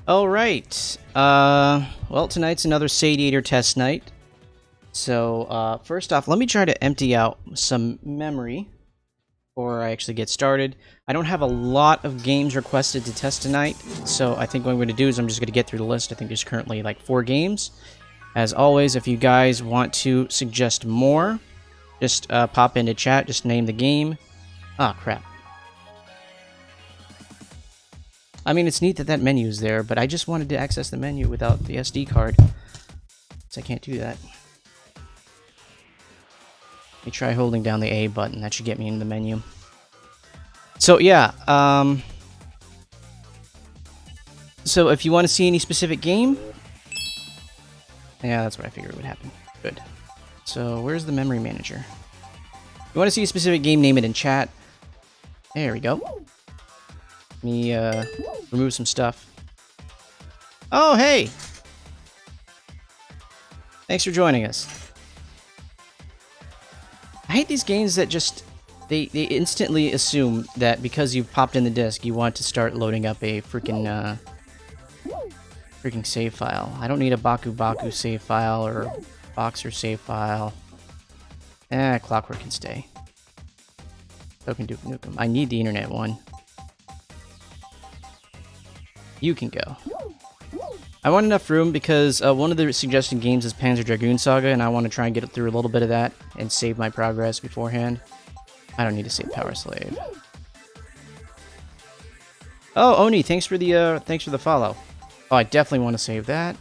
Alright, well, tonight's another Satiator test night. So, first off, let me try to empty out some memory before I actually get started. I don't have a lot of games requested to test tonight, so I think what I'm going to do is I'm just going to get through the list. I think there's currently like 4 games. As always, if you guys want to suggest more, just pop into chat, just name the game. Ah, crap. I mean, it's neat that that menu is there, but I just wanted to access the menu without the SD card. So I can't do that. Let me try holding down the A button. That should get me in the menu. So yeah, so if you want to see any specific game... Yeah, that's what I figured would happen. Good. So where's the memory manager? If you want to see a specific game, name it in chat. There we go. Let me remove some stuff. Oh, hey! Thanks for joining us. I hate these games that just... They instantly assume that because you've popped in the disk, you want to start loading up a freaking save file. I don't need a Baku Baku save file or Boxer save file. Clockwork can stay. Token Duke Nukem. I need the internet one. You can go. I want enough room because one of the suggested games is Panzer Dragoon Saga, and I want to try and get through a little bit of that and save my progress beforehand. I don't need to save Power Slave. Oh, Oni, thanks for the follow. Oh, I definitely want to save that.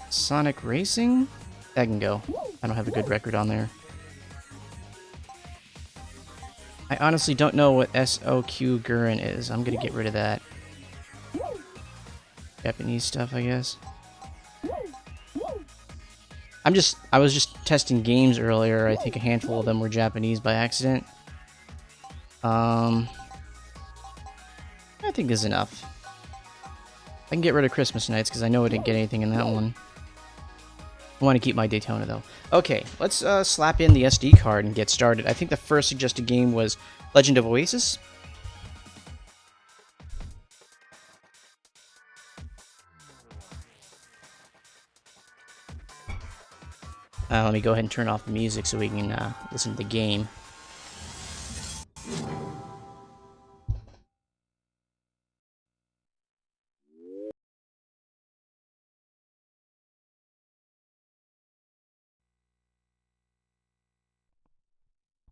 Sonic Racing? That can go. I don't have a good record on there. I honestly don't know what SOQ Gurren is. I'm gonna get rid of that. Japanese stuff, I guess. I was just testing games earlier. I think a handful of them were Japanese by accident. I think there's enough. I can get rid of Christmas Nights because I know I didn't get anything in that one. I want to keep my Daytona though. Okay, let's slap in the SD card and get started. I think the first suggested game was Legend of Oasis. Let me go ahead and turn off the music so we can listen to the game.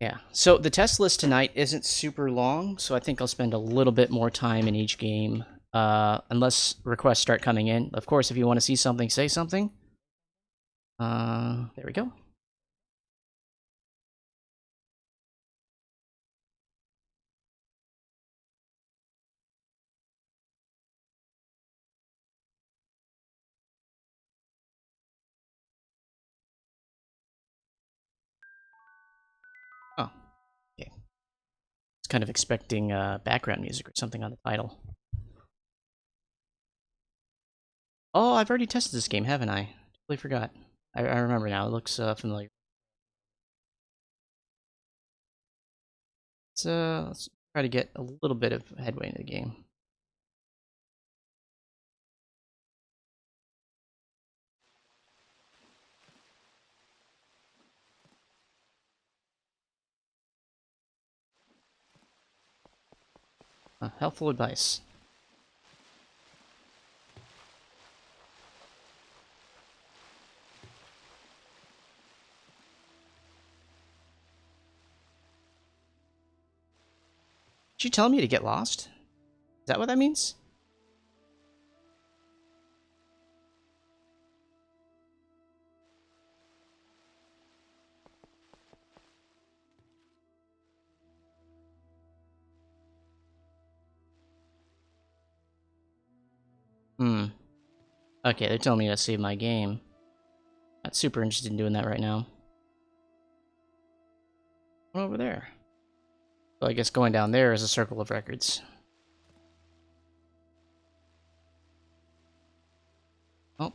Yeah, so the test list tonight isn't super long, so I think I'll spend a little bit more time in each game, unless requests start coming in. Of course, if you want to see something, say something. There we go. Oh, okay. I was kind of expecting background music or something on the title. Oh, I've already tested this game, haven't I? Totally forgot. I remember now. It looks familiar. Let's try to get a little bit of headway into the game. Helpful advice. Did you tell me to get lost? Is that what that means? Okay, they're telling me to save my game. Not super interested in doing that right now. What over there? Well, I guess going down there is a circle of records. Oh.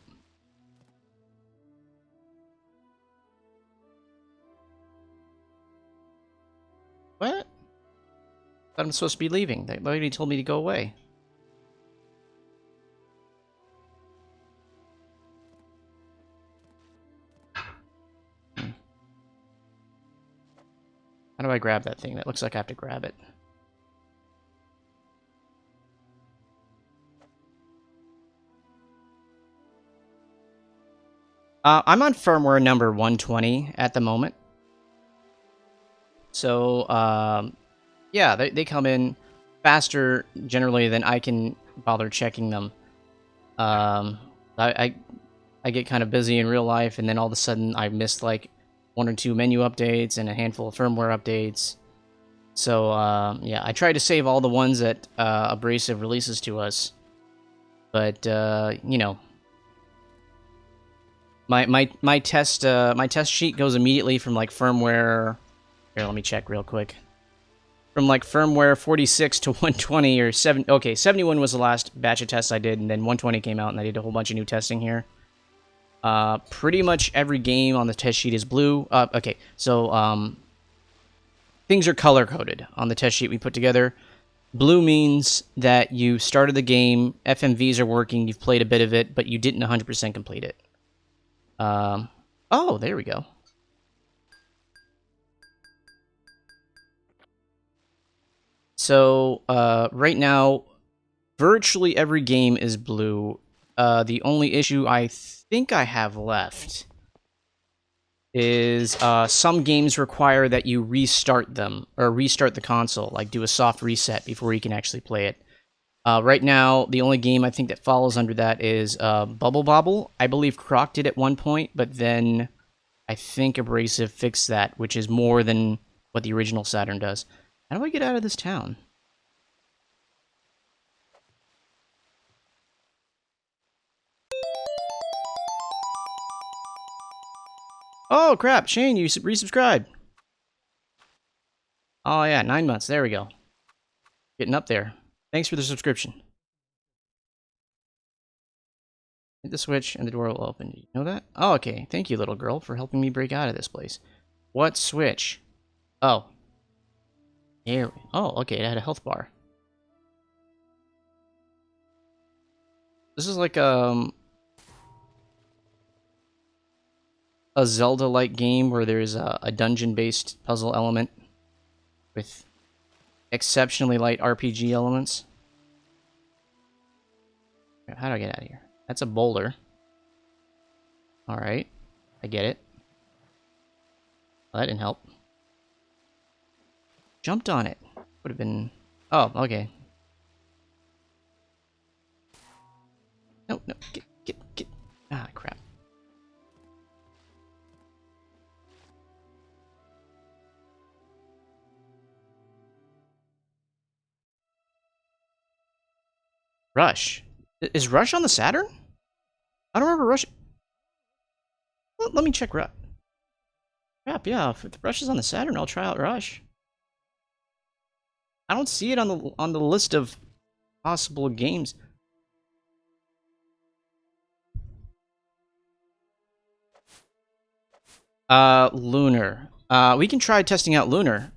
What? Thought I'm supposed to be leaving. They already told me to go away. How do I grab that thing? That looks like I have to grab it. I'm on firmware number 120 at the moment. So, yeah, they come in faster generally than I can bother checking them. I get kind of busy in real life, and then all of a sudden I missed like 1 or 2 menu updates and a handful of firmware updates. So, yeah, I try to save all the ones that Abrasive releases to us. But, you know, my test sheet goes immediately from like firmware. Here, let me check real quick. From like firmware 46 to 120 or 7. Okay, 71 was the last batch of tests I did, and then 120 came out, and I did a whole bunch of new testing here. Pretty much every game on the test sheet is blue. Okay, so things are color coded on the test sheet we put together. Blue means that you started the game, FMVs are working, you've played a bit of it, but you didn't 100% complete it. Oh, there we go. So, right now, virtually every game is blue. The only issue I think I have left is some games require that you restart them, or restart the console, like do a soft reset before you can actually play it. Right now, the only game I think that falls under that is Bubble Bobble. I believe Croc did at one point, but then I think Abrasive fixed that, which is more than what the original Saturn does. How do I get out of this town? Oh, crap. Shane, you resubscribed. Oh, yeah, 9 months. There we go. Getting up there. Thanks for the subscription. Hit the switch and the door will open. You know that? Oh, okay. Thank you, little girl, for helping me break out of this place. What switch? Oh. Here. Oh, okay. It had a health bar. This is like a Zelda-like game where there's a dungeon-based puzzle element with exceptionally light RPG elements. How do I get out of here? That's a boulder. Alright. I get it. Well, that didn't help. Jumped on it. Would have been... Oh, okay. No, no. Get. Ah, crap. Rush. Is Rush on the Saturn? I don't remember Rush. Let me check Rush. Crap, yeah. If the Rush is on the Saturn, I'll try out Rush. I don't see it on the list of possible games. Lunar. We can try testing out Lunar.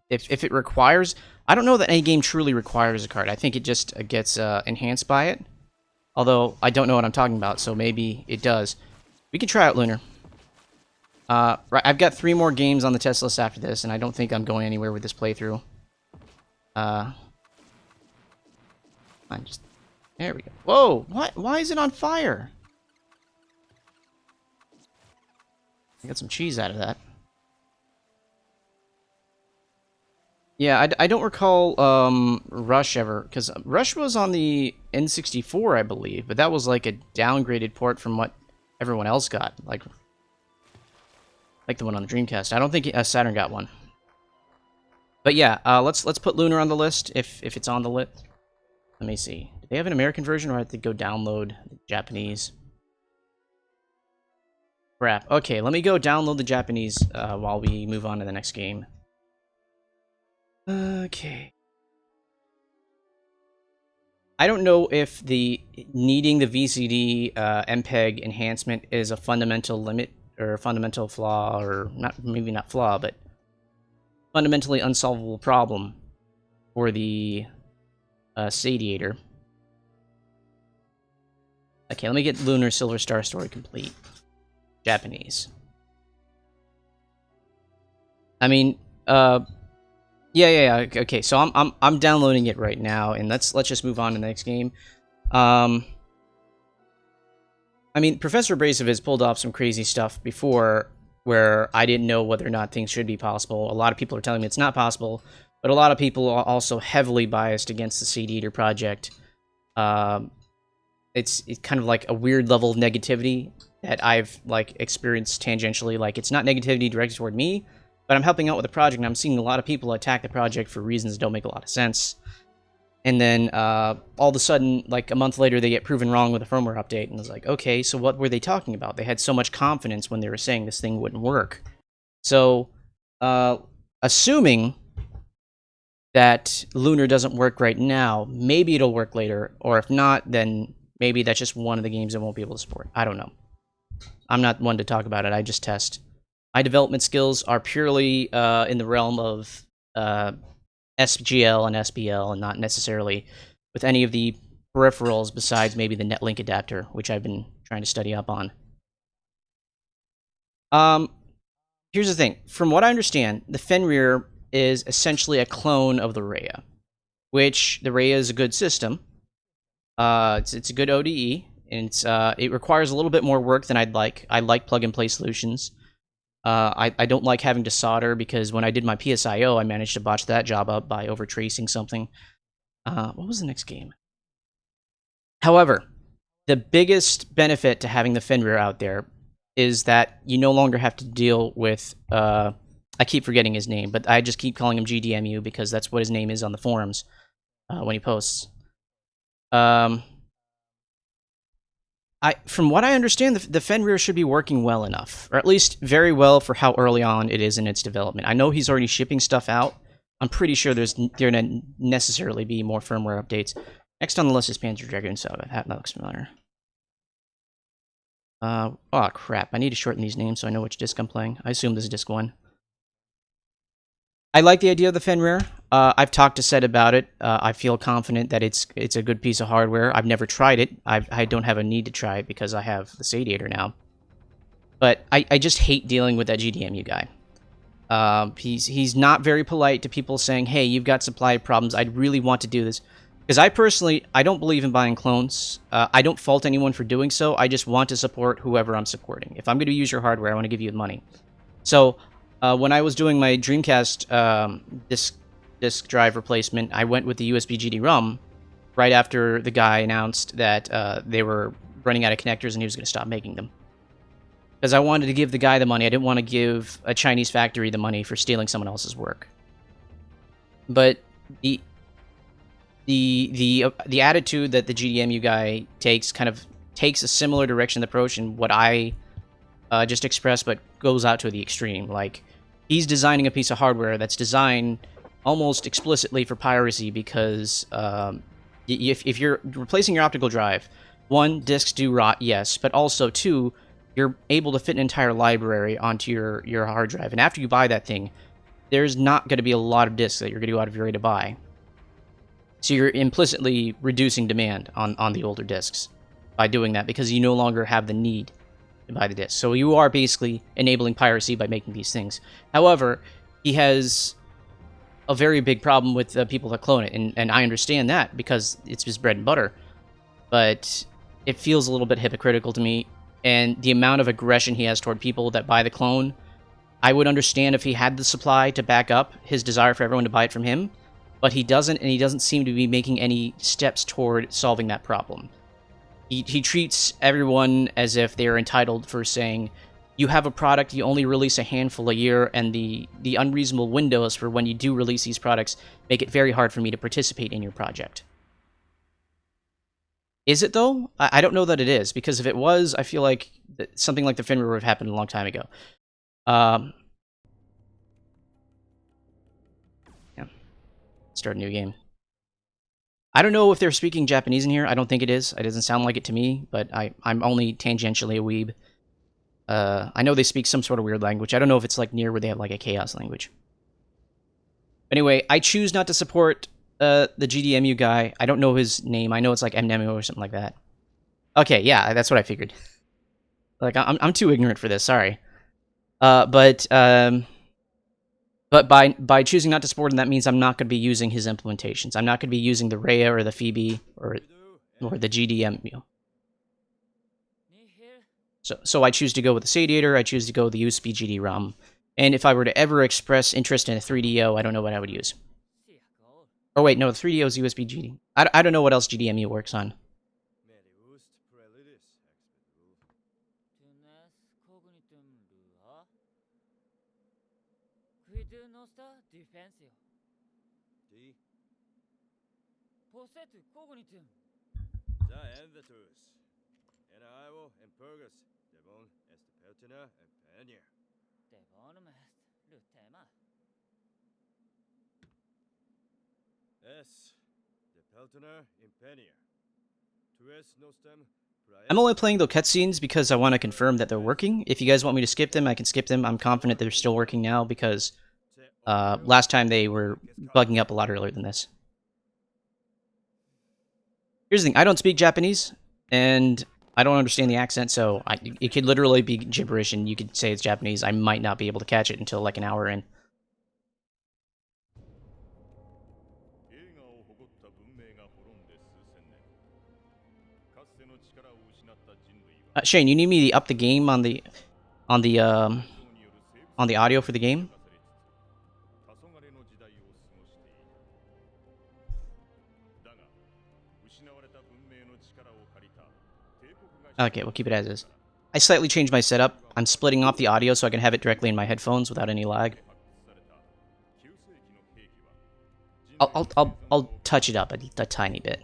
If it requires... I don't know that any game truly requires a card. I think it just gets enhanced by it. Although, I don't know what I'm talking about, so maybe it does. We can try out Lunar. Right, I've got 3 more games on the test list after this, and I don't think I'm going anywhere with this playthrough. There we go. Whoa! Why is it on fire? I got some cheese out of that. Yeah, I don't recall Rush ever, because Rush was on the N64, I believe, but that was like a downgraded port from what everyone else got, like the one on the Dreamcast. I don't think Saturn got one. But yeah, let's put Lunar on the list if it's on the list. Let me see. Do they have an American version, or I have to go download the Japanese? Crap. Okay, let me go download the Japanese while we move on to the next game. Okay. I don't know if needing the VCD MPEG enhancement is a fundamental limit or a fundamental flaw, or maybe not flaw, but fundamentally unsolvable problem for the Satiator. Okay, let me get Lunar Silver Star Story complete. Japanese. I mean, Yeah. Okay, so I'm downloading it right now, and let's just move on to the next game. I mean, Professor Abrasive has pulled off some crazy stuff before, where I didn't know whether or not things should be possible. A lot of people are telling me it's not possible, but a lot of people are also heavily biased against the Satiator project. It's kind of like a weird level of negativity that I've like experienced tangentially. Like, it's not negativity directed toward me, but I'm helping out with the project, and I'm seeing a lot of people attack the project for reasons that don't make a lot of sense. And then all of a sudden, like a month later, they get proven wrong with a firmware update, and it's like, okay, so what were they talking about? They had so much confidence when they were saying this thing wouldn't work. So, assuming that Lunar doesn't work right now, maybe it'll work later, or if not, then maybe that's just one of the games I won't be able to support. I don't know. I'm not one to talk about it. I just test. My development skills are purely in the realm of SGL and SBL, and not necessarily with any of the peripherals besides maybe the Netlink adapter, which I've been trying to study up on. Here's the thing. From what I understand, the Fenrir is essentially a clone of the Rhea, which the Rhea is a good system. It's a good ODE, and it requires a little bit more work than I'd like. I like plug-and-play solutions. I don't like having to solder, because when I did my PSIO, I managed to botch that job up by overtracing something. What was the next game? However, the biggest benefit to having the Fenrir out there is that you no longer have to deal with... I keep forgetting his name, but I just keep calling him GDMU because that's what his name is on the forums when he posts. From what I understand, the Fenrir should be working well enough, or at least very well for how early on it is in its development. I know he's already shipping stuff out. I'm pretty sure there's going to necessarily be more firmware updates. Next on the list is Panzer Dragoon Saga. That looks familiar. Oh crap! I need to shorten these names so I know which disc I'm playing. I assume this is disc 1. I like the idea of the Fenrir. I've talked to Seth about it. I feel confident that it's a good piece of hardware. I've never tried it. I don't have a need to try it because I have the Satiator now. But I just hate dealing with that GDMU guy. He's not very polite to people saying, hey, you've got supply problems. I'd really want to do this. Because I don't believe in buying clones. I don't fault anyone for doing so. I just want to support whoever I'm supporting. If I'm going to use your hardware, I want to give you the money. So... when I was doing my Dreamcast disk drive replacement, I went with the USB GD-ROM right after the guy announced that they were running out of connectors and he was going to stop making them. Because I wanted to give the guy the money. I didn't want to give a Chinese factory the money for stealing someone else's work. But the attitude that the GDMU guy takes kind of takes a similar direction of approach in what I just expressed, but goes out to the extreme. Like, he's designing a piece of hardware that's designed almost explicitly for piracy because if you're replacing your optical drive, 1, disks do rot, yes, but also 2, you're able to fit an entire library onto your hard drive. And after you buy that thing, there's not going to be a lot of disks that you're going to go out of your way to buy. So you're implicitly reducing demand on the older disks by doing that because you no longer have the need to buy the disc. So you are basically enabling piracy by making these things. However, he has a very big problem with people that clone it, and I understand that because it's his bread and butter. But it feels a little bit hypocritical to me, and the amount of aggression he has toward people that buy the clone, I would understand if he had the supply to back up his desire for everyone to buy it from him, but he doesn't, and he doesn't seem to be making any steps toward solving that problem. He treats everyone as if they're entitled for saying, you have a product, you only release a handful a year, and the unreasonable windows for when you do release these products make it very hard for me to participate in your project. Is it, though? I don't know that it is, because if it was, I feel like something like the Firmware would have happened a long time ago. Yeah. Start a new game. I don't know if they're speaking Japanese in here. I don't think it is. It doesn't sound like it to me, but I'm only tangentially a weeb. I know they speak some sort of weird language. I don't know if it's like near where they have like a chaos language. Anyway, I choose not to support the GDMU guy. I don't know his name. I know it's like MNEMU or something like that. Okay, yeah, that's what I figured. Like, I'm too ignorant for this. Sorry. But But by choosing not to support him, that means I'm not going to be using his implementations. I'm not going to be using the Rhea or the Phoebe or the GDM. So I choose to go with the Satiator. I choose to go with the USB GD-ROM. And if I were to ever express interest in a 3DO, I don't know what I would use. Oh wait, no, the 3DO is USB GD. I don't know what else GDMU works on. I'm only playing the cutscenes because I want to confirm that they're working. If you guys want me to skip them, I can skip them. I'm confident they're still working now because last time they were bugging up a lot earlier than this. Here's the thing, I don't speak Japanese, and I don't understand the accent, so it could literally be gibberish and you could say it's Japanese. I might not be able to catch it until like an hour in. Shane, you need me to up the game on the audio for the game? Okay, we'll keep it as is. I slightly changed my setup. I'm splitting off the audio so I can have it directly in my headphones without any lag. I'll touch it up a tiny bit.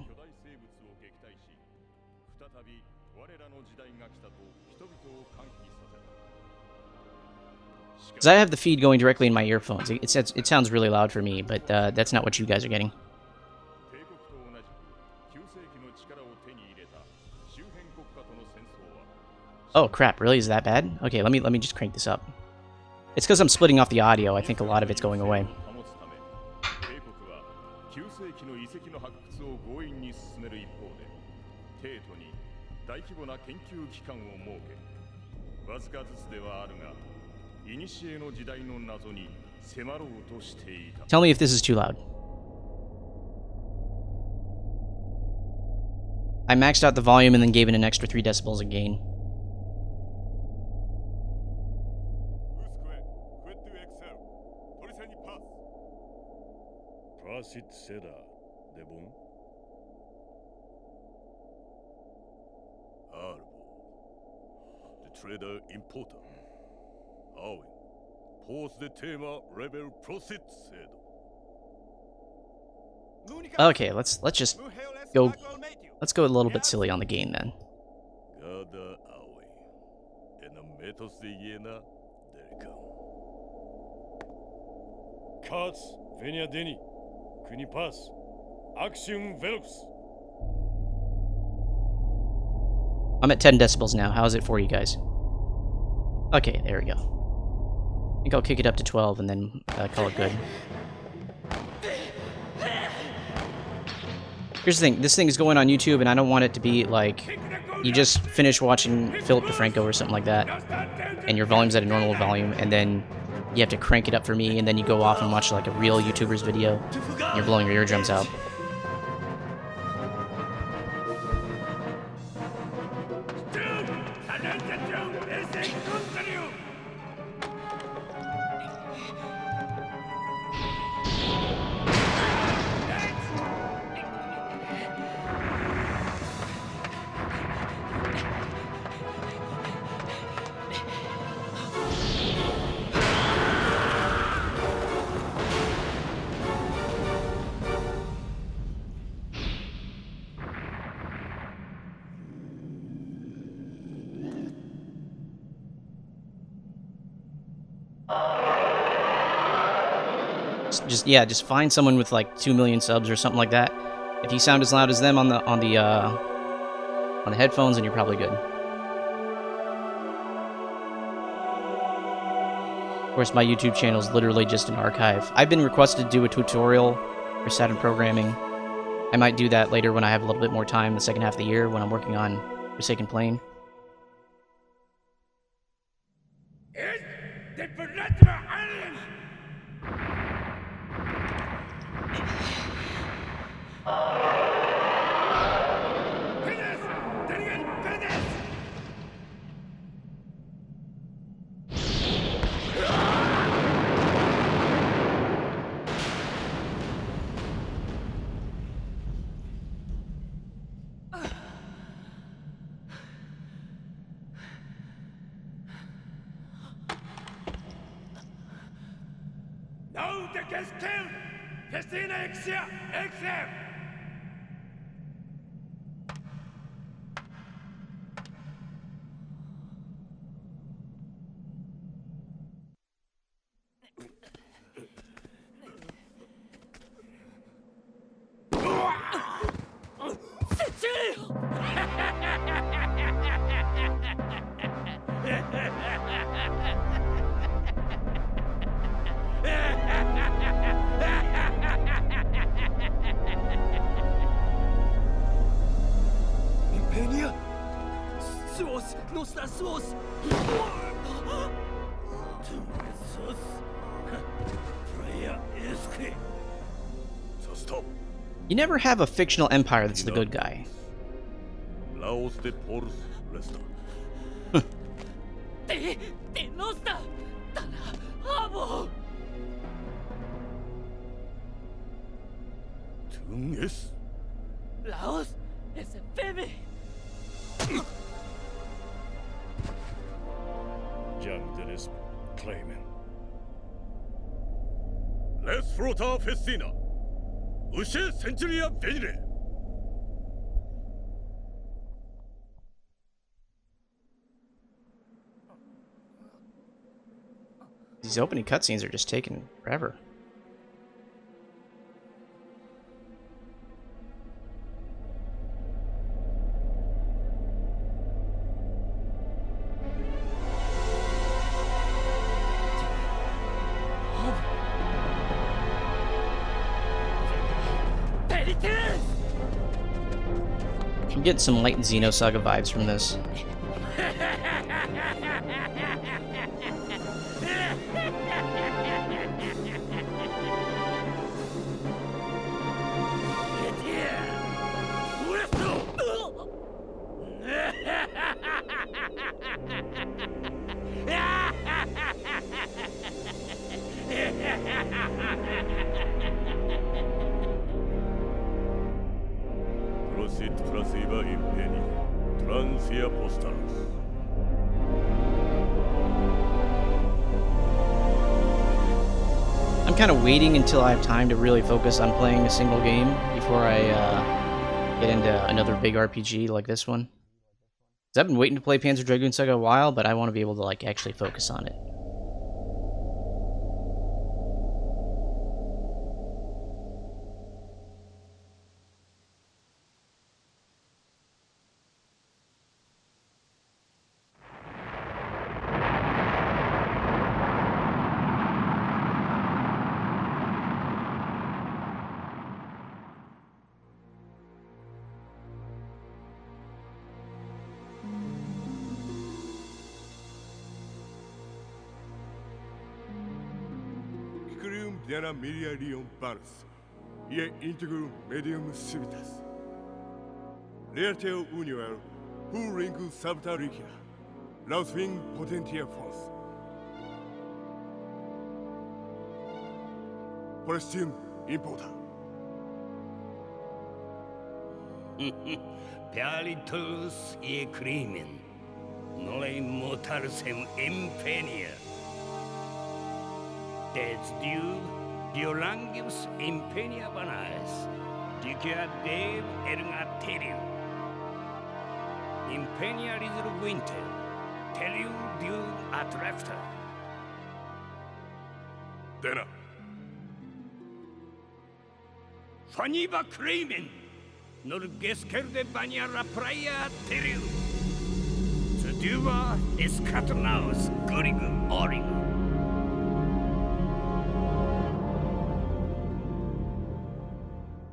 Because I have the feed going directly in my earphones. It sounds really loud for me, but that's not what you guys are getting. Oh crap, really? Is that bad? Okay, let me just crank this up. It's because I'm splitting off the audio. I think a lot of it's going away. Tell me if this is too loud. I maxed out the volume and then gave it an extra 3 decibels of gain. Trader important. Owen, pause the tema rebel proceed. Okay, let's just go. Let's go a little bit silly on the gain then. Cards, Venia Deni, Kunipas, Action Velux. I'm at 10 decibels now. How is it for you guys? Okay, there we go. I think I'll kick it up to 12 and then call it good. Here's the thing. This thing is going on YouTube, and I don't want it to be like you just finish watching Philip DeFranco or something like that, and your volume's at a normal volume, and then you have to crank it up for me, and then you go off and watch like a real YouTuber's video, and you're blowing your eardrums out. Just find someone with like 2 million subs or something like that. If you sound as loud as them on the headphones, then you're probably good. Of course, my YouTube channel is literally just an archive. I've been requested to do a tutorial for Saturn programming. I might do that later when I have a little bit more time the second half of the year when I'm working on Forsaken Plane. Geskel! Festina Exia! Exem! Impenia? Sus! Nostra sus! Sus! Freya Iski! So stop! You never have a fictional empire that's the good guy. Laos de Porus Resta. De nostra! Dana! Abo! Tungus? Laos es feme! Jamdelis claiming. Les Frota Festina! Ushe Centuria Venire! These opening cutscenes are just taking forever. I'm getting some light Xenosaga vibes from this. Prosit Prasiva Impeni. Transia Postaros. I'm kind of waiting until I have time to really focus on playing a single game before I get into another big RPG like this one. 'Cause I've been waiting to play Panzer Dragoon Saga a while, but I want to be able to like actually focus on it. Crium dena miliarium barus. Ie integrum medium civitas. Learteo univer, hu ringu sabta ricia. Lausving potentia fons. Forestum impota. Pialitus e crimen. Nole motarsem impenia. Des Diolangius impenia banas. Dicia dev ergaterium. Impenia risur winter. Terium diu atrefta. Dena. Faniba crimen. Nor geskerde banyara praia terium. Seduva escaternaus gurigum origum.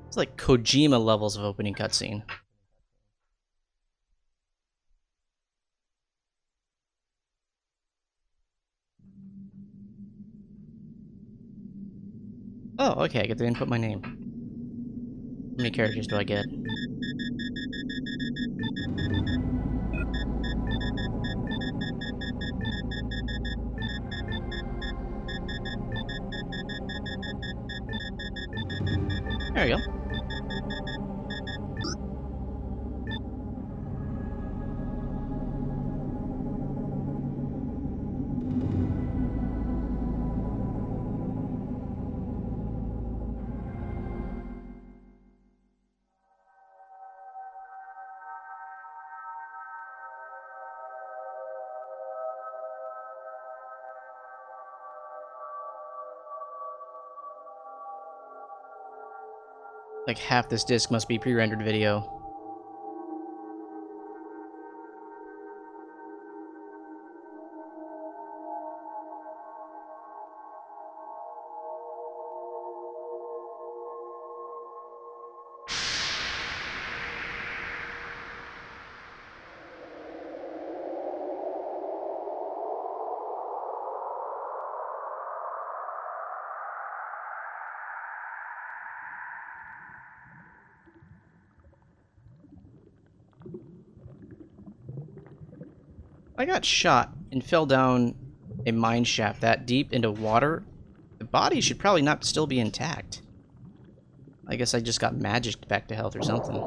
It's like Kojima levels of opening cutscene. Oh, okay, I get to input my name. How many characters do I get? There we go. Like half this disc must be pre-rendered video. I got shot and fell down a mine shaft that deep into water. The body should probably not still be intact. I guess I just got magicked back to health or something.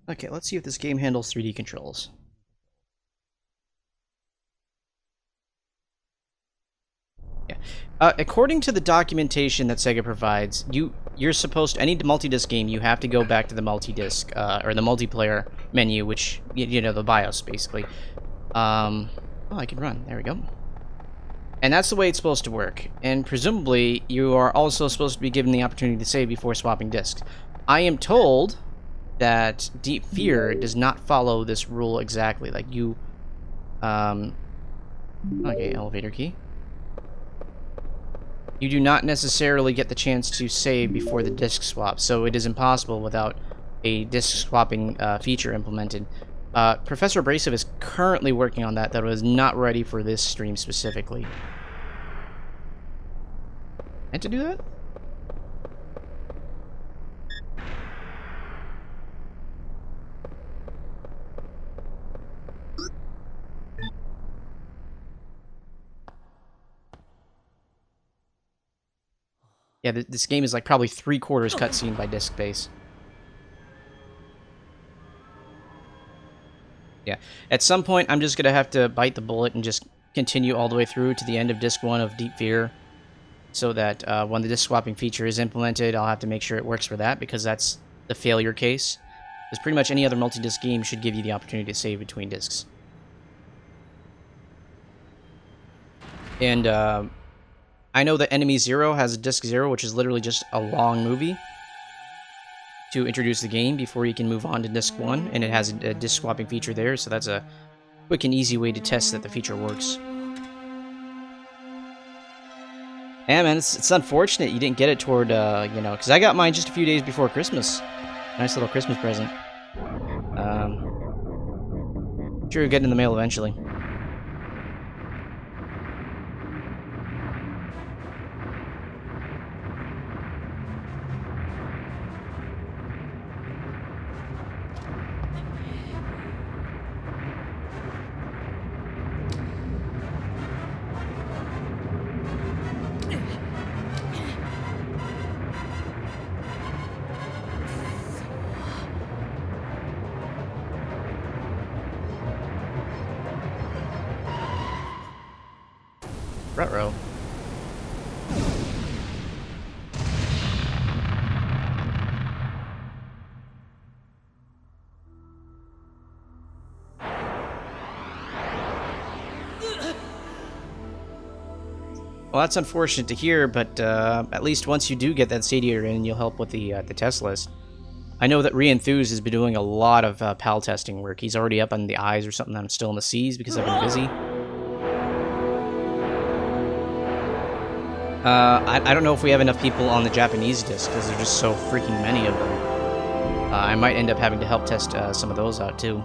Okay, let's see if this game handles 3D controls. Yeah. According to the documentation that Sega provides, you're supposed to, any multi-disc game, you have to go back to the multi-disc, or the multiplayer menu, which, you know, the BIOS, basically. Oh, I can run. There we go. And that's the way it's supposed to work. And presumably, you are also supposed to be given the opportunity to save before swapping discs. I am told that Deep Fear does not follow this rule exactly. Like, you... Okay, elevator key. You do not necessarily get the chance to save before the disc swap, so it is impossible without a disc swapping feature implemented. Professor Abrasive is currently working on that, though it is not ready for this stream specifically. And to do that? Yeah, this game is like probably 3/4 cutscene by disc base. Yeah, at some point I'm just gonna have to bite the bullet and just continue all the way through to the end of disc 1 of Deep Fear, so that when the disc swapping feature is implemented, I'll have to make sure it works for that, because that's the failure case. Because pretty much any other multi-disc game should give you the opportunity to save between discs. And I know that Enemy Zero has a disc 0, which is literally just a long movie to introduce the game before you can move on to disc 1, and it has a disc swapping feature there, so that's a quick and easy way to test that the feature works. Yeah, man, it's unfortunate you didn't get it toward, you know, because I got mine just a few days before Christmas. Nice little Christmas present. Sure you'll get it in the mail eventually. Ruh-roh. Well, that's unfortunate to hear, but at least once you do get that Satiator in, you'll help with the test list. I know that Re-Enthused has been doing a lot of PAL testing work. He's already up on the Eyes or something. I'm still in the C's because I've been busy. I don't know if we have enough people on the Japanese disc, because there's just so freaking many of them. I might end up having to help test some of those out, too.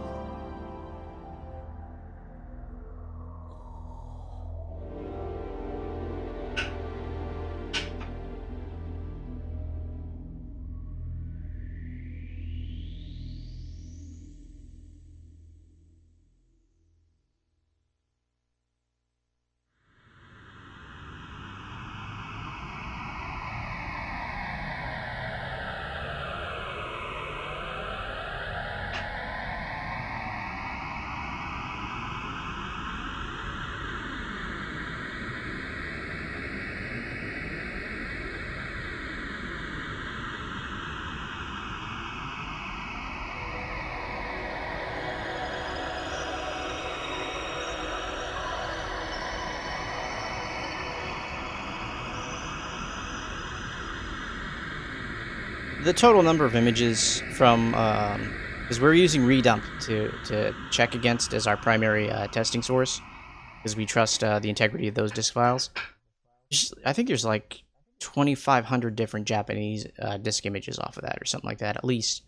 the total number of images from because we're using redump to check against as our primary testing source because we trust the integrity of those disk files. I think there's like 2,500 different Japanese disk images off of that or something like that at least.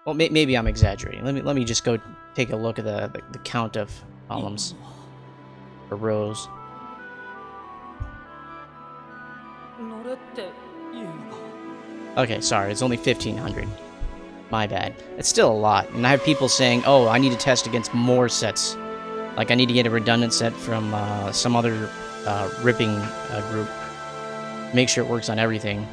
Well, maybe I'm exaggerating. Let me just go take a look at the count of columns or rows. 乗れって言うの Okay, sorry, it's only 1,500. My bad. It's still a lot, and I have people saying, "Oh, I need to test against more sets. Like I need to get a redundant set from some other ripping group. Make sure it works on everything."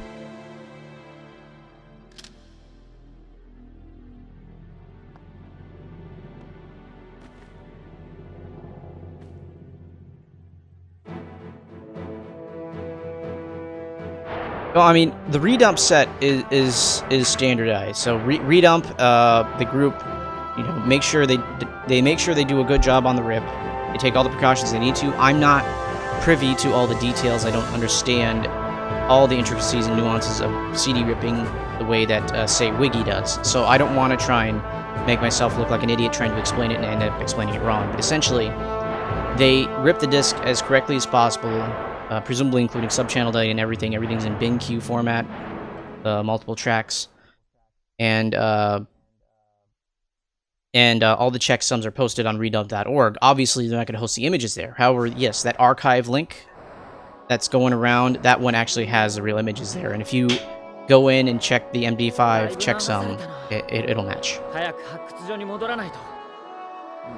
Well, I mean, the redump set is standardized. So redump the group, you know, make sure they make sure they do a good job on the rip. They take all the precautions they need to. I'm not privy to all the details. I don't understand all the intricacies and nuances of CD ripping the way that say Wiggy does. So I don't want to try and make myself look like an idiot trying to explain it and end up explaining it wrong. But essentially, they rip the disc as correctly as possible. Presumably including sub-channel data and everything. Everything's in bin queue format, multiple tracks, and all the checksums are posted on redump.org. Obviously, they're not going to host the images there. However, yes, that archive link that's going around, that one actually has the real images there. And if you go in and check the MD5 checksum, it'll match. 早く発掘所に戻らないと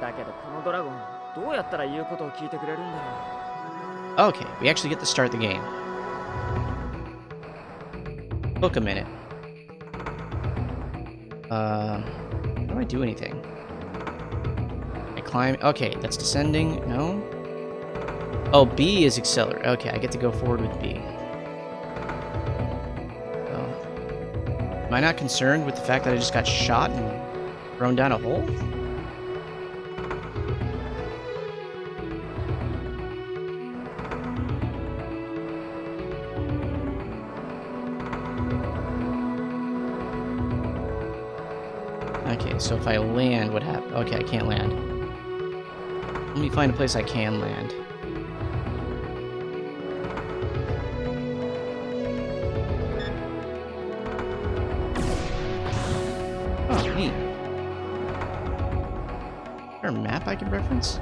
だけどこのドラゴンどうやったら言うことを聞いてくれるんだろう Okay, we actually get to start the game. Took a minute. How do I do anything? I climb. Okay, that's descending. No. Oh, B is accelerate. Okay, I get to go forward with B. Oh. Am I not concerned with the fact that I just got shot and thrown down a hole? Okay, so if I land, what happens? Okay, I can't land. Let me find a place I can land. Oh, neat. Is there a map I can reference?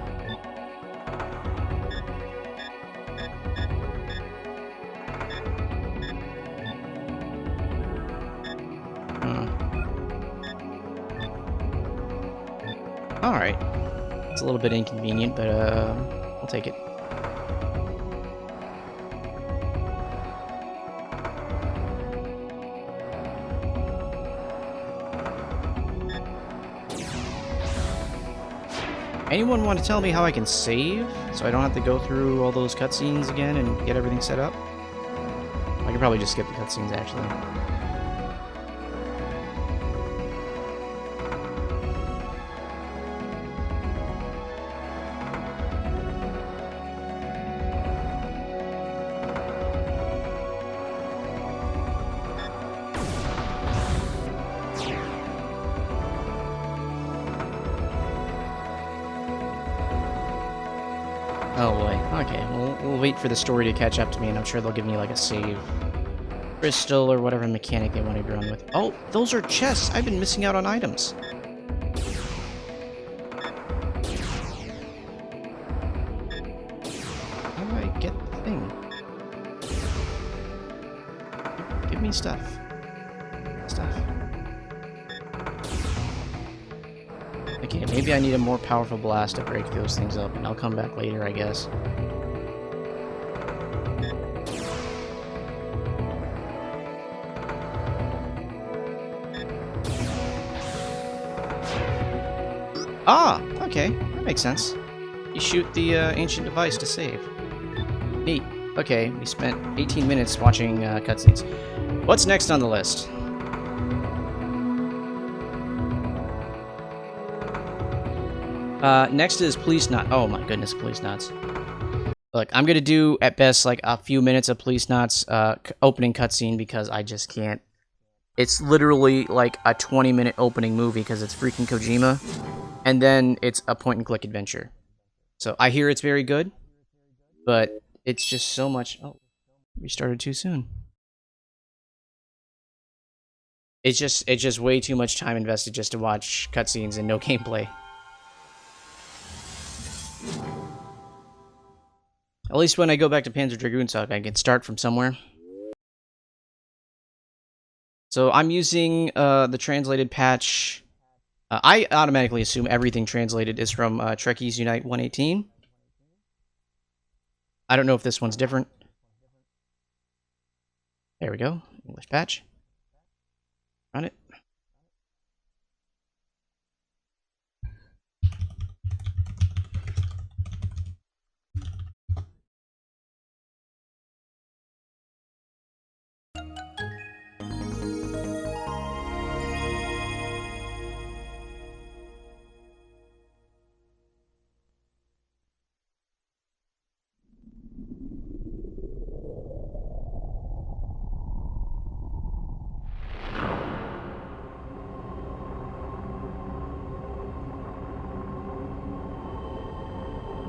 Alright. It's a little bit inconvenient, but I'll take it. Anyone want to tell me how I can save, so I don't have to go through all those cutscenes again and get everything set up? I could probably just skip the cutscenes, actually. Oh boy. Okay, we'll wait for the story to catch up to me, and I'm sure they'll give me like a save crystal or whatever mechanic they want to run with. Oh, those are chests! I've been missing out on items. How do I get the thing? Give me stuff. Okay, maybe I need a more powerful blast to break those things up, and I'll come back later, I guess. Ah! Okay, that makes sense. You shoot the ancient device to save. Neat. Okay, we spent 18 minutes watching cutscenes. What's next on the list? Next is police knot. Oh my goodness, police knots. Look, I'm gonna do at best like a few minutes of Police Knots opening cutscene because I just can't. It's literally like a 20-minute opening movie because it's freaking Kojima, and then it's a point-and-click adventure. So I hear it's very good, but it's just so much. Oh, we started too soon. It's just way too much time invested just to watch cutscenes and no gameplay. At least when I go back to Panzer Dragoon Saga, I can start from somewhere. So I'm using the translated patch. I automatically assume everything translated is from Trekkies Unite 118. I don't know if this one's different. There we go. English patch. Run it.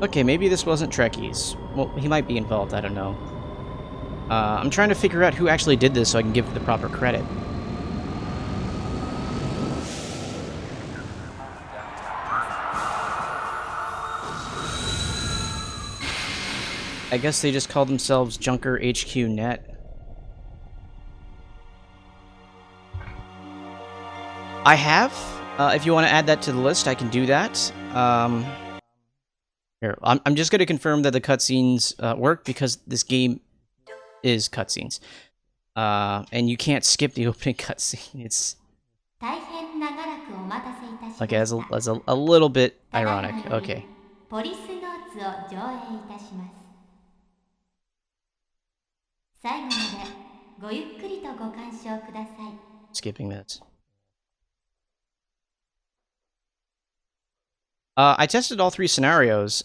Okay, maybe this wasn't Trekkies. Well, he might be involved, I don't know. I'm trying to figure out who actually did this so I can give the proper credit. I guess they just called themselves Junker HQ Net. I have. If you want to add that to the list, I can do that. Here, I'm just going to confirm that the cutscenes work because this game is cutscenes. And you can't skip the opening cutscene. It's okay, that's a little bit ironic. Okay. Skipping this. I tested all 3 scenarios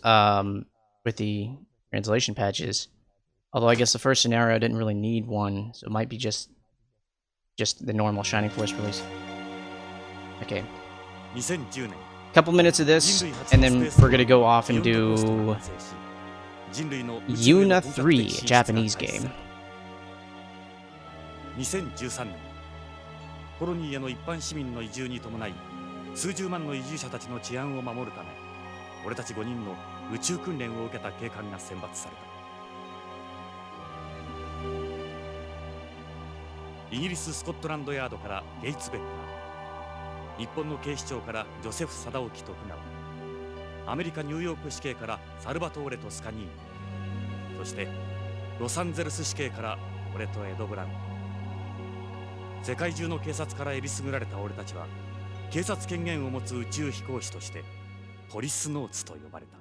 with the translation patches. Although I guess the first scenario didn't really need one, so it might be just the normal Shining Force release. Okay. Couple minutes of this, and then we're gonna go off and do Yuna 3, a Japanese game. 2013年コロニーへの一般市民の移住に伴い数十万の移住者たちの治安を守るため俺たち5人の宇宙訓練を受けた警官が選抜されたイギリス・スコットランドヤードからゲイツ・ベッカー日本の警視庁からジョセフ・貞興徳川アメリカ・ニューヨーク市警からサルバトーレとスカニーニそしてロサンゼルス市警から俺とエド・ブラウン世界中の警察からえりすぐられた俺たちは警察権限を持つ宇宙飛行士としてポリスノーツと呼ばれた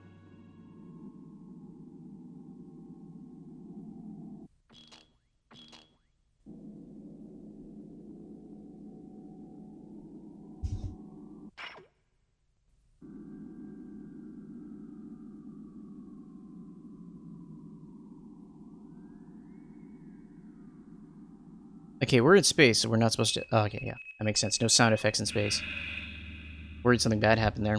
Okay, we're in space, so we're not supposed to... Oh, okay, yeah. That makes sense. No sound effects in space. Worried something bad happened there.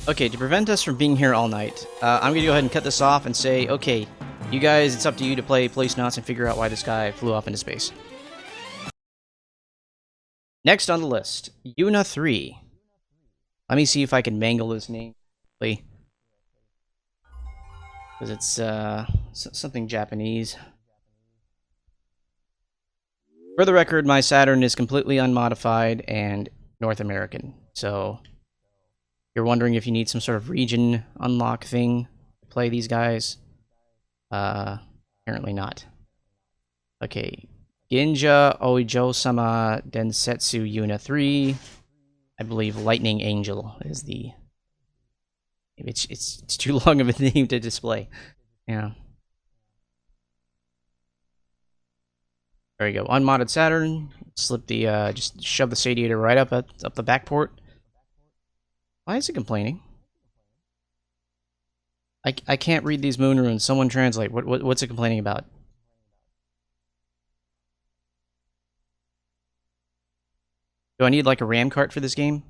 Okay, to prevent us from being here all night, I'm gonna go ahead and cut this off and say, okay, you guys, it's up to you to play Police Knots and figure out why this guy flew off into space. Next on the list, Yuna 3. Let me see if I can mangle this name. Because it's something Japanese. For the record, my Saturn is completely unmodified and North American. So, you're wondering if you need some sort of region unlock thing to play these guys? Apparently not. Okay. Ginga Ojousama Densetsu Yuna 3. I believe Lightning Angel is the... Maybe it's too long of a name to display. Yeah. There you go. Unmodded Saturn. Slip the just shove the Satiator right up the back port. Why is it complaining? I can't read these moon runes. Someone translate. What's it complaining about? Do I need like a RAM cart for this game?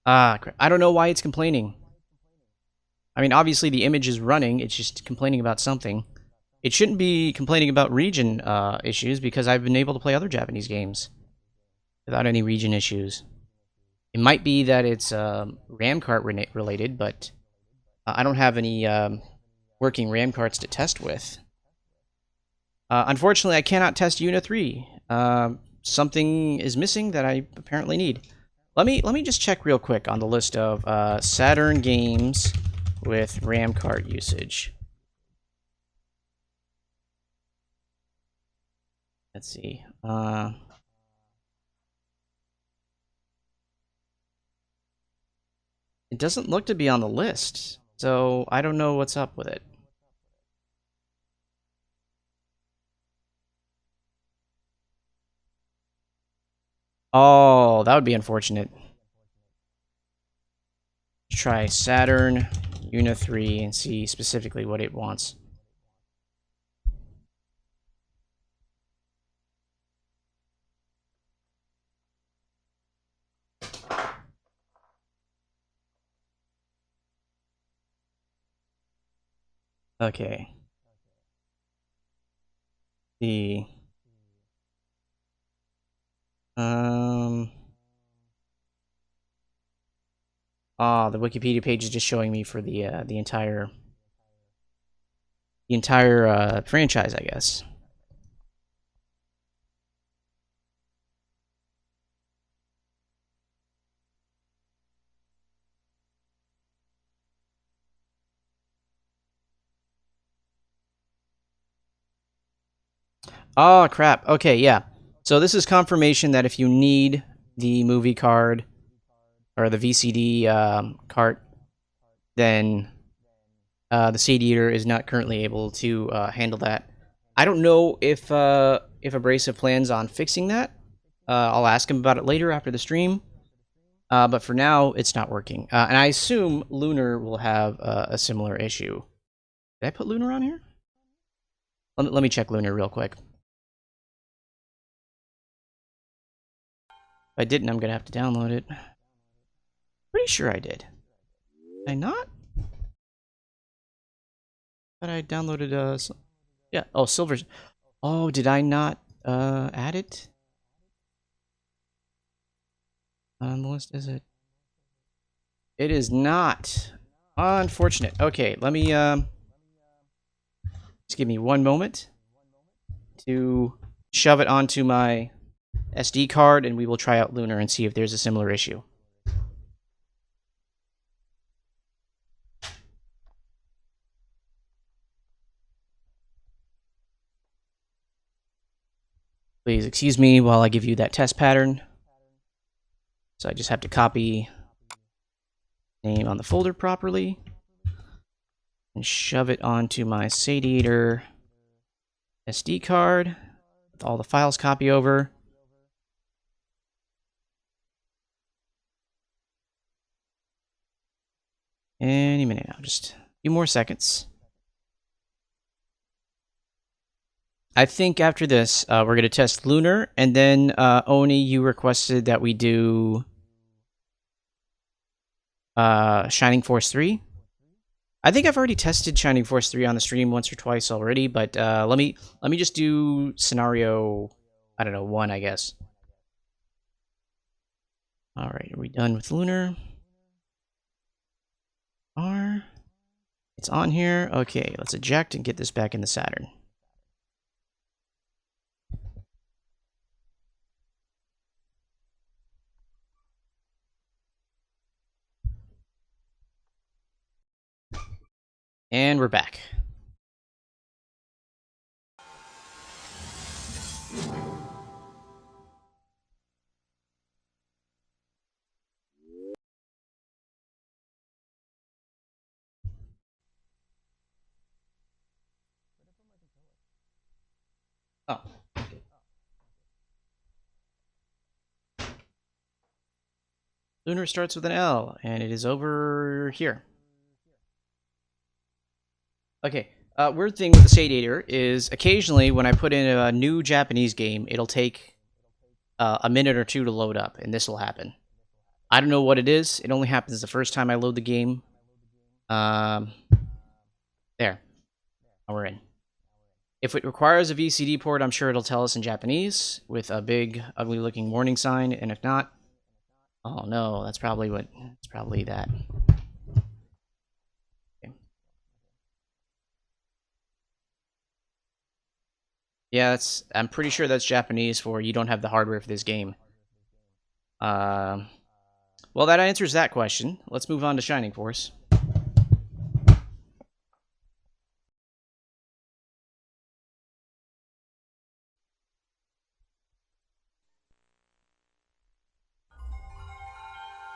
Ah, crap. I don't know why it's complaining. I mean, obviously the image is running. It's just complaining about something. It shouldn't be complaining about region issues because I've been able to play other Japanese games without any region issues. It might be that it's RAM cart related, but I don't have any working RAM carts to test with. Unfortunately, I cannot test Yuna 3. Something is missing that I apparently need. Let me just check real quick on the list of Saturn games with RAM cart usage. Let's see. It doesn't look to be on the list, so I don't know what's up with it. Oh, that would be unfortunate. Let's try Saturn Yuna 3 and see specifically what it wants. Okay. The the Wikipedia page is just showing me for the entire franchise, I guess. Oh, crap. Okay, yeah. So this is confirmation that if you need the movie card or the VCD cart, then the Satiator is not currently able to handle that. I don't know if Abrasive plans on fixing that. I'll ask him about it later after the stream. But for now, it's not working. And I assume Lunar will have a similar issue. Did I put Lunar on here? Let me check Lunar real quick. If I didn't, I'm going to have to download it. Pretty sure I did. Did I not? But I downloaded, yeah, oh, Silver's. Oh, did I not add it? On the list, is it? It is not. Unfortunate. Okay, let me, just give me one moment to shove it onto my SD card, and we will try out Lunar and see if there's a similar issue. Please excuse me while I give you that test pattern. So I just have to copy name on the folder properly and shove it onto my Satiator SD card with all the files copy over. Any minute now, just a few more seconds. I think after this, we're going to test Lunar, and then, Oni, you requested that we do Shining Force 3. I think I've already tested Shining Force 3 on the stream once or twice already, but let me just do scenario, I don't know, 1, I guess. Alright, are we done with Lunar? It's on here. Okay, let's eject and get this back in the Saturn. And we're back. Oh. Lunar starts with an L, and it is over here. Okay, weird thing with the Satiator is occasionally when I put in a new Japanese game, it'll take a minute or two to load up, and this will happen. I don't know what it is. It only happens the first time I load the game. There. Now we're in. If it requires a VCD port, I'm sure it'll tell us in Japanese with a big, ugly-looking warning sign, and if not, oh no, that's probably that. Okay. Yeah, I'm pretty sure that's Japanese for you don't have the hardware for this game. Well, that answers that question. Let's move on to Shining Force.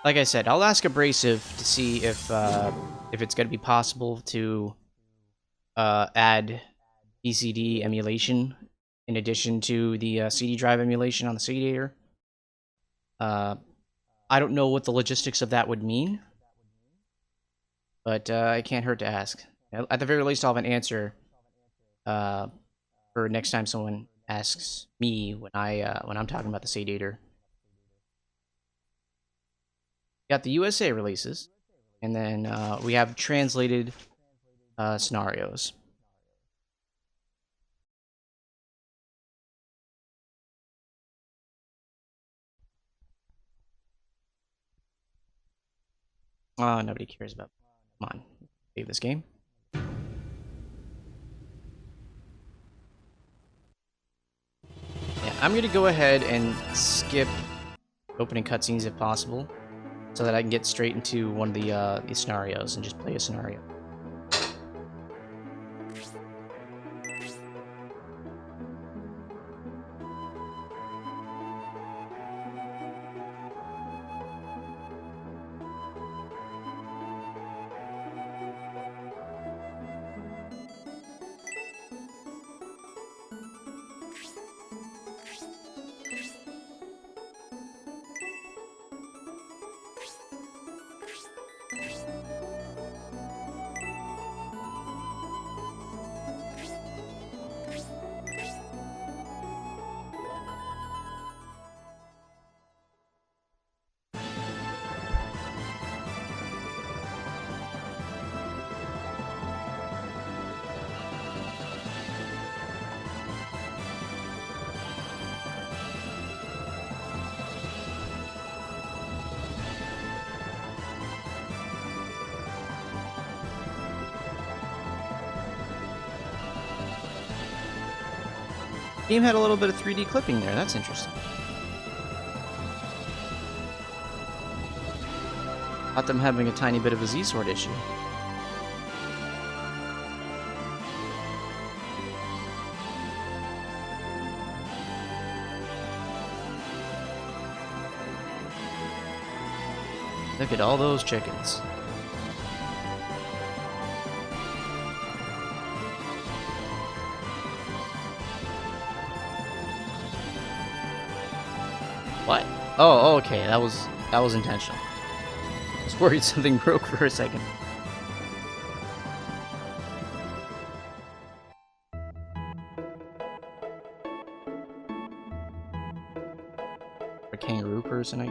Like I said, I'll ask Abrasive to see if it's going to be possible to add VCD emulation in addition to the CD drive emulation on the Satiator. I don't know what the logistics of that would mean, but it can't hurt to ask. At the very least, I'll have an answer for next time someone asks me when I'm talking about the Satiator. Got the USA releases, and then we have translated scenarios. Oh, nobody cares about. Come on, save this game. Yeah, I'm gonna go ahead and skip opening cutscenes if possible, so that I can get straight into one of the scenarios and just play a scenario. Game had a little bit of 3D clipping there. That's interesting. Thought them having a tiny bit of a Z-Sword issue. Look at all those chickens. What? Oh, okay. That was intentional. I was worried something broke for a second. A kangaroo person,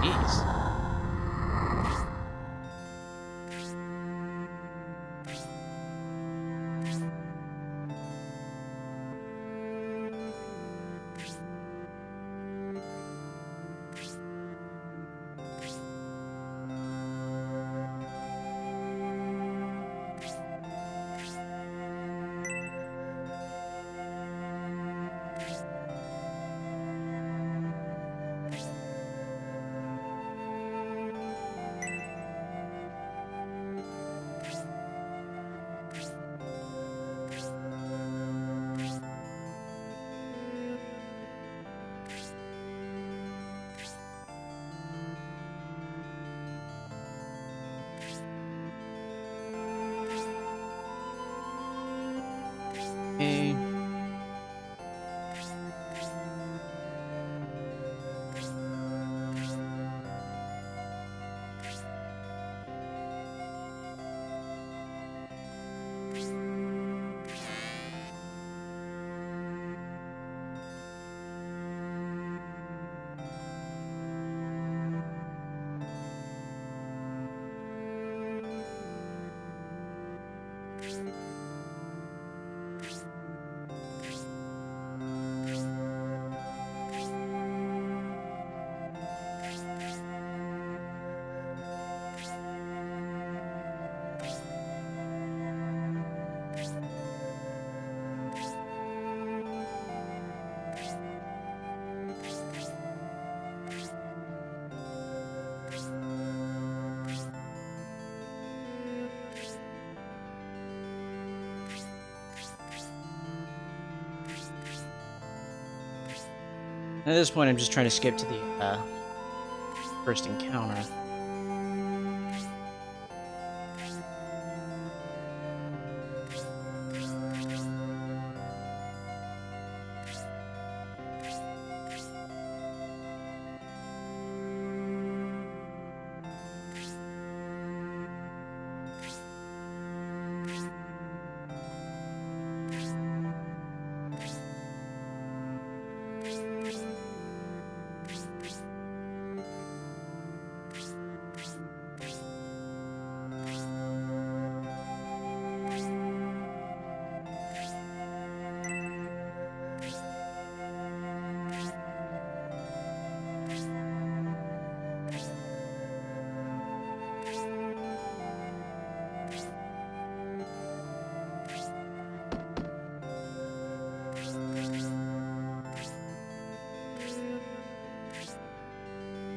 Jeez. Okay. At this point, I'm just trying to skip to the first encounter.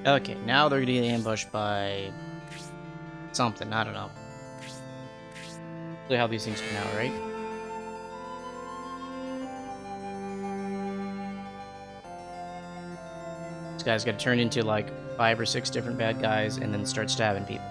Okay, now they're gonna get ambushed by something, I don't know. See how these things turn out, right? This guy's gotta turn into like 5 or 6 different bad guys and then start stabbing people.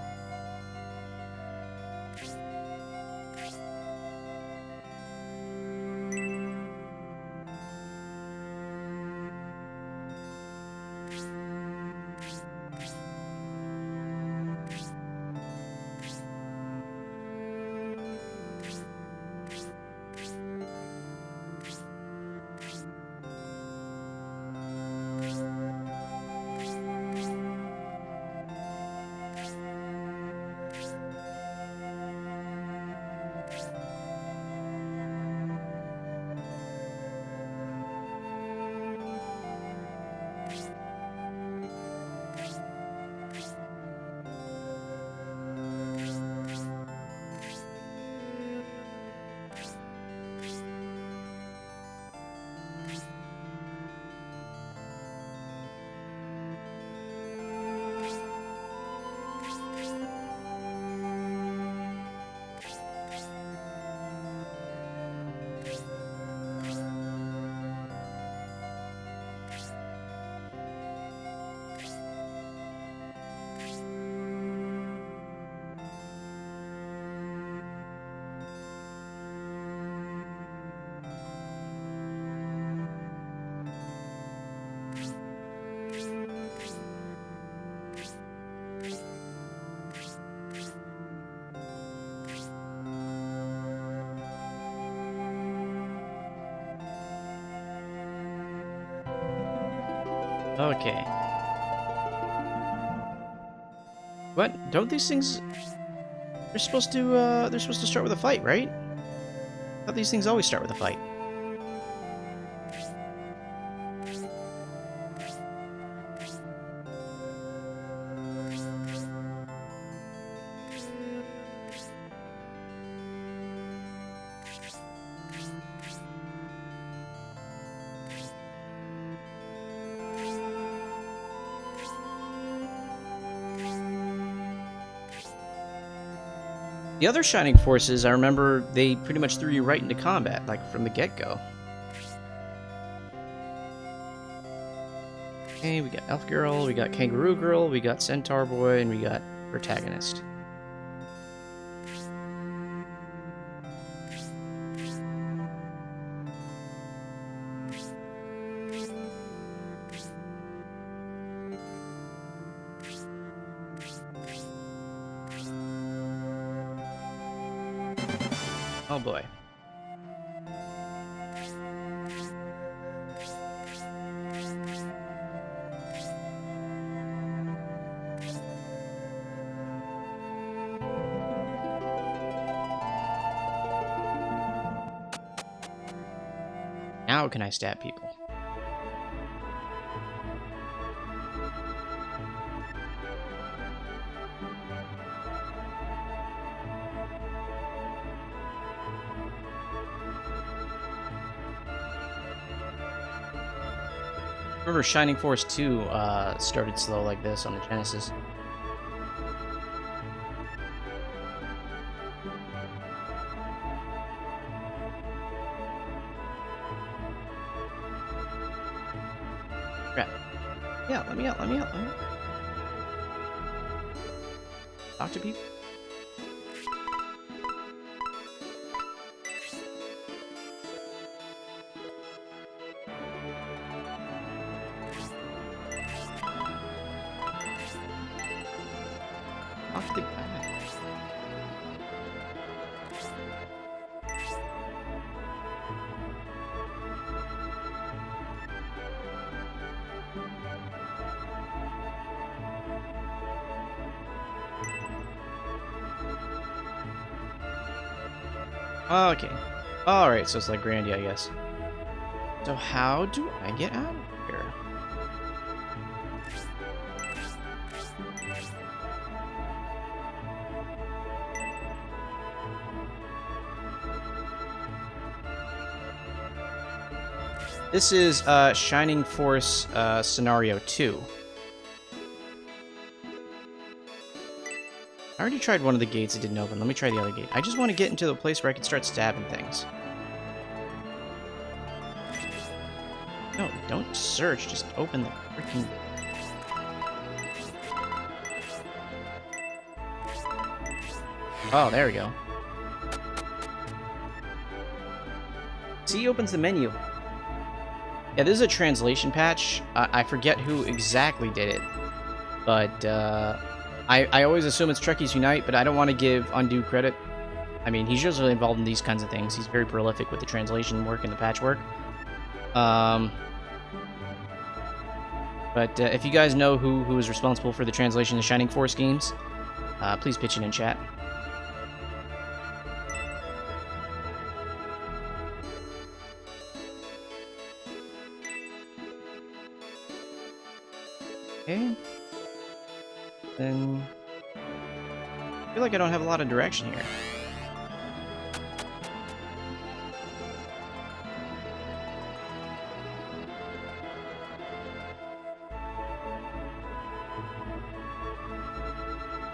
Okay. What? Don't these things... They're supposed to start with a fight, right? I thought these things always start with a fight. The other Shining Forces, I remember they pretty much threw you right into combat, like from the get-go. Okay, we got Elf Girl, we got Kangaroo Girl, we got Centaur Boy, and we got Protagonist. Oh boy. Now can I stab people? Remember Shining Force 2 started slow like this on the Genesis. Crap. Yeah, let me out, let me out, let me out. Talk to people. Talk to the guy. Okay. Alright, so it's like Grandy, I guess. So how do I get out of here? This is Shining Force Scenario 2. I already tried one of the gates, it didn't open. Let me try the other gate. I just want to get into the place where I can start stabbing things. No, don't search, just open the freaking... Oh, there we go. See, opens the menu. Yeah, this is a translation patch. I forget who exactly did it, but I always assume it's Trekkies Unite, but I don't want to give undue credit. I mean, he's usually involved in these kinds of things. He's very prolific with the translation work and the patch work. But if you guys know who is responsible for the translation of Shining Force games, please pitch in chat. Okay. Then I feel like I don't have a lot of direction here.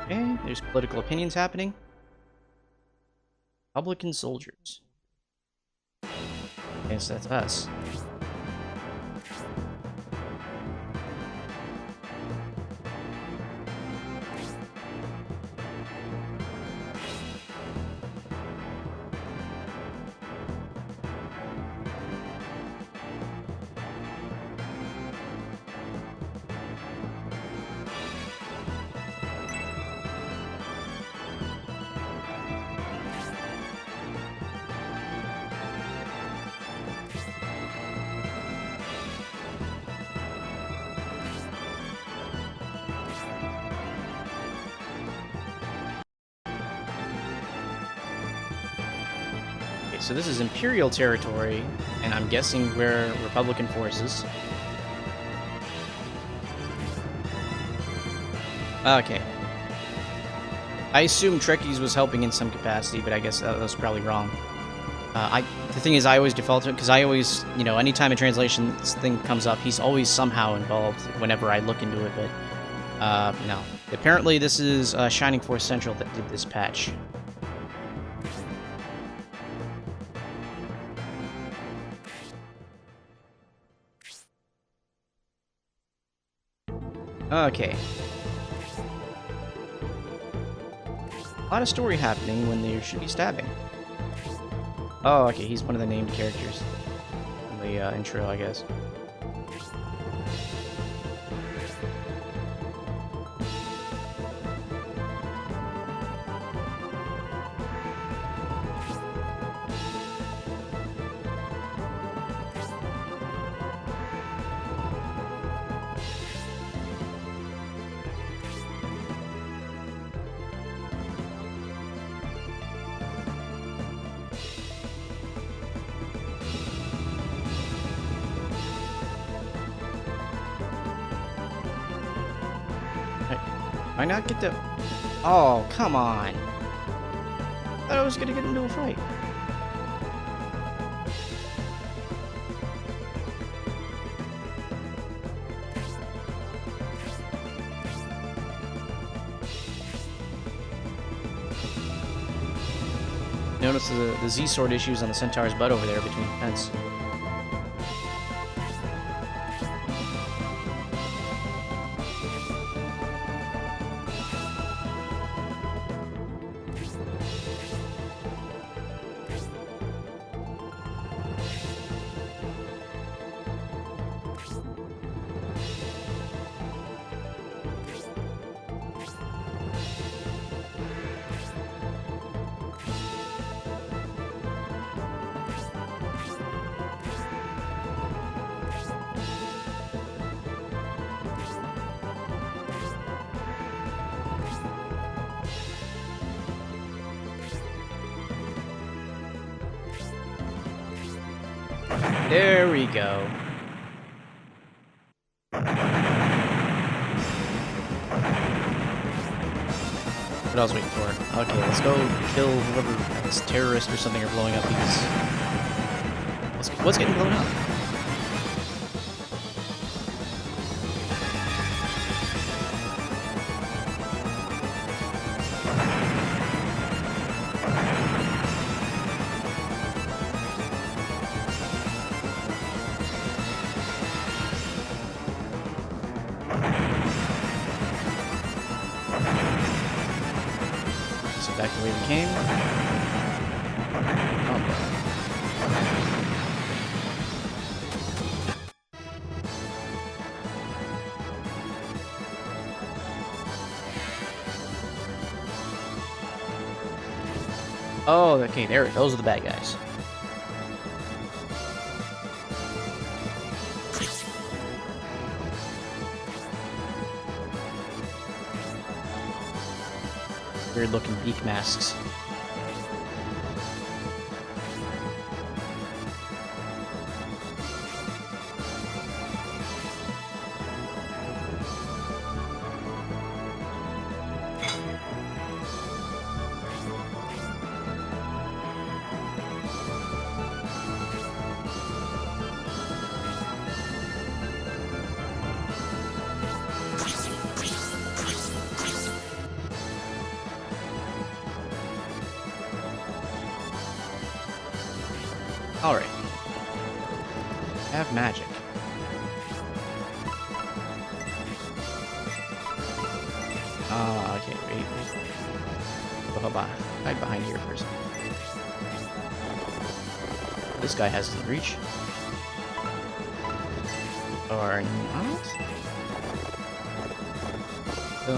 Okay, there's political opinions happening. Republican soldiers. Okay, so that's us. So this is Imperial territory, and I'm guessing we're Republican forces. Okay. I assume Trekkies was helping in some capacity, but I guess that was probably wrong. The thing is, I always default to it, because I always, you know, anytime a translation thing comes up, he's always somehow involved whenever I look into it, but, no. Apparently this is Shining Force Central that did this patch. Okay. A lot of story happening when there should be stabbing. Oh, okay, he's one of the named characters in the intro, I guess. I not get the... Oh, come on. I thought I was gonna get into a fight. Notice the Z-sword issues on the Centaur's butt over there between the fence. There we go. What else waiting for? Okay, let's go kill whoever this terrorist or something are blowing up these. What's getting blown up? Back the way we came. Oh, okay, those are the bad guys. Weird looking beak masks. Alright. Have magic. Okay, wait. Hide behind here first. This guy has his reach. Or not?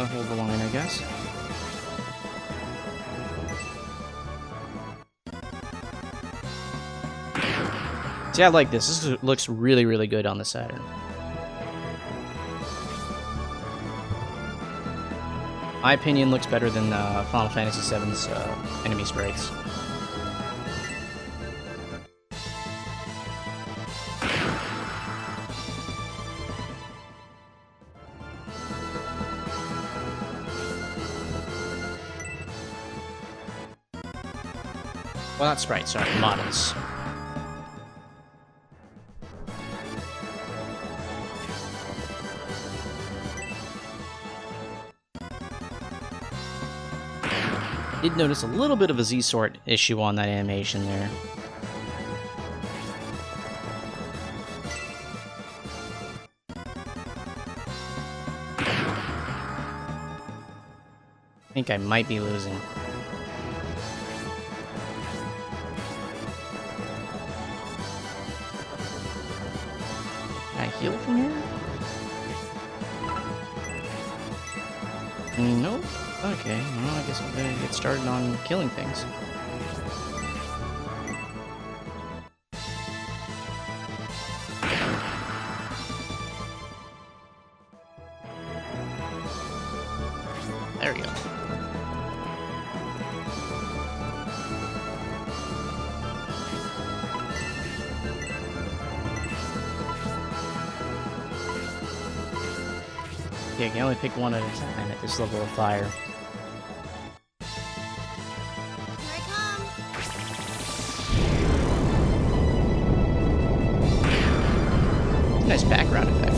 Hold the line, I guess. See, I like this. This looks really, really good on the Saturn. My opinion looks better than Final Fantasy VII's enemy sprites. Well, not sprites, sorry, models. Did notice a little bit of a Z-sort issue on that animation there. I think I might be losing. Can I heal from here? Nope. Okay, well, I guess I'm gonna get started on killing things. There we go. Yeah, you can only pick one at a time at this level of fire. Here I come. Nice background effect.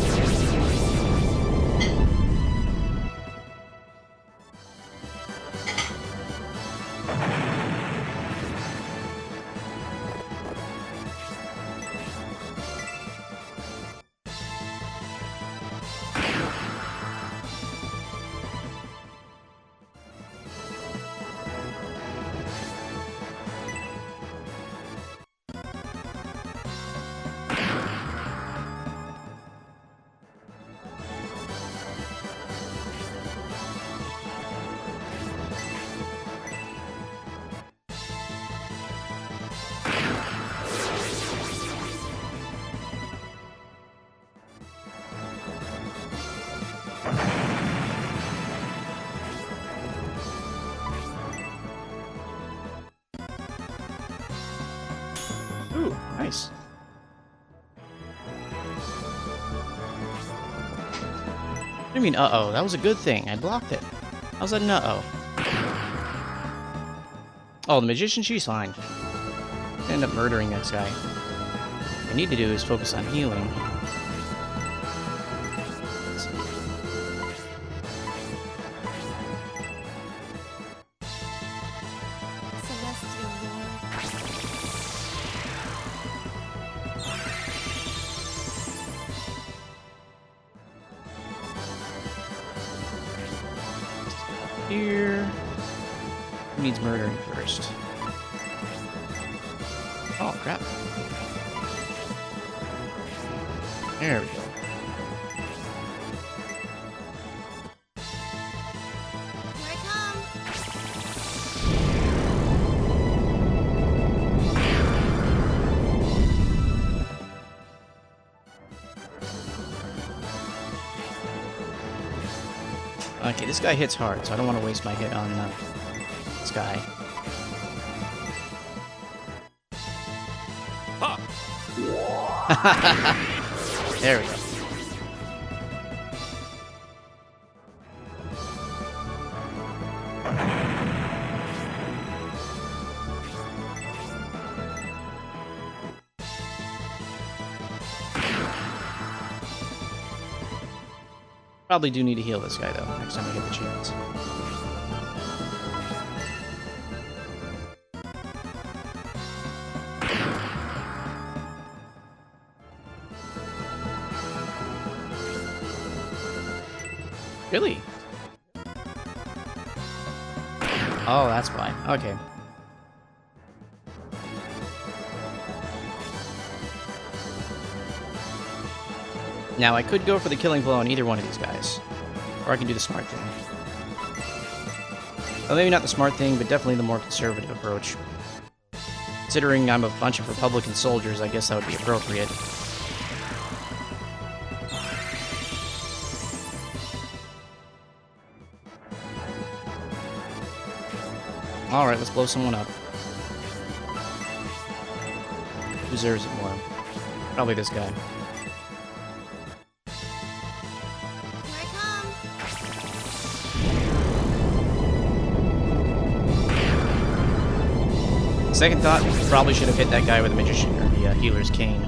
Ooh, nice. What do you mean, uh-oh? That was a good thing. I blocked it. How's that an uh-oh? Oh, the magician, she's fine. I end up murdering this guy. What I need to do is focus on healing. Celestial Lord. Here. Who needs murdering first? Oh, crap. There we go. Here I come. Okay, this guy hits hard, so I don't want to waste my hit on this guy. There we go. Probably do need to heal this guy, though, next time I get the chance. Really? Oh, that's why. Okay. Now, I could go for the killing blow on either one of these guys. Or I can do the smart thing. Well, maybe not the smart thing, but definitely the more conservative approach. Considering I'm a bunch of Republican soldiers, I guess that would be appropriate. Alright, let's blow someone up. Who deserves it more? Probably this guy. Here I come. Second thought, probably should have hit that guy with the magician or the healer's cane.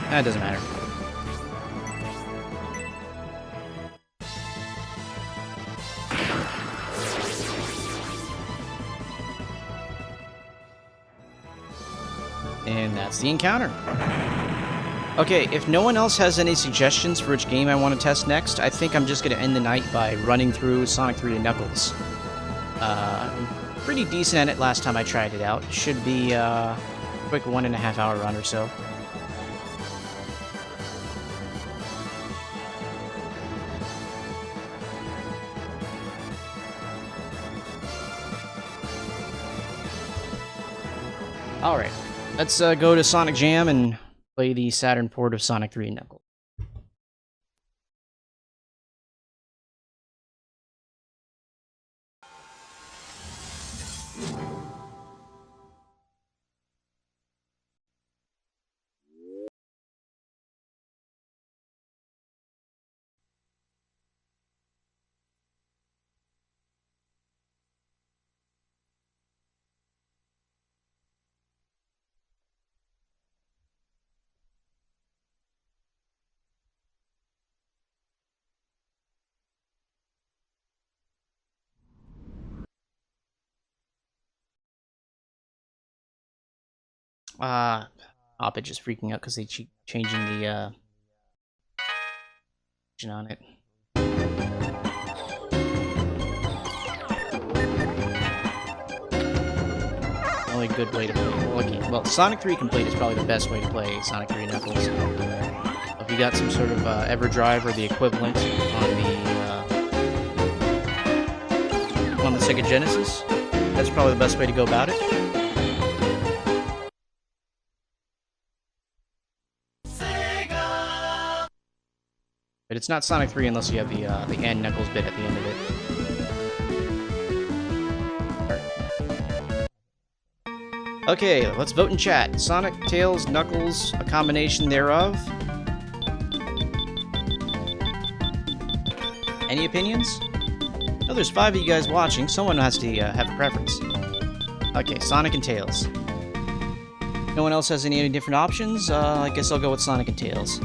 That doesn't matter. And that's the encounter. Okay, if no one else has any suggestions for which game I want to test next, I think I'm just going to end the night by running through Sonic 3 and Knuckles. Pretty decent at it last time I tried it out. Should be a quick 1.5 hour run or so. Alright, let's go to Sonic Jam and play the Saturn port of Sonic 3 and Knuckles. Oppid just freaking out because they keep changing the on it. Only good way to play. Well, Sonic 3 Complete is probably the best way to play Sonic 3 Knuckles. If you got some sort of EverDrive or the equivalent on the Sega Genesis, that's probably the best way to go about it. But it's not Sonic 3 unless you have the end Knuckles bit at the end of it. Okay, let's vote in chat. Sonic, Tails, Knuckles, a combination thereof. Any opinions? Oh, there's 5 of you guys watching. Someone has to have a preference. Okay, Sonic and Tails. No one else has any different options? I guess I'll go with Sonic and Tails.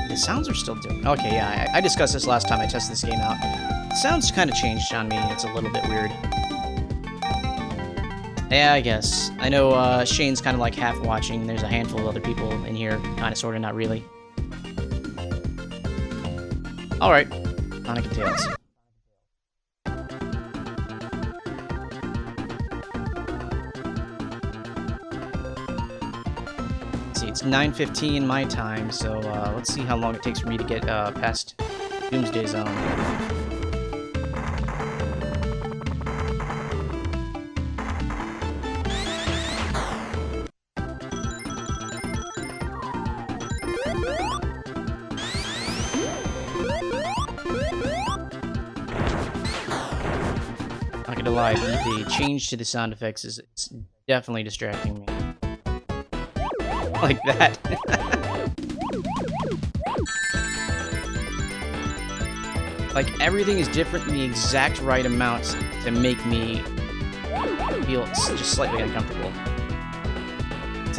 The sounds are still different. Okay, yeah, I discussed this last time I tested this game out. The sounds kind of changed on me. It's a little bit weird. Yeah, I guess. I know Shane's kind of like half watching. There's a handful of other people in here. Kind of, sort of, not really. Alright. Sonic and Tails. Let's see, it's 9:15 my time, so let's see how long it takes for me to get past Doomsday Zone. Not gonna lie, the change to the sound effects is definitely distracting me. Like that. Like, everything is different in the exact right amount to make me feel just slightly uncomfortable. It's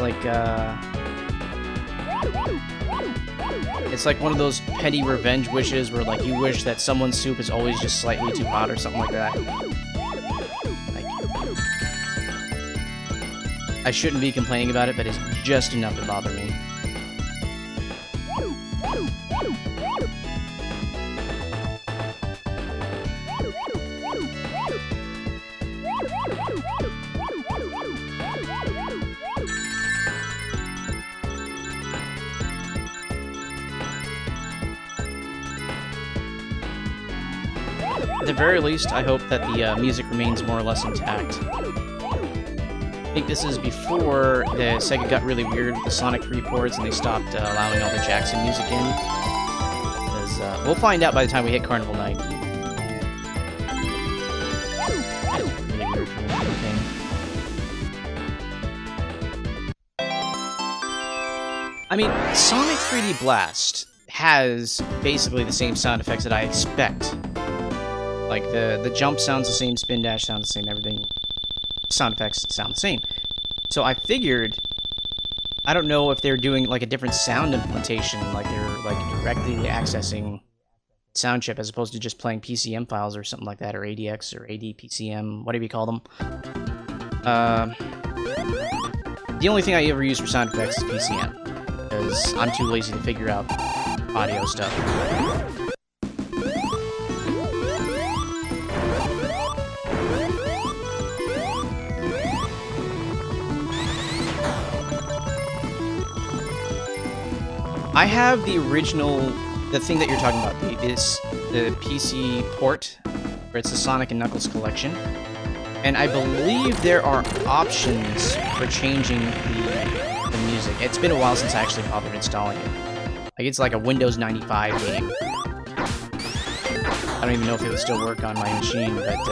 like one of those petty revenge wishes where, like, you wish that someone's soup is always just slightly too hot or something like that. I shouldn't be complaining about it, but it's just enough to bother me. At the very least, I hope that the music remains more or less intact. I think this is before the Sega got really weird with the Sonic 3 ports and they stopped allowing all the Jackson music in. Because, we'll find out by the time we hit Carnival Night. That is really weird for me, I mean, Sonic 3D Blast has basically the same sound effects that I expect. Like, the jump sounds the same, spin dash sounds the same, everything. Sound effects sound the same. So I figured, I don't know if they're doing like a different sound implementation, like they're like directly accessing sound chip as opposed to just playing PCM files or something like that, or ADX or ADPCM, whatever you call them. The only thing I ever use for sound effects is PCM, because I'm too lazy to figure out audio stuff. I have the original, the thing that you're talking about, the PC port, where it's the Sonic and Knuckles collection, and I believe there are options for changing the music. It's been a while since I actually bothered installing it. Like, it's like a Windows 95 game. I don't even know if it would still work on my machine, but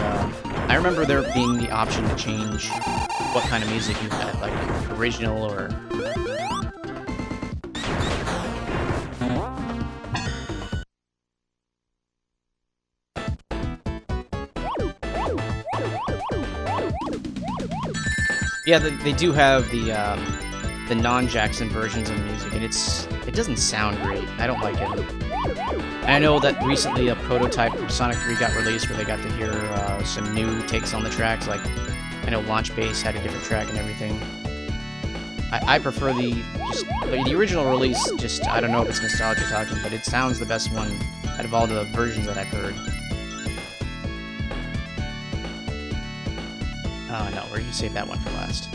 I remember there being the option to change what kind of music you had, like original or... Yeah, they do have the non-Jackson versions of the music, and it doesn't sound great. I don't like it. And I know that recently a prototype for Sonic 3 got released where they got to hear some new takes on the tracks, like I know Launch Base had a different track and everything. I prefer the original release, just, I don't know if it's nostalgia talking, but it sounds the best one out of all the versions that I've heard. Oh no, we're gonna save that one for last.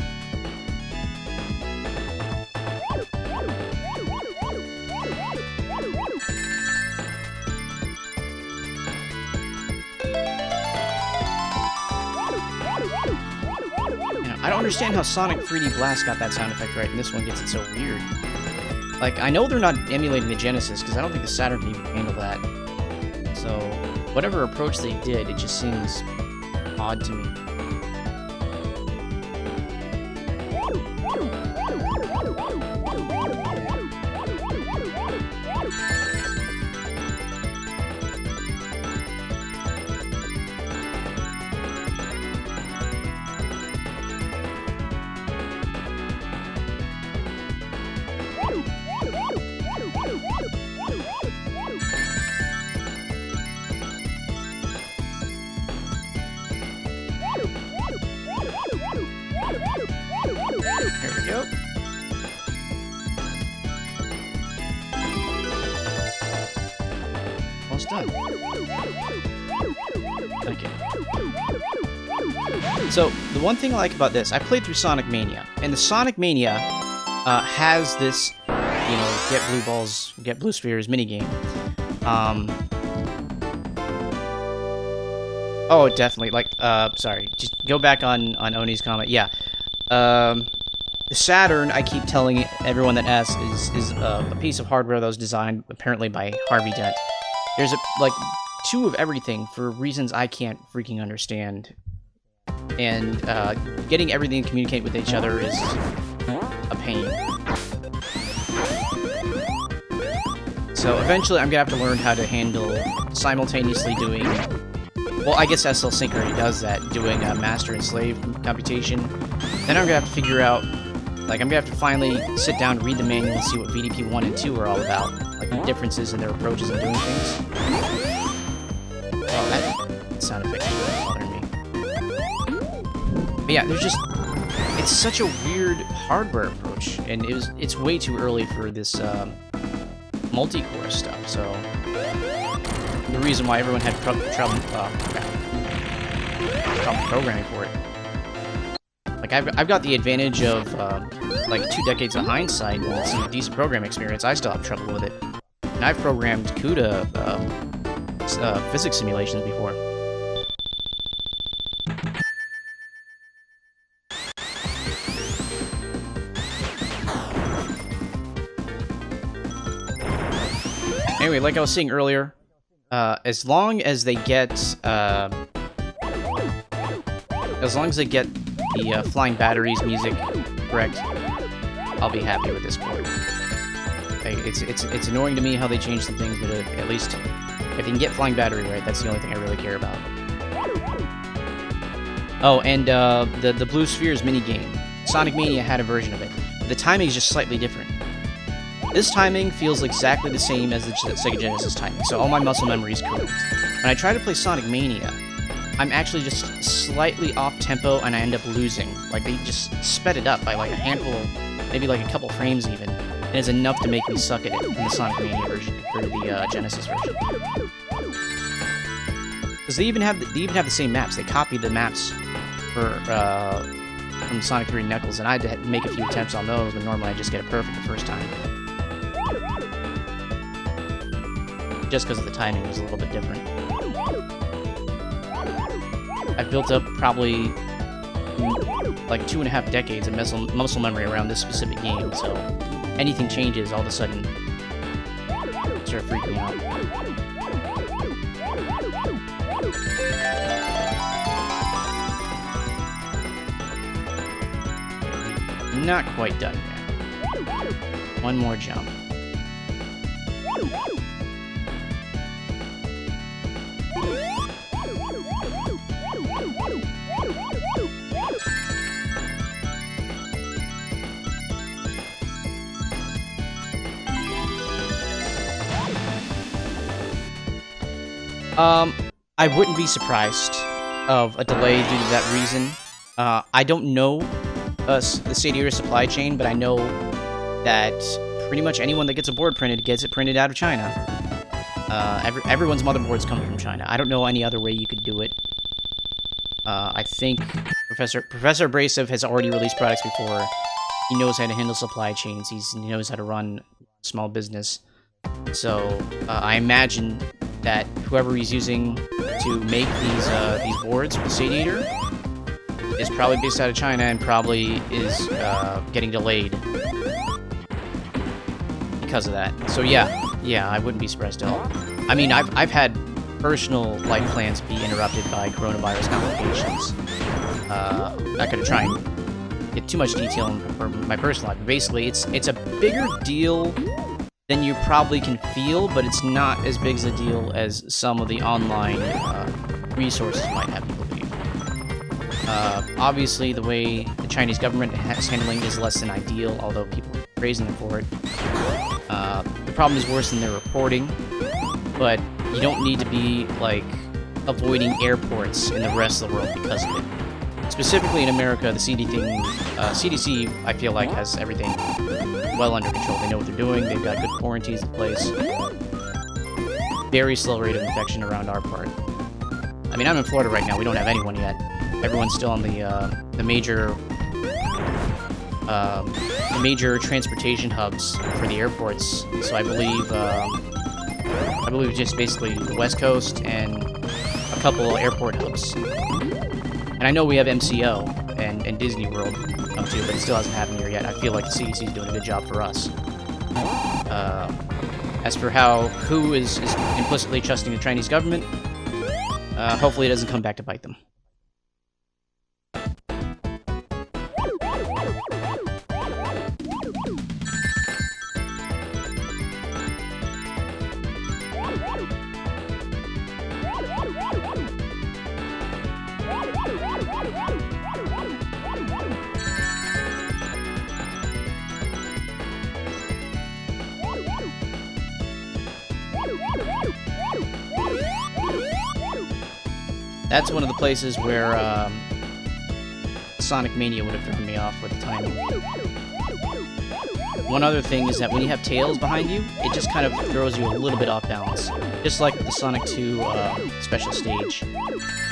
I don't understand how Sonic 3D Blast got that sound effect right, and this one gets it so weird. Like, I know they're not emulating the Genesis, because I don't think the Saturn can even handle that. So, whatever approach they did, it just seems odd to me. Here we go. Almost done. Okay. So, the one thing I like about this, I played through Sonic Mania, and the Sonic Mania has this, you know, get blue balls, get blue spheres minigame. Oh, definitely. Like, sorry. Just go back on Oni's comment. Yeah. The Saturn, I keep telling everyone that asks, is a piece of hardware that was designed apparently by Harvey Dent. There's like 2 of everything for reasons I can't freaking understand. And getting everything to communicate with each other is a pain. So eventually I'm gonna have to learn how to handle simultaneously doing... Well, I guess SL Sync already does that, doing master and slave computation. Then I'm gonna have to figure out, like, I'm gonna have to finally sit down, read the manual, and see what VDP 1 and 2 are all about, like the differences in their approaches in doing things. Oh, that sound effect is really bothering me. But yeah, there's just, it's such a weird hardware approach, and it's way too early for this multi-core stuff. So the reason why everyone had trouble programming for it. Like, I've got the advantage of, like, 2 decades of hindsight and some decent programming experience. I still have trouble with it. And I've programmed CUDA physics simulations before. Anyway, like I was saying earlier, as long as they get the Flying Batteries music correct, I'll be happy with this port. Like, it's annoying to me how they changed some things, but at least if they can get Flying Battery right, that's the only thing I really care about. Oh, and the Blue Spheres minigame. Sonic Mania had a version of it. The timing is just slightly different. This timing feels exactly the same as the Sega Genesis timing, so all my muscle memory is correct. When I try to play Sonic Mania, I'm actually just slightly off tempo and I end up losing. Like, they just sped it up by like a handful, maybe like a couple frames even, and it's enough to make me suck at it in the Sonic Mania version compared to the Genesis version. Because they even have the same maps. They copied the maps for from Sonic 3 and Knuckles, and I had to make a few attempts on those, but normally I just get it perfect the first time. Just because of the timing was a little bit different. I've built up probably like 2.5 decades of muscle memory around this specific game, so anything changes, all of a sudden start freaking out. Not quite done yet. One more jump. I wouldn't be surprised of a delay due to that reason. I don't know the Satiator supply chain, but I know that pretty much anyone that gets a board printed gets it printed out of China. Everyone's motherboards come from China. I don't know any other way you could do it. I think Professor Abrasive has already released products before. He knows how to handle supply chains. He knows how to run small business. So I imagine that whoever he's using to make these boards for the Satiator is probably based out of China and probably is getting delayed because of that. So yeah, I wouldn't be surprised at all. I mean, I've had personal life plans be interrupted by coronavirus complications. Not gonna try and get too much detail in my personal life. But basically, it's a bigger deal than you probably can feel, but it's not as big as a deal as some of the online resources might have you believe. Obviously, the way the Chinese government is handling it is less than ideal, although people are praising them for it. The problem is worse than their reporting, but you don't need to be, like, avoiding airports in the rest of the world because of it. Specifically in America, the CDC, I feel like, has everything well under control. They know what they're doing, they've got good quarantines in place. Very slow rate of infection around our part. I mean, I'm in Florida right now, we don't have anyone yet. Everyone's still on the major transportation hubs for the airports. So I believe just basically the West Coast and a couple airport hubs. And I know we have MCO and Disney World come too, but it still hasn't happened here yet. I feel like the CDC is doing a good job for us. As for who is implicitly trusting the Chinese government, hopefully it doesn't come back to bite them. That's one of the places where Sonic Mania would have thrown me off with the timing. One other thing is that when you have Tails behind you, it just kind of throws you a little bit off balance. Just like the Sonic 2 special stage.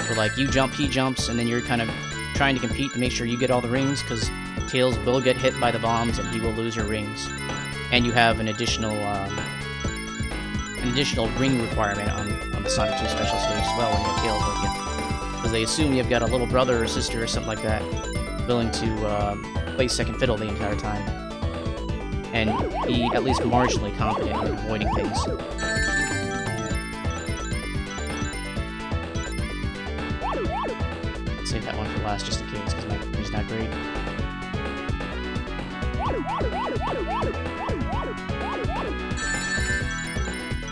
Where, like, you jump, he jumps, and then you're kind of trying to compete to make sure you get all the rings, because Tails will get hit by the bombs and he will lose your rings. And you have an additional ring requirement on the Sonic 2 special stage as well when you have Tails with you. Because they assume you've got a little brother or sister or something like that willing to play second fiddle the entire time. And be at least marginally competent in avoiding things. Save that one for last just in case, because my memory's not great.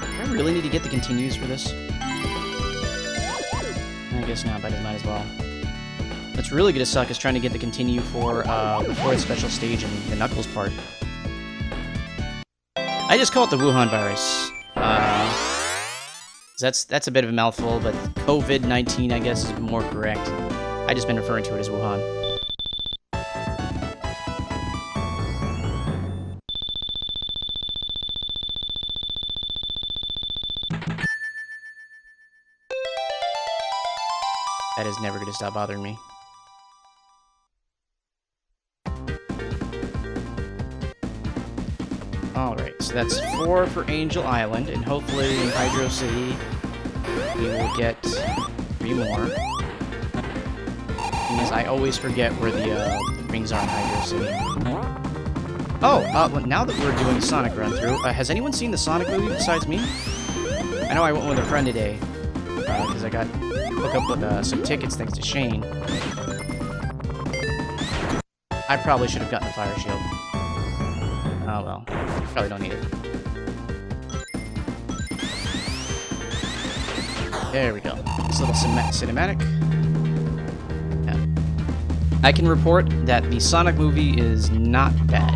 Do I really need to get the continues for this? I guess not, but I might as well. What's really gonna suck is trying to get the continue for the fourth special stage and the Knuckles part. I just call it the Wuhan virus. That's a bit of a mouthful, but COVID-19, I guess, is more correct. I just been referring to it as Wuhan. That is never going to stop bothering me. Alright, so that's 4 for Angel Island, and hopefully in Hydro City we will get 3 more. Thing is, I always forget where the rings are in Hydro City. Oh, well, now that we're doing Sonic run-through, has anyone seen the Sonic movie besides me? I know I went with a friend today, because I got hooked up with some tickets thanks to Shane. I probably should have gotten the fire shield. Oh well, probably don't need it. There we go. This little cinematic. Yeah. I can report that the Sonic movie is not bad.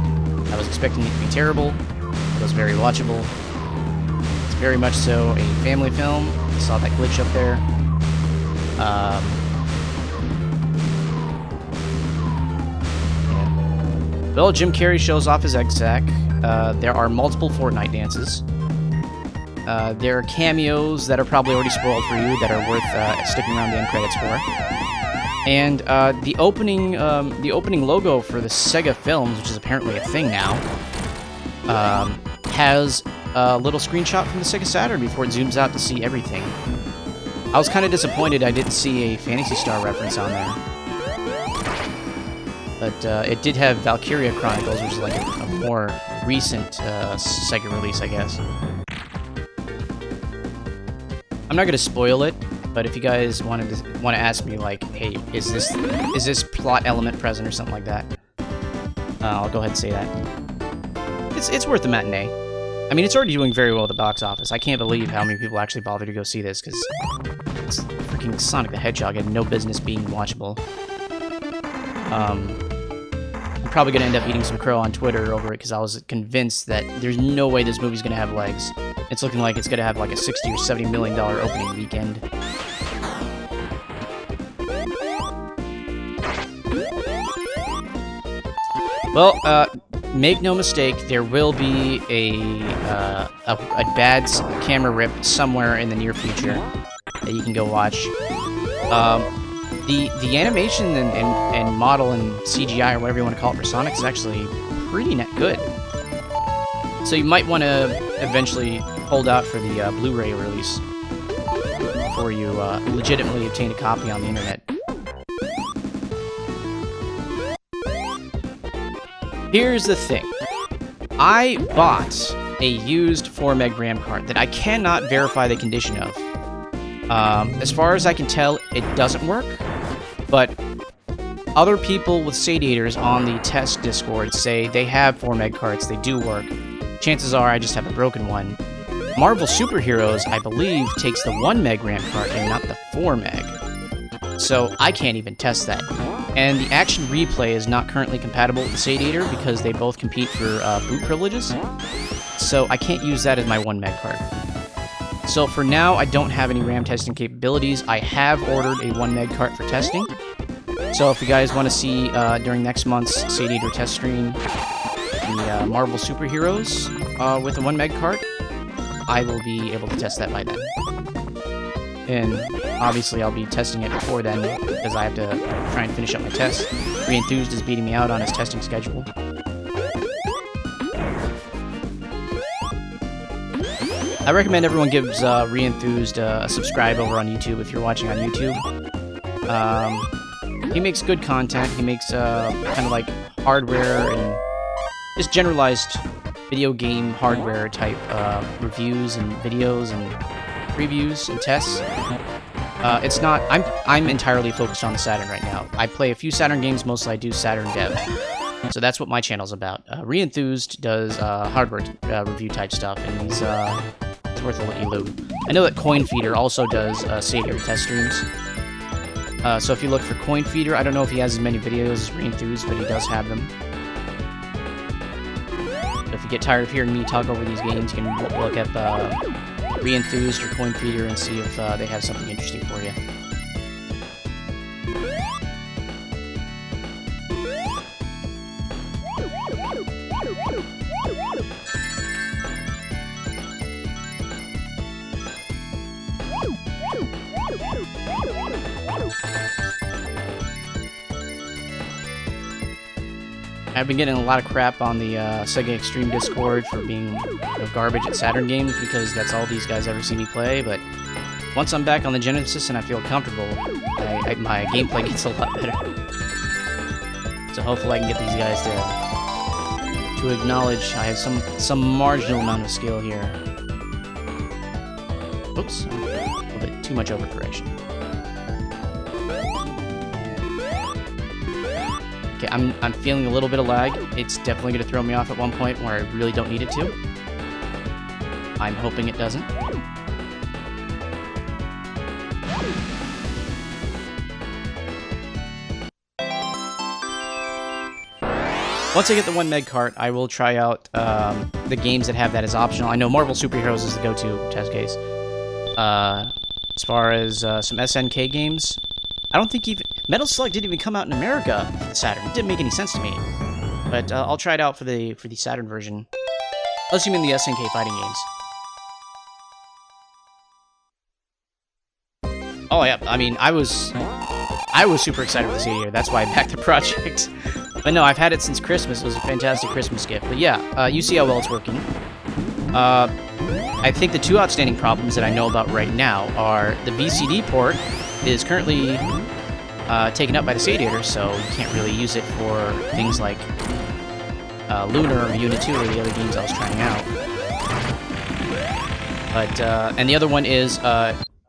I was expecting it to be terrible. It was very watchable. It's very much so a family film. Saw that glitch up there. Yeah. Well, Jim Carrey shows off his egg sack. There are multiple Fortnite dances. There are cameos that are probably already spoiled for you that are worth sticking around the end credits for. And the opening logo for the Sega films, which is apparently a thing now, has a little screenshot from the Sega Saturn before it zooms out to see everything. I was kind of disappointed I didn't see a Phantasy Star reference on there. But it did have Valkyria Chronicles, which is like a more recent Sega release, I guess. I'm not gonna spoil it, but if you guys want to ask me, like, hey, is this plot element present or something like that, I'll go ahead and say that. It's worth the matinee. I mean, it's already doing very well at the box office. I can't believe how many people actually bother to go see this, because it's freaking Sonic the Hedgehog had no business being watchable. I'm probably gonna end up eating some crow on Twitter over it, because I was convinced that there's no way this movie's gonna have legs. It's looking like it's gonna have like a $60 or $70 million opening weekend. Well, make no mistake, there will be a bad camera rip somewhere in the near future that you can go watch. The animation and model and CGI, or whatever you want to call it, for Sonic is actually pretty good. So you might want to eventually hold out for the Blu-ray release before you legitimately obtain a copy on the internet. Here's the thing. I bought a used 4 meg RAM card that I cannot verify the condition of. As far as I can tell, it doesn't work, but other people with Satiators on the test Discord say they have 4 meg cards, they do work. Chances are I just have a broken one. Marvel Superheroes, I believe, takes the 1 meg RAM card and not the 4 meg. So I can't even test that. And the Action Replay is not currently compatible with the Satiator because they both compete for boot privileges. So I can't use that as my 1 meg card. So for now, I don't have any RAM testing capabilities. I have ordered a 1 meg cart for testing. So if you guys want to see during next month's Satiator test stream the Marvel Superheroes with a 1 meg cart, I will be able to test that by then. And obviously I'll be testing it before then because I have to try and finish up my tests. Reenthused is beating me out on his testing schedule. I recommend everyone gives Reenthused a subscribe over on YouTube if you're watching on YouTube. He makes good content. He makes kind of like hardware and just generalized video game hardware type reviews and videos and previews and tests. It's not. I'm entirely focused on the Saturn right now. I play a few Saturn games. Mostly I do Saturn dev. So that's what my channel's about. Reenthused does hardware review type stuff, and he's worth a look. I know that Coin Feeder also does Satiator test streams. So if you look for Coin Feeder, I don't know if he has as many videos as Reenthused, but he does have them. So if you get tired of hearing me talk over these games, you can look up Reenthused or Coin Feeder and see if they have something interesting for you. I've been getting a lot of crap on the Sega Extreme Discord for being garbage at Saturn games because that's all these guys ever see me play, but once I'm back on the Genesis and I feel comfortable, my gameplay gets a lot better. So hopefully I can get these guys to acknowledge I have some marginal amount of skill here. Oops, a little bit too much overcorrection. Okay, I'm feeling a little bit of lag. It's definitely going to throw me off at one point where I really don't need it to. I'm hoping it doesn't. Once I get the 1 meg cart, I will try out the games that have that as optional. I know Marvel Superheroes is the go-to test case. As far as some SNK games, I don't think even Metal Slug didn't even come out in America for the Saturn. It didn't make any sense to me. But I'll try it out for the Saturn version. Unless you mean the SNK fighting games. Oh yeah, I mean I was super excited for the Satiator. That's why I backed the project. But no, I've had it since Christmas. It was a fantastic Christmas gift. But yeah, you see how well it's working. I think the two outstanding problems that I know about right now are the VCD port is currently taken up by the Satiator, so you can't really use it for things like Lunar or Unit 2 or the other games I was trying out. But, and the other one is,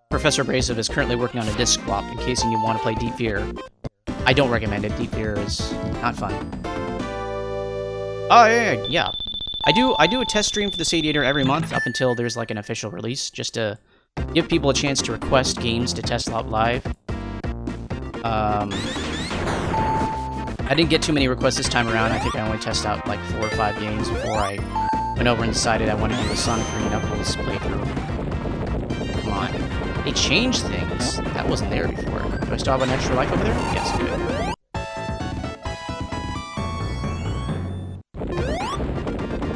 Professor Abrasive is currently working on a disc swap in case you want to play Deep Fear. I don't recommend it. Deep Fear is not fun. Oh, yeah. I do a test stream for the Satiator every month up until there's like an official release, just to give people a chance to request games to test out live. I didn't get too many requests this time around. I think I only tested out like 4 or 5 games before I went over and decided I wanted to do the Sonic 3 Knuckles playthrough. Come on. They changed things. That wasn't there before. Do I still have an extra life over there? Yes, good.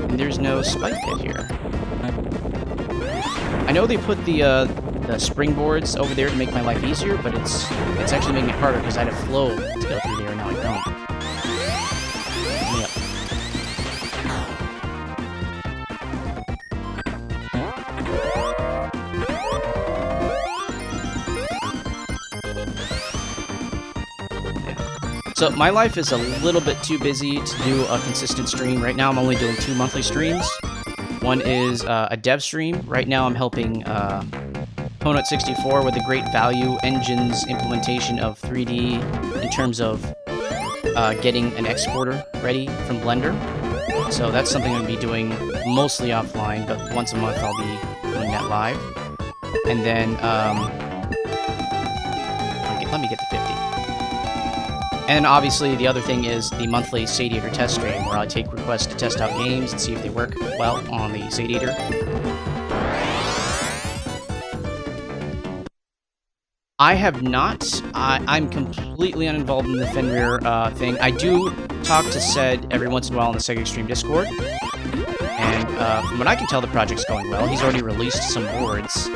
And there's no spike pit here. I know they put the springboards over there to make my life easier, but it's actually making it harder because I had a flow to go through there and now I don't. Yep. So my life is a little bit too busy to do a consistent stream. Right now I'm only doing 2 monthly streams. One is a dev stream. Right now I'm helping Ponut 64 with the Great Value Engine's implementation of 3D in terms of getting an exporter ready from Blender. So that's something I'm going to be doing mostly offline, but once a month I'll be doing that live. And then, let me get to 50. And obviously the other thing is the monthly Satiator test stream, where I take requests to test out games and see if they work well on the Satiator. I have not. I'm completely uninvolved in the Firmware thing. I do talk to Sed every once in a while on the Sega Extreme Discord. And from what I can tell, the project's going well. He's already released some boards.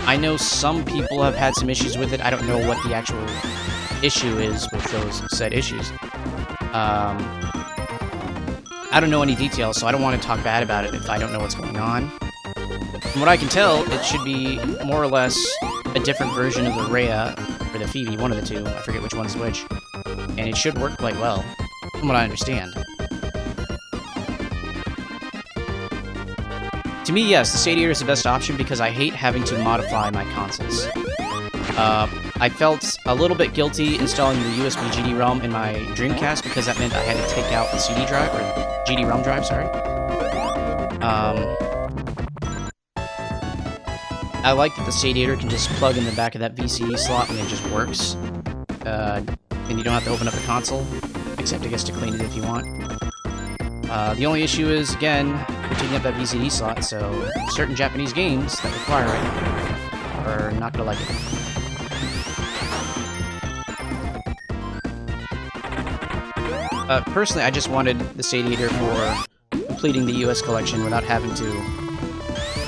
I know some people have had some issues with it. I don't know what the actual issue is with those said issues. I don't know any details, so I don't want to talk bad about it if I don't know what's going on. From what I can tell, it should be more or less a different version of the Rhea, or the Phoebe, one of the two, I forget which one's which, and it should work quite well, from what I understand. To me, yes, the Satiator is the best option because I hate having to modify my consoles. I felt a little bit guilty installing the USB GD-ROM in my Dreamcast because that meant I had to take out the CD drive, or GD-ROM drive, sorry. I like that the Satiator can just plug in the back of that VCD slot and it just works. And you don't have to open up the console, except I guess to clean it if you want. The only issue is, again, you're taking up that VCD slot, so certain Japanese games that require it are not going to like it. Personally, I just wanted the Satiator for completing the US collection without having to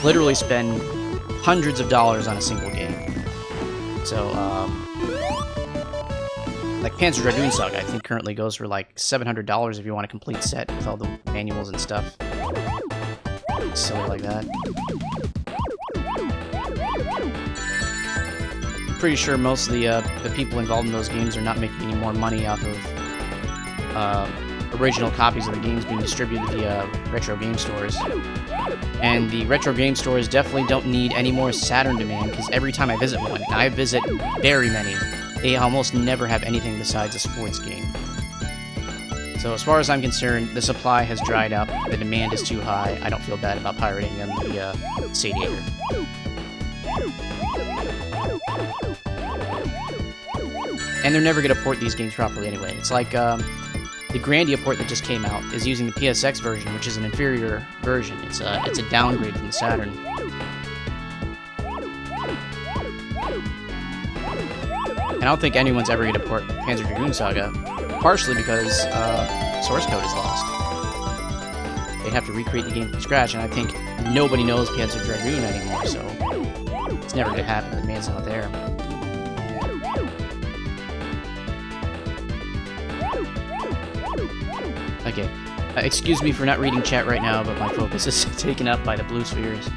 literally spend hundreds of dollars on a single game. So, like Panzer Dragoon Saga, I think currently goes for like $700 if you want a complete set with all the manuals and stuff. Silly like that. Pretty sure most of the people involved in those games are not making any more money off of original copies of the games being distributed via retro game stores. And the retro game stores definitely don't need any more Saturn demand, because every time I visit one, and I visit very many, they almost never have anything besides a sports game. So as far as I'm concerned, the supply has dried up, the demand is too high, I don't feel bad about pirating them via Satiator. And they're never going to port these games properly anyway. It's like, the Grandia port that just came out is using the PSX version, which is an inferior version. It's a downgrade from the Saturn. and I don't think anyone's ever going to port Panzer Dragoon Saga, partially because source code is lost. They'd have to recreate the game from scratch, and I think nobody knows Panzer Dragoon anymore, so it's never going to happen. The man's not there. Okay. Excuse me for not reading chat right now, but my focus is taken up by the blue spheres.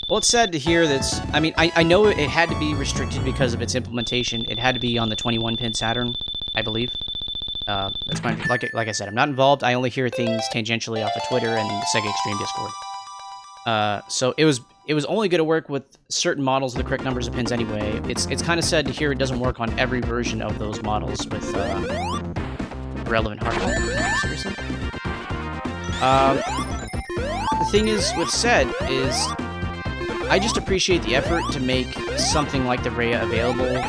Well, it's sad to hear that's... I mean, I know it had to be restricted because of its implementation. It had to be on the 21-pin Saturn, I believe. That's fine. Like I said, I'm not involved. I only hear things tangentially off of Twitter and the Sega Extreme Discord. So it was only going to work with certain models of the correct numbers of pins anyway. It's kind of sad to hear it doesn't work on every version of those models with relevant hardware. Seriously? The thing is, with said, is... I just appreciate the effort to make something like the Rhea available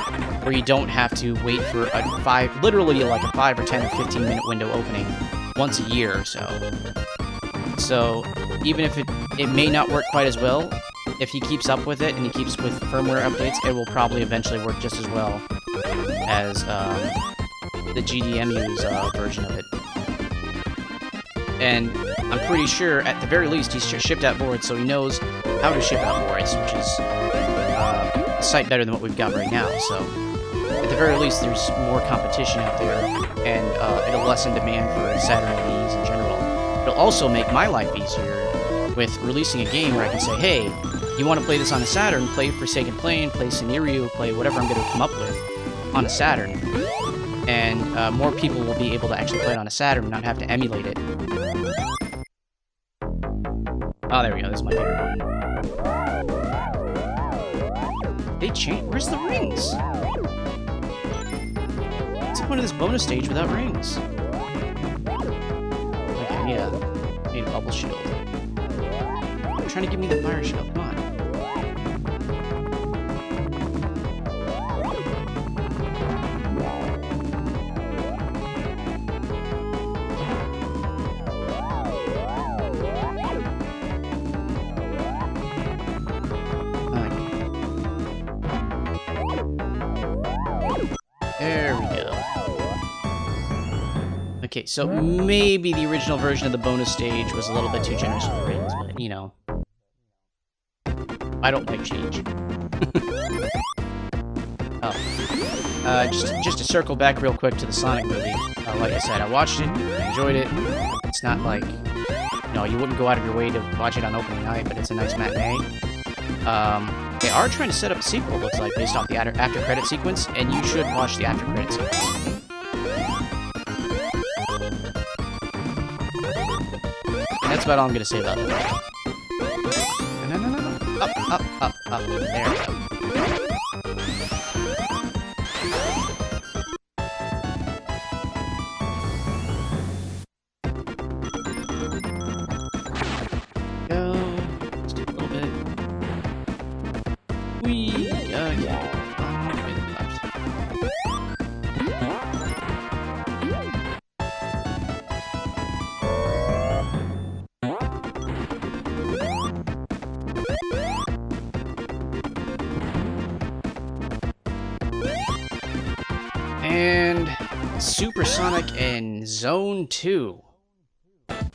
where you don't have to wait for a literally like a 5 or 10 or 15 minute window opening once a year or so. So even if it may not work quite as well, if he keeps up with it and he keeps with firmware updates, it will probably eventually work just as well as the GDMU's version of it. And I'm pretty sure, at the very least, he's shipped out boards, so he knows how to ship out boards, which is a sight better than what we've got right now. So, at the very least, there's more competition out there, and it'll lessen demand for Saturn LEDs in general. It'll also make my life easier with releasing a game where I can say, hey, you want to play this on a Saturn, play Forsaken Plane, play Scenario, play whatever I'm going to come up with on a Saturn. And more people will be able to actually play it on a Saturn and not have to emulate it. Oh, there we go. This is my favorite one. They changed. Where's the rings? What's the point of this bonus stage without rings? Okay, yeah. Need a bubble shield. You're trying to give me the fire shield. Come on. Okay, so maybe the original version of the bonus stage was a little bit too generous with the rings, but, you know. I don't like change. Oh. Just to circle back real quick to the Sonic movie. Like I said, I watched it, I enjoyed it. It's not like, you know, you wouldn't go out of your way to watch it on opening night, but it's a nice matinee. They are trying to set up a sequel, it looks like, based off the after-credit sequence, and you should watch the after-credit sequence. That's about all I'm gonna say about that. No. Up. There we go. Let's do a little bit. Whee! Okay. Right and left. And Supersonic and Zone 2.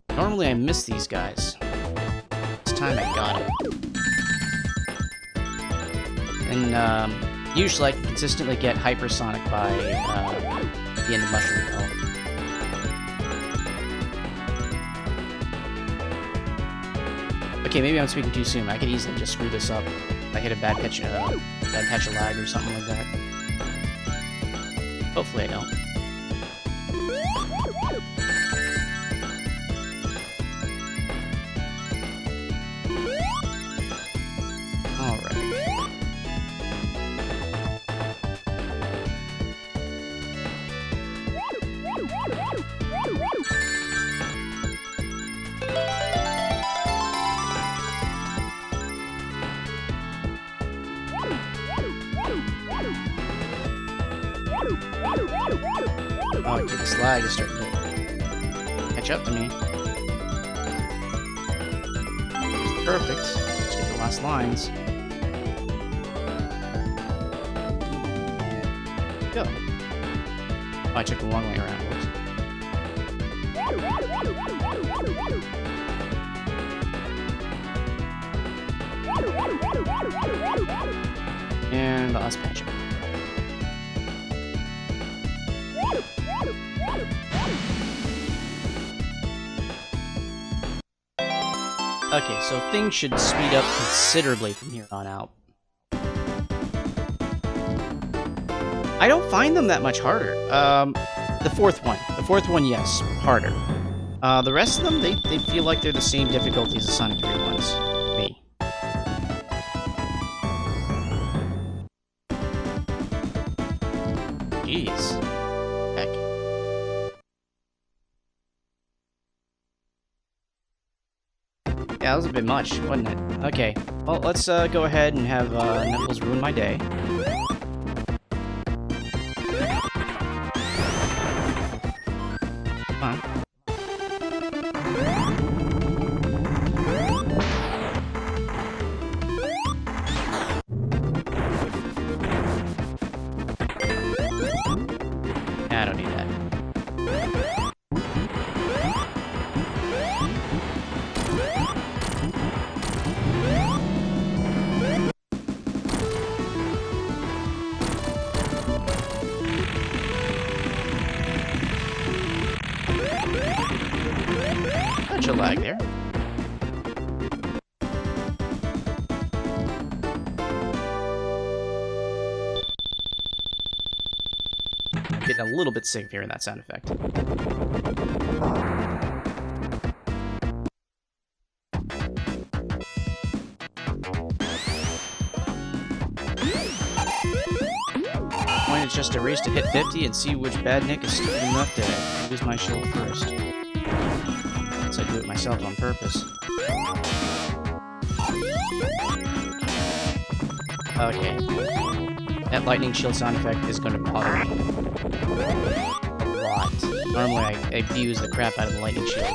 Normally I miss these guys. This time I got it. And usually I can consistently get Hypersonic by the end of Mushroom Hill. Okay, maybe I'm speaking too soon. I could easily just screw this up. If I hit a bad patch of lag or something like that. Hopefully I don't. Alright. Oh, dude, this lag is starting to catch up to me. Perfect. Let's get the last lines. Go. Oh, I took the long way around. Whoops. And the last patch. Okay, so things should speed up considerably from here on out. I don't find them that much harder. The fourth one, yes, harder. The rest of them, they feel like they're the same difficulty as the Sonic 3 ones. Me. Jeez. Heck. Yeah, that was a bit much, wasn't it? Okay, well, let's go ahead and have Knuckles ruin my day. Come on. I don't need that. Such a lag there. Getting a little bit sick here in that sound effect. The point is just to race to hit 50 and see which bad Nick is stupid enough to lose my shield first. Guess I do it myself on purpose. Okay. That lightning shield sound effect is going to bother me a lot. Normally I abuse the crap out of the lightning shield.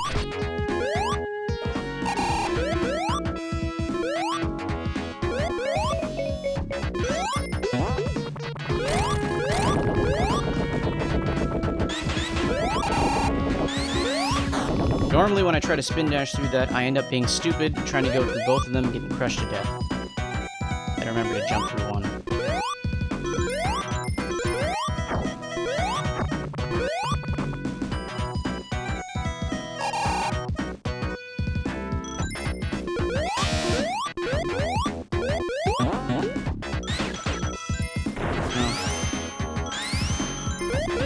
Normally when I try to spin dash through that, I end up being stupid, trying to go through both of them and getting crushed to death. I remember to jump through one.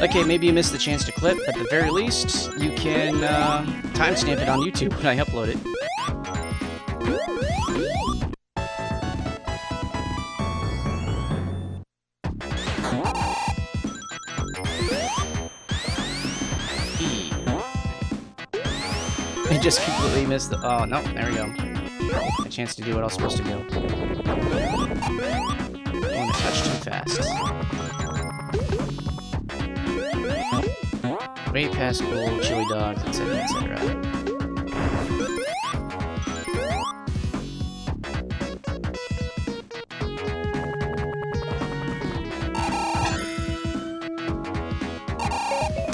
Okay, maybe you missed the chance to clip, but at the very least, you can timestamp it on YouTube when I upload it. I just completely missed the... Oh, no, there we go. A chance to do what I was supposed to do. I want to touch too fast. Way past cool, chili dogs, etc., etc.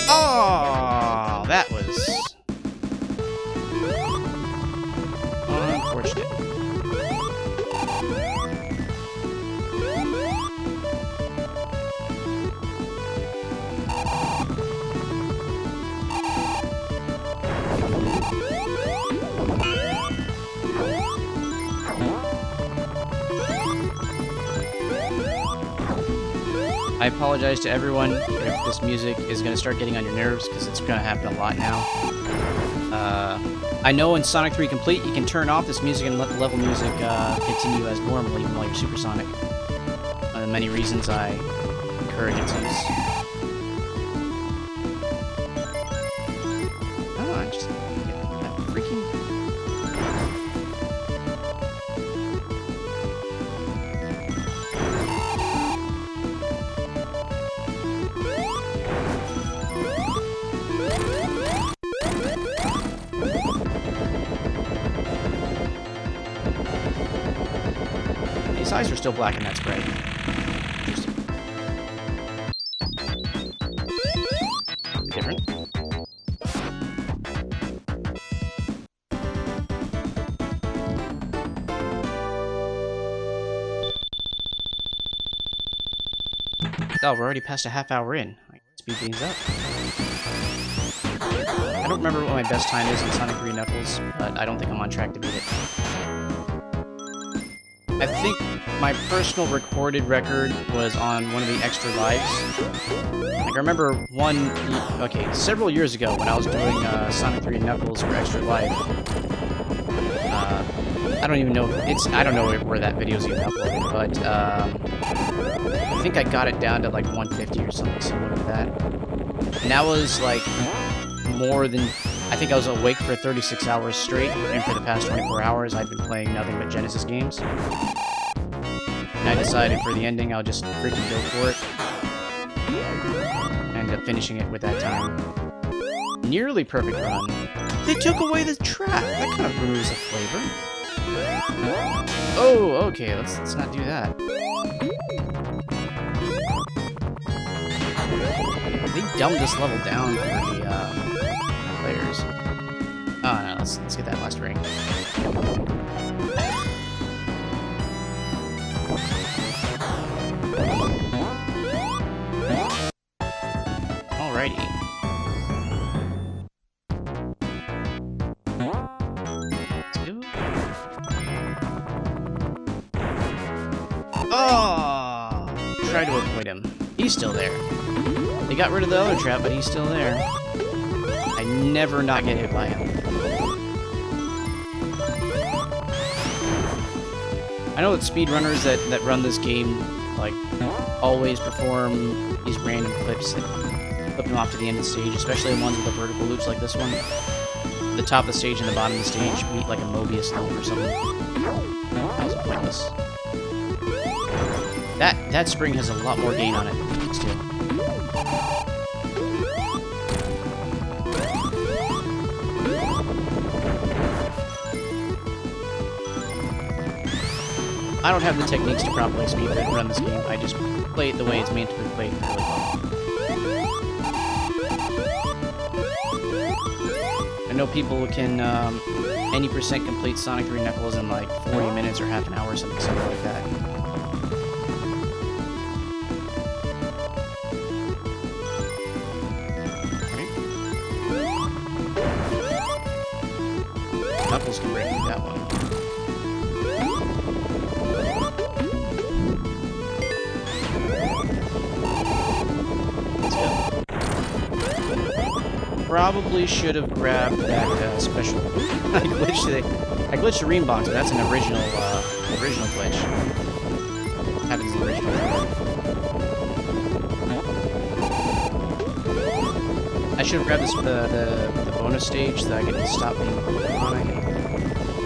Oh, that was unfortunate. I apologize to everyone if this music is going to start getting on your nerves, because it's going to happen a lot now. I know in Sonic 3 Complete you can turn off this music and let the level music continue as normal even while you're supersonic. One of the many reasons I encourage its use. Oh, I just get that freaking... eyes are still black in that sprite. Interesting. Different. Oh, we're already past a half hour in. I can speed things up. I don't remember what my best time is in Sonic 3 Knuckles, but I don't think I'm on track to beat it. I think my personal recorded record was on one of the extra lives. Like, I remember several years ago when I was doing Sonic 3 Knuckles for extra life. I don't even know I don't know where that video's even uploaded, but I think I got it down to like 150 or something similar to that. And that was like more than, I think I was awake for 36 hours straight, and for the past 24 hours I'd been playing nothing but Genesis games. And I decided for the ending I'll just freaking go for it. I ended up finishing it with that time. Nearly perfect run. They took away the trap! That kind of removes the flavor. Oh, okay, let's not do that. They dumbed this level down for the players. Oh no, let's get that last ring. Alrighty. Let's go. Oh! Try to avoid him. He's still there. They got rid of the other trap, but he's still there. I never not get hit by him. I know that speedrunners that run this game, like, always perform these random clips that flip them off to the end of the stage, especially the ones with the vertical loops like this one. The top of the stage and the bottom of the stage meet like a Mobius loop or something. That was pointless. That spring has a lot more gain on it than these two. I don't have the techniques to properly run this game. I just play it the way it's meant to be played really well. I know people can any percent complete Sonic 3 Knuckles in like 40 minutes or half an hour or something like that. Knuckles can break through that one. Let's go. Probably should have grabbed that special. I glitched the Ream box, but that's an original glitch. Happens in the original. I should have grabbed the bonus stage so that I could stop being iconic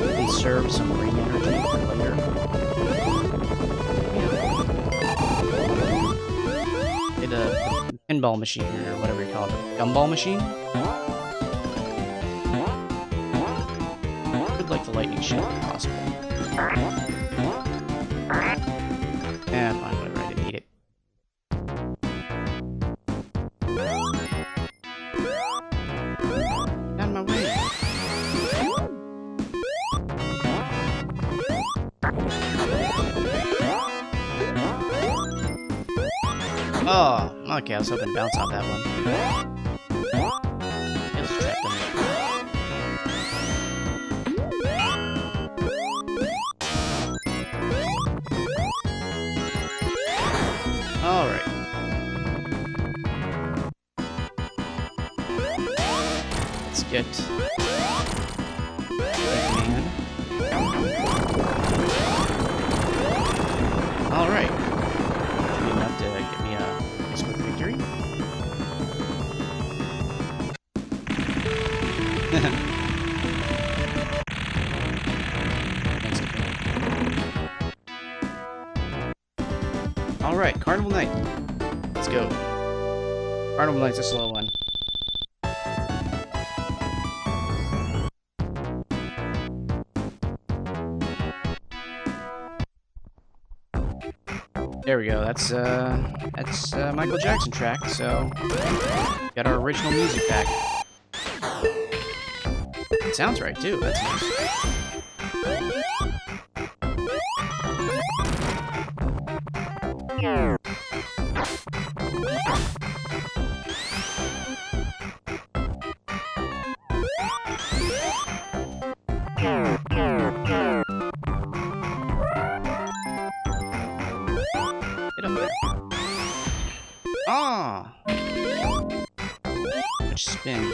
and conserve some ring energy for later. Hit a pinball machine or whatever you call it, gumball machine. Could like the lightning shield if possible. Yeah, fine, whatever. I didn't need it. Out of my way. Oh, okay, I was hoping to bounce off that one. It was trapped in there. Alright. Let's get... man. Alright. Should be enough to get me a nice quick victory. Alright, Carnival Night. Let's go. Carnival Night's a slow one. there we go. That's Michael Jackson track. So got our original music back. It sounds right too. That's nice. Get up there. Ah! Much spin.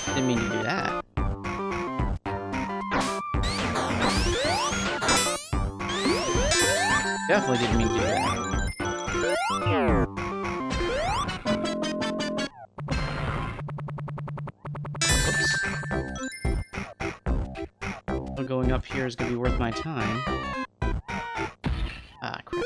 Didn't mean to do that. Definitely didn't mean to do that. Whoops. Well, going up here is going to be worth my time. Ah, crap.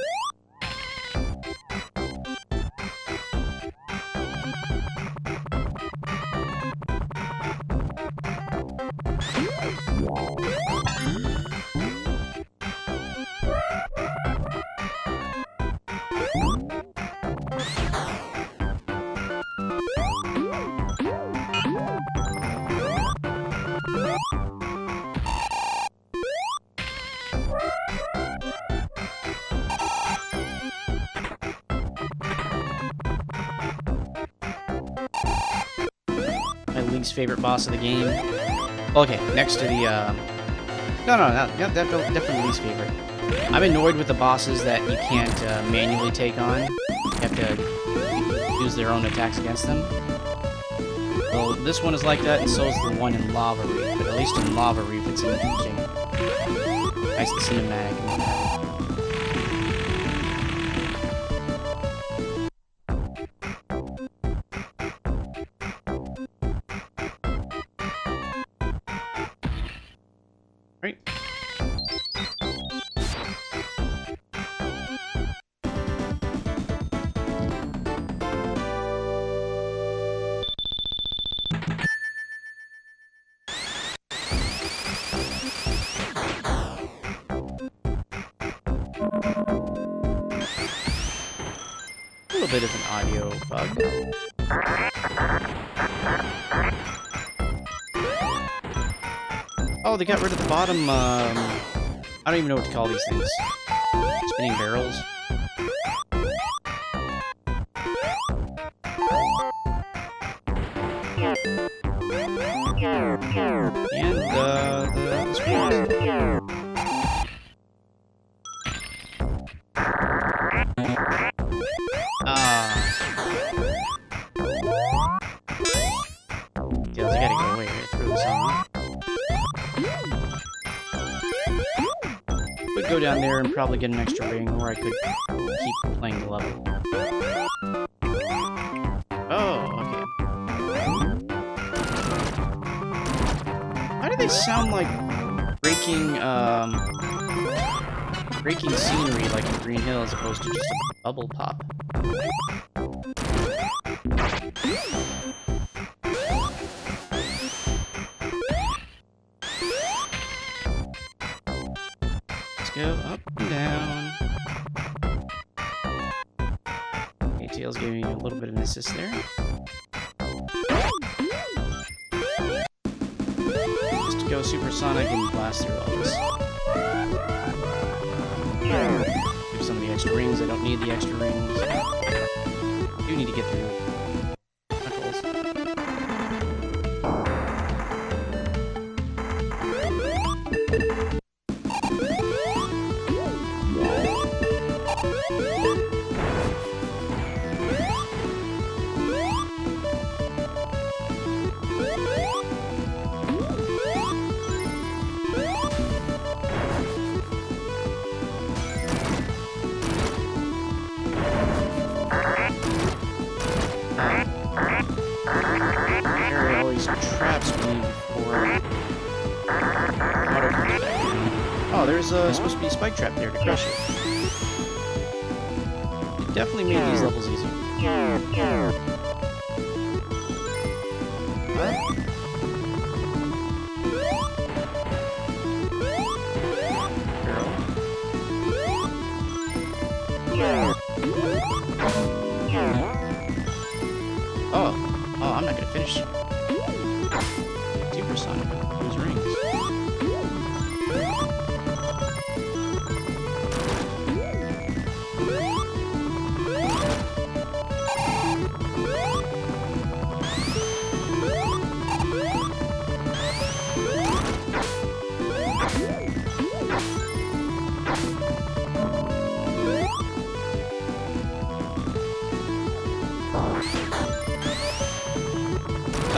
My least favorite boss of the game. Okay, next to the, no, definitely least favorite. I'm annoyed with the bosses that you can't manually take on. You have to use their own attacks against them. Well, this one is like that, and so is the one in Lava Reef. But at least in Lava Reef, it's interesting. Nice and cinematic and what have you. Right. A little bit of an audio bug. Oh, they got rid of the bottom, I don't even know what to call these things. Spinning barrels. And, the springs. Tails, I gotta go away. I gotta throw this on. Could go down there and probably get an extra ring, or I could keep playing the level. Oh, okay. Why do they sound like breaking scenery like in Green Hill as opposed to just a bubble pop? Go up and down. Okay, Tails gave me a little bit of an assist there. Just to go supersonic and blast through all this. Give some of the extra rings. I don't need the extra rings. I do need to get through Knuckles. Traps me before auto comes back in. Oh, there's supposed to be a spike trap there to crush it. definitely made these levels easier. What? Oh, I'm not gonna finish. Supersonic, those rings.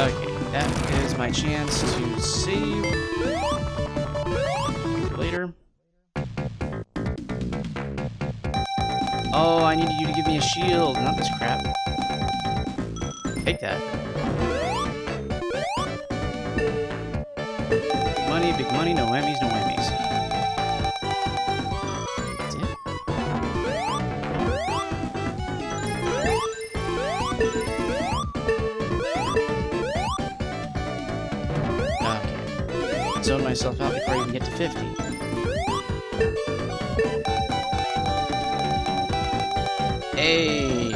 Okay, that is my chance to save for later. Oh, I needed you to give me a shield, not this crap. Take that. Big money, no whammies, no whammies. That's it. Okay. Zone myself out before I even get to 50. Hey!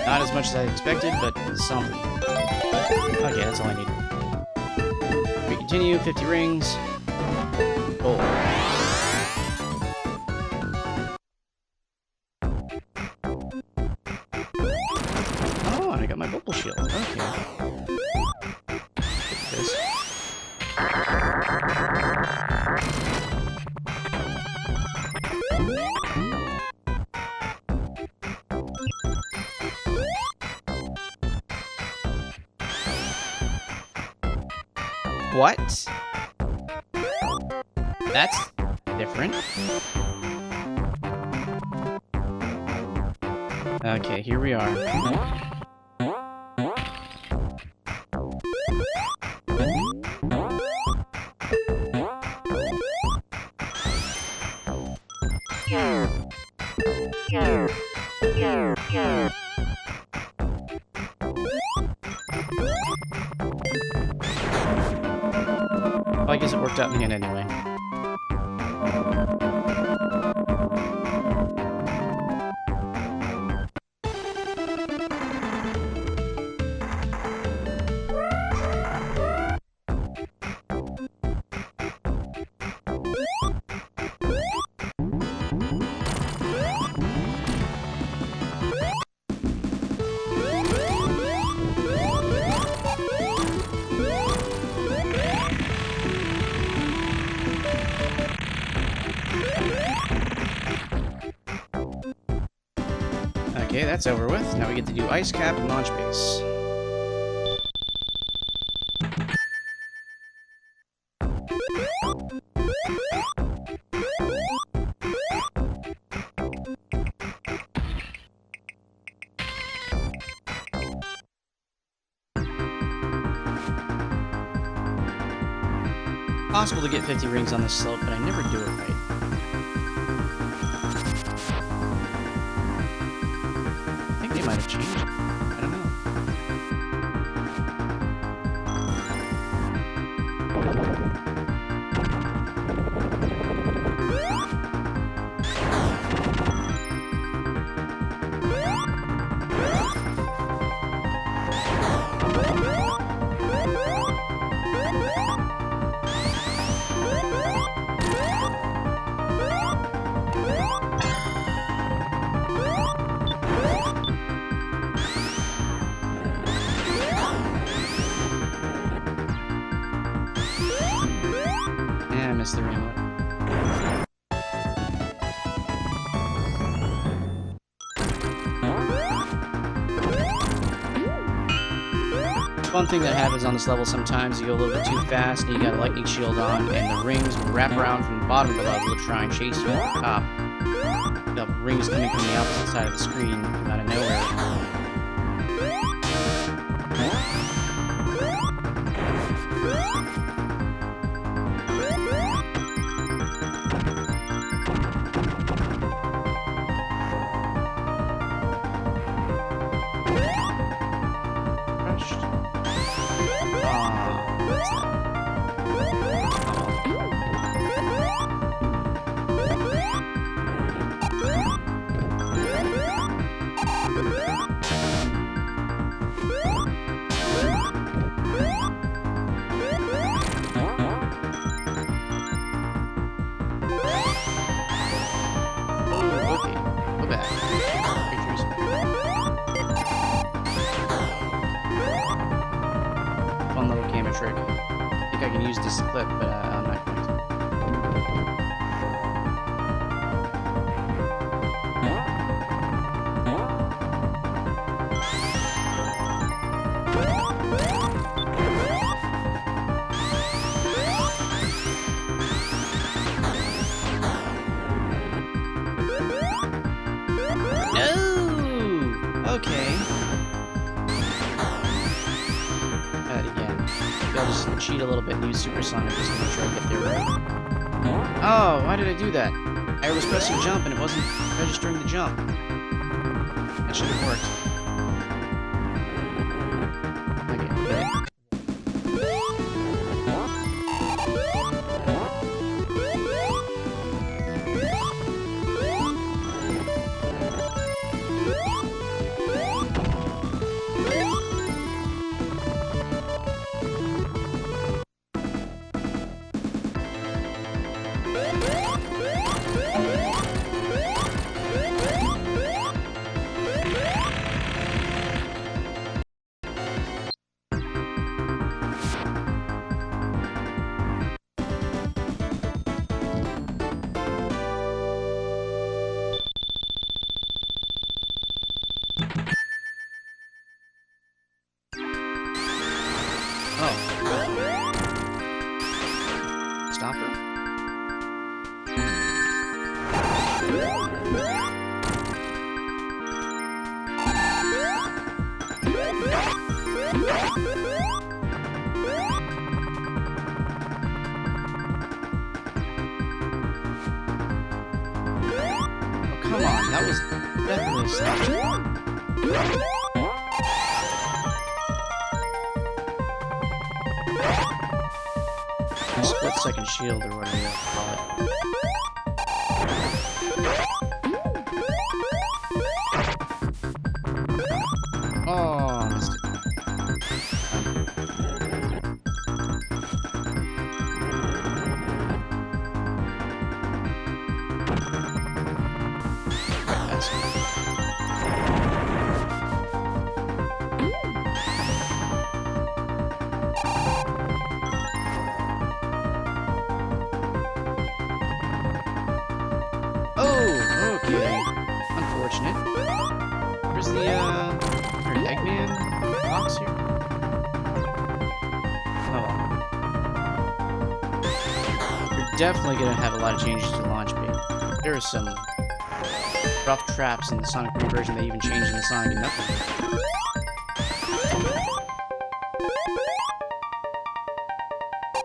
Not as much as I expected, but something. Okay, that's all I need. We continue, 50 rings. Gold. Oh, and I got my vocal shield. Okay. Look at this. What? That's different. Okay, here we are. Well, I guess it worked out in the end anyway. Okay, that's over with. Now we get to do ice cap and launch base. Possible to get 50 rings on this slope, but I never do it right. I think they might have changed it. I don't know. Yeah, I missed the ringlet. One thing that happens on this level sometimes, you go a little bit too fast and you got a lightning shield on, and the rings will wrap around from the bottom of the level to try and chase you at the top. The rings coming from the opposite side of the screen come out of nowhere. What's that? Oh, okay. Go back. Pictures. Fun little camera trick. I think I can use this clip, but I'm not going to. No! Okay. That again. Maybe I'll just cheat a little bit and use supersonic just to make sure I get there right. Oh, why did I do that? I was pressing jump and it wasn't registering the jump. That should have worked. Okay, get it. Stop her? Oh, come on, that was definitely a stop. Split-second shield, or whatever you call it. Oh, I missed it. Oh, okay. Unfortunate. Where's the, Eggman box here? Oh well. You're definitely gonna have a lot of changes to the launch pad. There are some rough traps in the Sonic 3 version they even changed in the Sonic and Knuckles.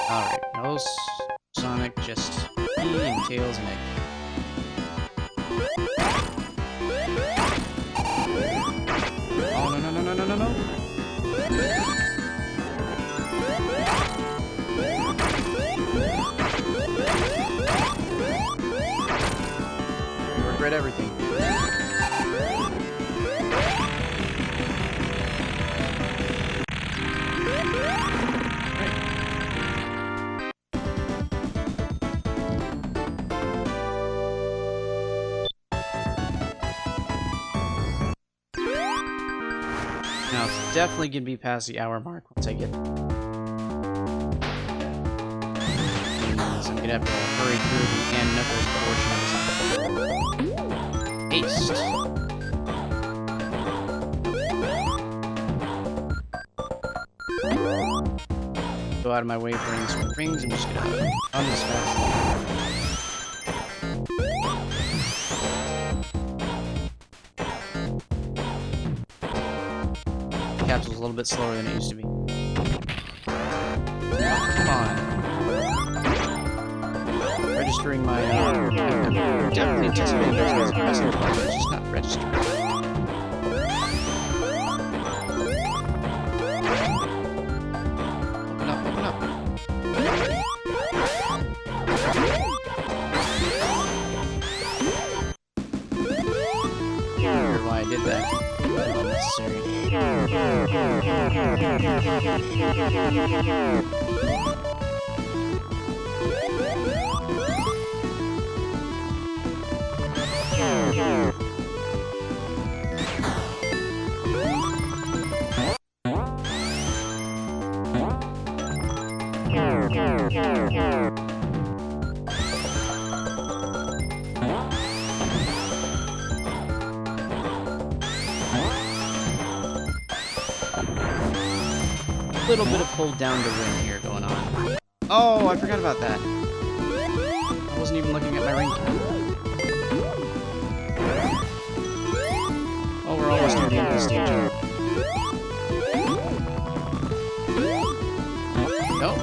Alright, no Sonic, just me and Tails and Egg. Oh, no, no, no, no, no, no, no. You regret everything. Now, it's definitely gonna be past the hour mark once I get. So I'm gonna have to hurry through the and Knuckles portion of this. Aced. Go out of my way for any sort of rings. I'm just gonna run this fast. Capsule's a little bit slower than it used to be. Oh, come on. Registering my, definitely anticipating those guys pressing the button, it's just not registering. Open up, open up. necessary. A little bit of hold down the ring here going on. Oh, I forgot about that. I wasn't even looking at my ring key. Oh, we're almost near the end of the stage here. No.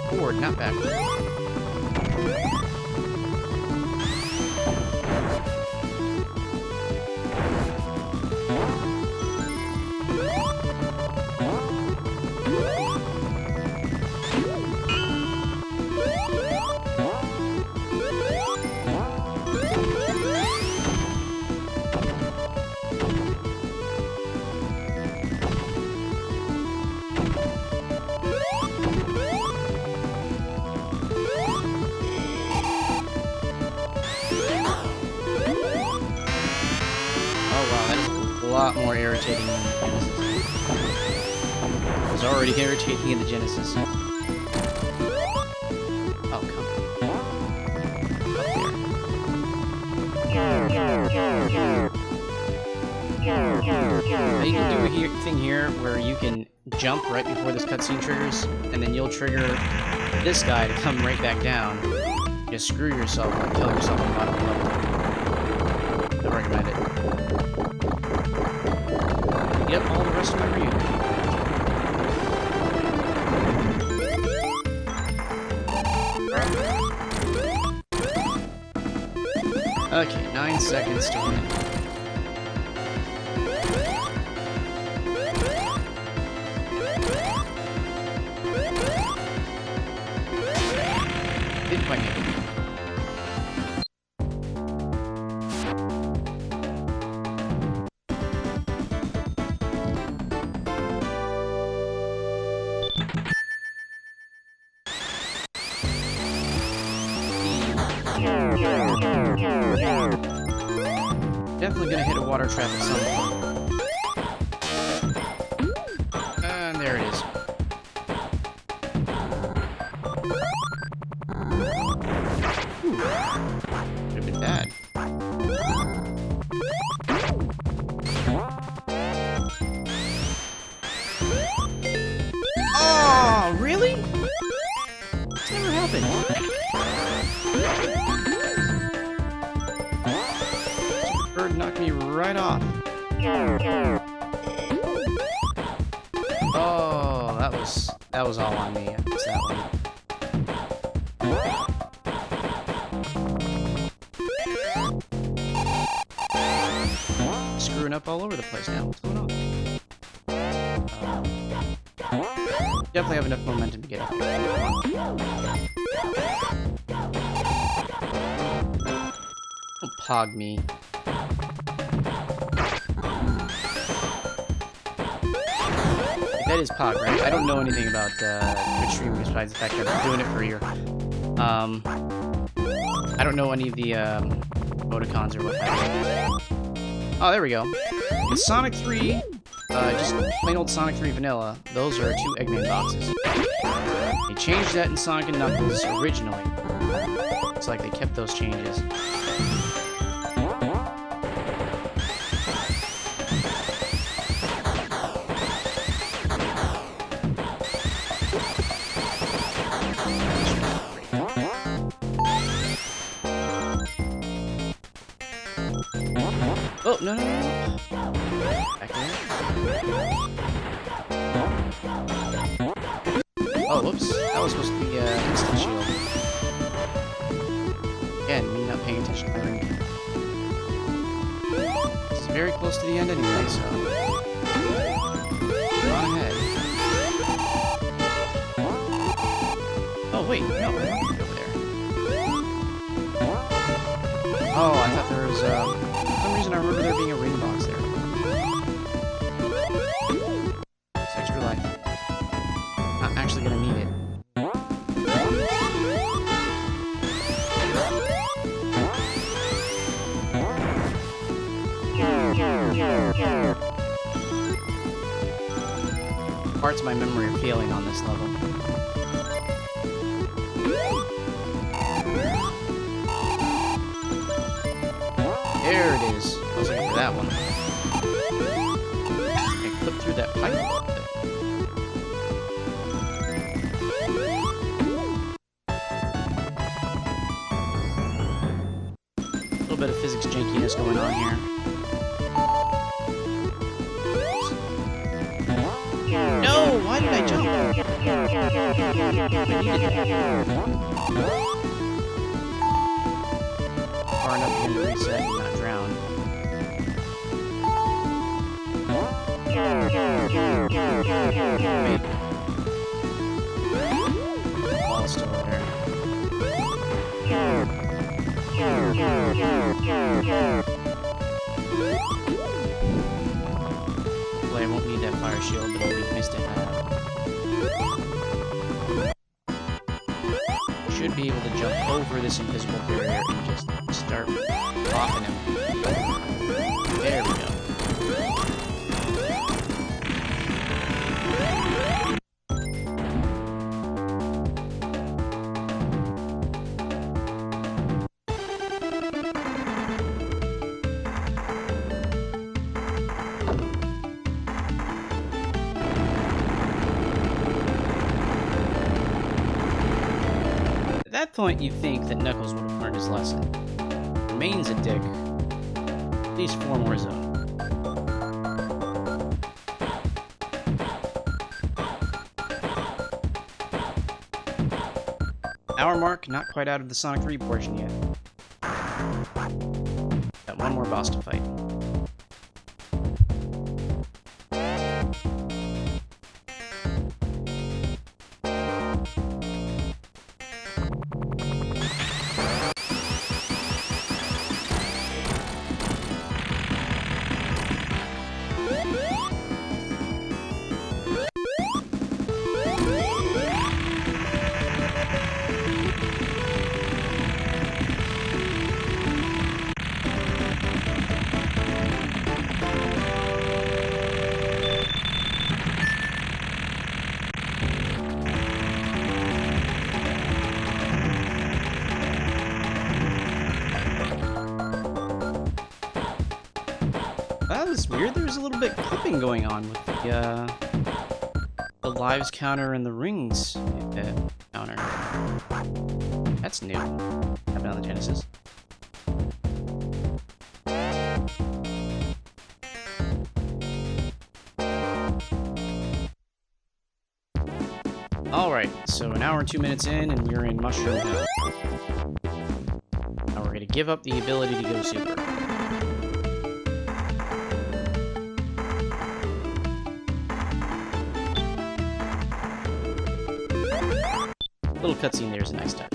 Forward, not backward. A lot more irritating than the Genesis. It was already irritating in the Genesis. Oh, come on. Now you can do a thing here where you can jump right before this cutscene triggers, and then you'll trigger this guy to come right back down. Just screw yourself or kill yourself on the bottom level. Don't recommend it. Yep, all the rest of my reunion. Okay, 9 seconds to win. Didn't quite make it. Definitely gonna hit a water trap at some point. And there it is. Could have been bad. Oh, really? It's never happened. Bird knocked me right off. Oh, that was all on me. I missed that one. Screwing up all over the place now. What's going on? Definitely have enough momentum to get up here. Don't pog me. That is Pog, right? I don't know anything about Twitch streaming besides the fact that I'm doing it for a year. I don't know any of the emoticons or what have you. Oh, there we go. In Sonic 3, just plain old Sonic 3 vanilla, those are 2 Eggman boxes. They changed that in Sonic and Knuckles originally. It's like they kept those changes. Oh, no. Back there. Oh, whoops. That was supposed to be instant shield. Again, me not paying attention to my ring. This is very close to the end anyway, so... Go on ahead. Oh, wait. No, I don't want to go over there. Oh, I thought there was, for some reason I remember there being a ring box there. Not actually gonna need it. Parts of my memory are failing on this level. There it is. I was looking for that one. I clipped through that pipe a little bit. A little bit of physics jankiness going on here. No! Why did I jump? I needed that. Far enough again to reset and not drown. Wait. Ball's still there. Hopefully I won't need that fire shield, but it'll be nice to have. Should be able to jump over this invisible barrier and just start popping him. There we go. At that point, you think that Knuckles would have learned his lesson. Remains a dick. At least 4 more zones. Hour mark, not quite out of the Sonic 3 portion yet. Got one more boss to fight. That was weird. There was a little bit clipping going on with the lives counter and the rings counter. That's new. Happened on the Genesis. Alright, so an hour and 2 minutes in, and we're in Mushroom Hill. Now we're gonna give up the ability to go super. Little cutscene there is a nice touch.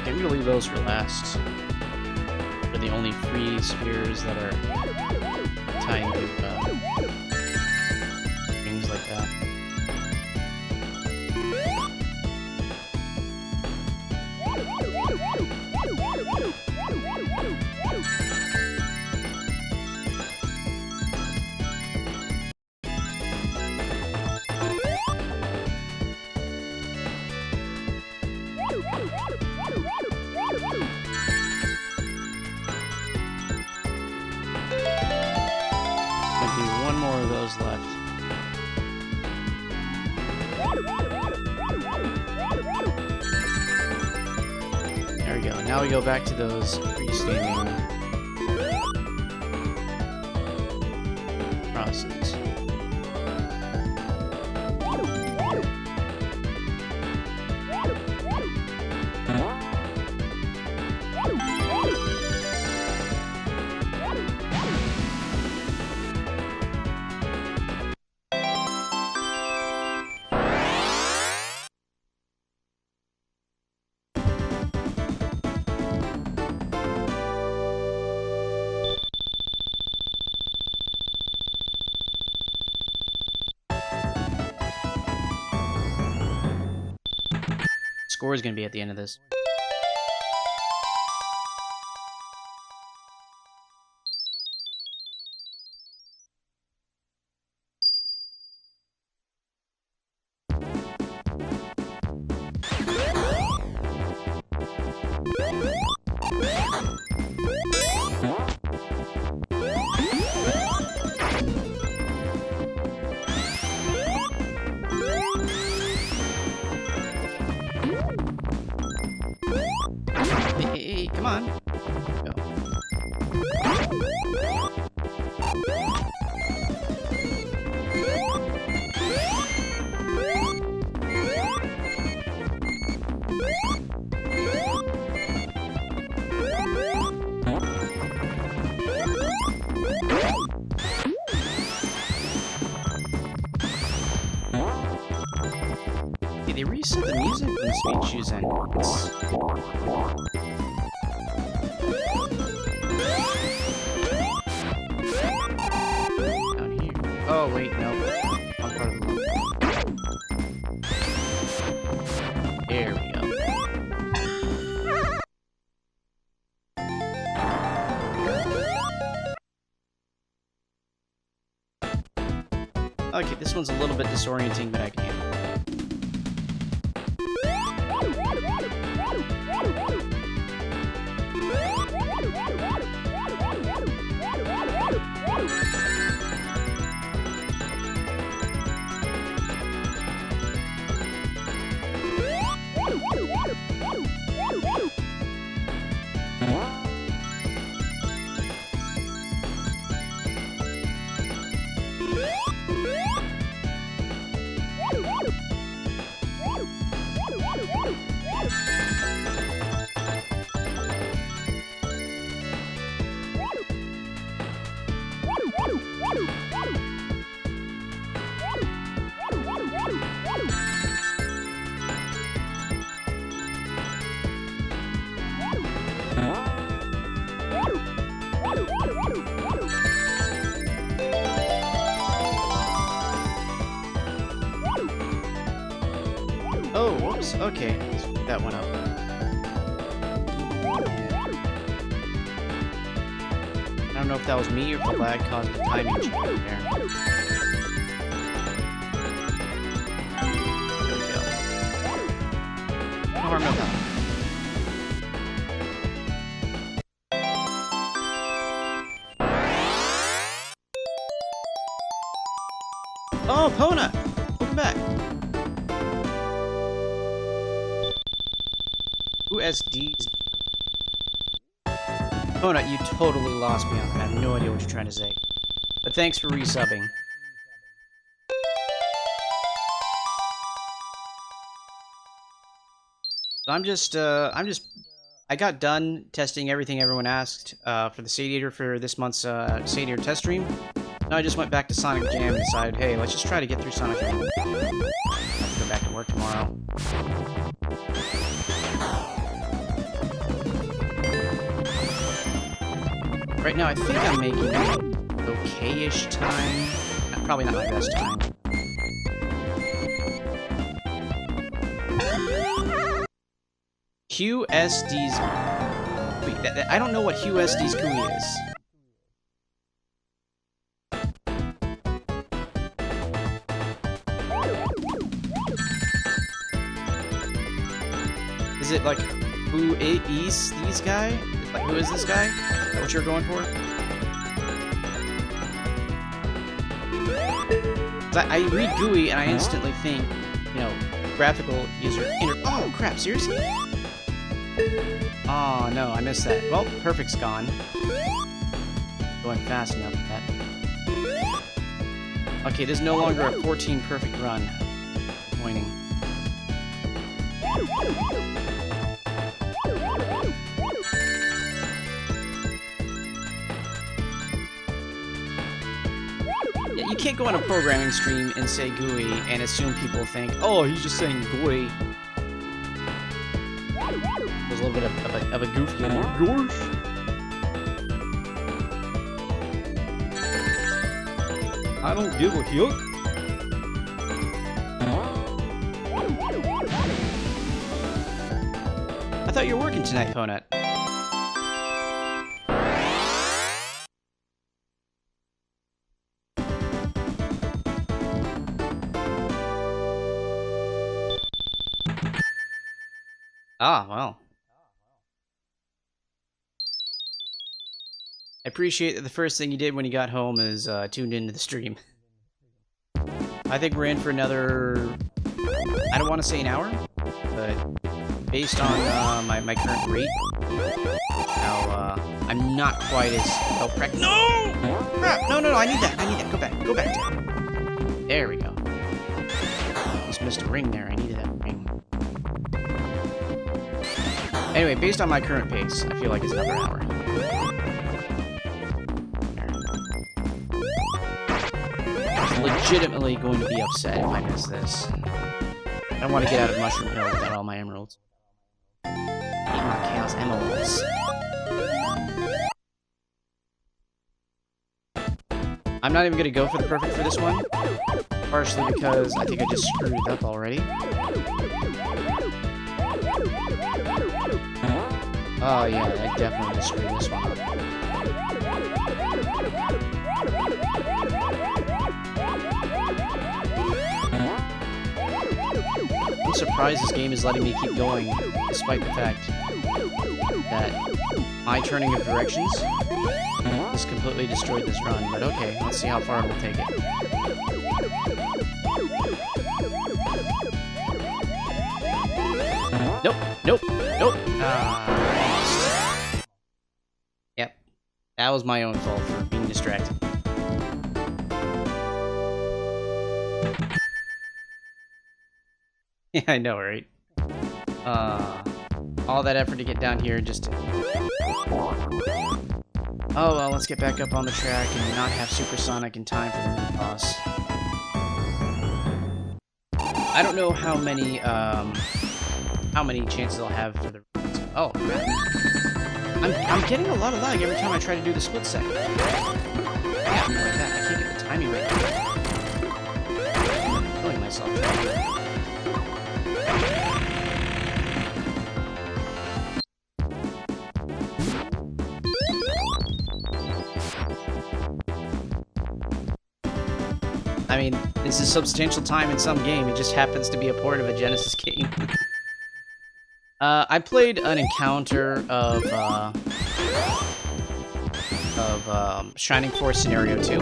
I'm gonna leave those for last. They're the only free spheres that are tied to things like that. One more of those left. There we go. Now we go back to those freestanding crosses. Score is going to be at the end of this. Hey, come on. Go. Okay, they reset the music when the speed shoes ends. Oh, wait, no. Wrong part of the level. There we go. Okay, this one's a little bit disorienting, but I can handle it. Oh, whoops. Okay, that went up. I don't know if that was me or if the lag caused the timing change there. There we go. No harm, no foul. Oh, Pona! Welcome back. USDs. Pona, you totally lost me on that. I have no idea what you're trying to say. But thanks for resubbing. I got done testing everything everyone asked for the Satiator for this month's Satiator test stream. Now I just went back to Sonic Jam and decided, hey, let's just try to get through Sonic Jam. I have to go back to work tomorrow. Right now, I think I'm making okay-ish time. Probably not my best time. QSD's... Wait, I don't know what QSD's GUI is. Is it like, who is these guy? Like, who is this guy? Is that what you're going for? I read GUI and I instantly think, you know, graphical user oh crap, seriously? Oh no, I missed that. Well, perfect's gone. Going fast enough with that. Okay, this is no longer a 14 perfect run. Pointing. Yeah, you can't go on a programming stream and say GUI and assume people think, oh, he's just saying GUI. There's a little bit of a goofy in there. Gosh. I don't give a hook. I thought you were working tonight, Ponut. Ah, well. I appreciate that the first thing you did when you got home is tuned into the stream. I think we're in for another... I don't want to say an hour, but based on my current rate, now I'm not quite as well-practiced. No! Crap! No, I need that. Go back. Down. There we go. Just missed a ring there. I needed that ring. Anyway, based on my current pace, I feel like it's another hour. I'm legitimately going to be upset if I miss this. I don't want to get out of Mushroom Hill without all my emeralds. Eat my Chaos Emeralds. I'm not even going to go for the perfect for this one. Partially because I think I just screwed it up already. Oh yeah, I definitely just screwed this one up. I'm surprised this game is letting me keep going, despite the fact that my turning of directions has completely destroyed this run. But okay, let's see how far it will take it. Nope. Yep. That was my own fault for being distracted. Yeah, I know, right? All that effort to get down here just to... Oh well, let's get back up on the track and not have Supersonic in time for the mini boss. I don't know how many chances I'll have for the... Oh, crap. I'm getting a lot of lag every time I try to do the split second. Yeah, like that. I can't get the timing right. I'm killing myself. I mean, this is substantial time in some game. It just happens to be a port of a Genesis game. I played an encounter of Shining Force Scenario 2.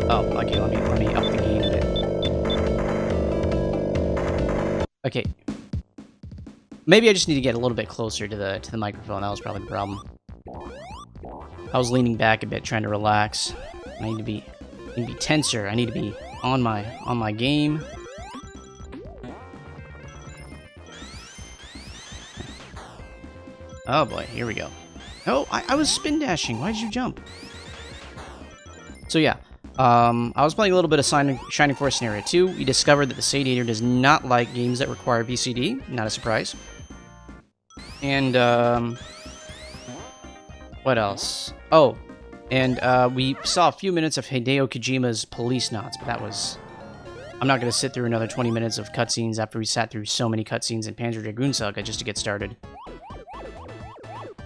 Oh, okay, let me up the game a bit. Okay. Maybe I just need to get a little bit closer to the microphone. That was probably the problem. I was leaning back a bit, trying to relax. I need to be tenser. I need to be on my game. Oh boy, here we go. Oh, I was spin dashing. Why did you jump? So yeah, I was playing a little bit of Shining Force Scenario 2. We discovered that the Satiator does not like games that require VCD. Not a surprise. And what else? Oh, and we saw a few minutes of Hideo Kojima's Police Knots, but that was... I'm not going to sit through another 20 minutes of cutscenes after we sat through so many cutscenes in Panzer Dragoon Saga just to get started.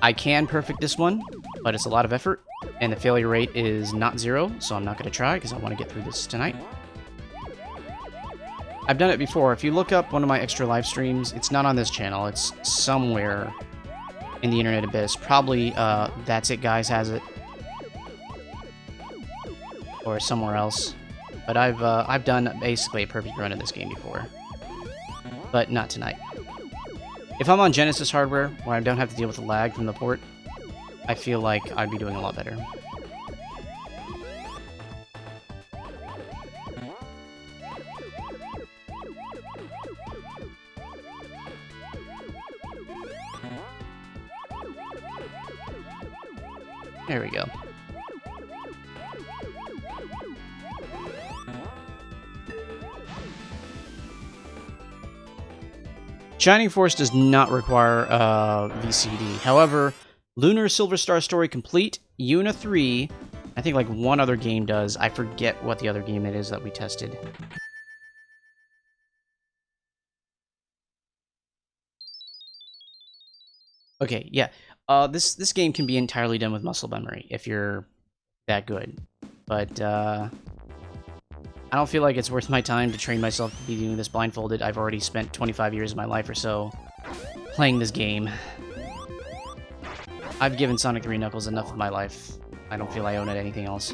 I can perfect this one, but it's a lot of effort, and the failure rate is not 0, so I'm not going to try because I want to get through this tonight. I've done it before. If you look up one of my extra live streams, it's not on this channel. It's somewhere in the internet abyss. Probably That's It Guys has it, or somewhere else. But I've done basically a perfect run of this game before, but not tonight. If I'm on Genesis hardware, where I don't have to deal with the lag from the port, I feel like I'd be doing a lot better. There we go. Shining Force does not require VCD. However, Lunar Silver Star Story Complete, Yuna 3, I think like one other game does. I forget what the other game it is that we tested. Okay, yeah. This game can be entirely done with muscle memory if you're that good. But I don't feel like it's worth my time to train myself to be doing this blindfolded. I've already spent 25 years of my life or so playing this game. I've given Sonic 3 Knuckles enough of my life. I don't feel I own it anything else.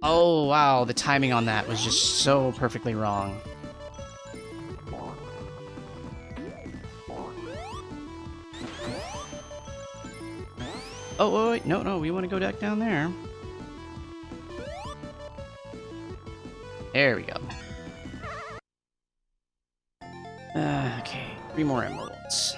Oh, wow, the timing on that was just so perfectly wrong. Oh, wait, no, we want to go back down there. There we go. Okay, 3 more emeralds.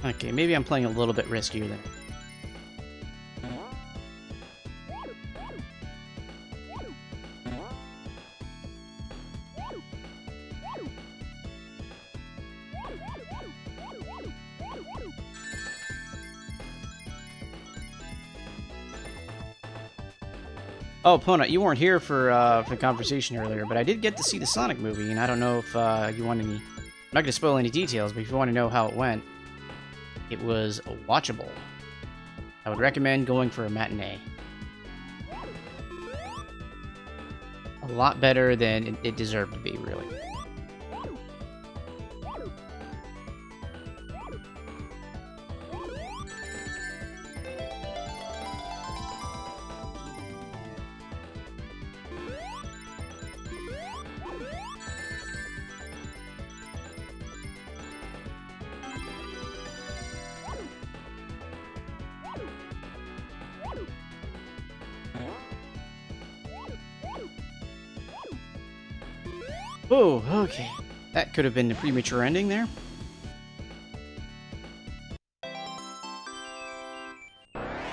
Okay, maybe I'm playing a little bit riskier than... Oh, Pona, you weren't here for the conversation earlier, but I did get to see the Sonic movie, and I don't know if you want any... I'm not going to spoil any details, but if you want to know how it went, it was watchable. I would recommend going for a matinee. A lot better than it deserved to be, really. Oh, okay. That could have been a premature ending there.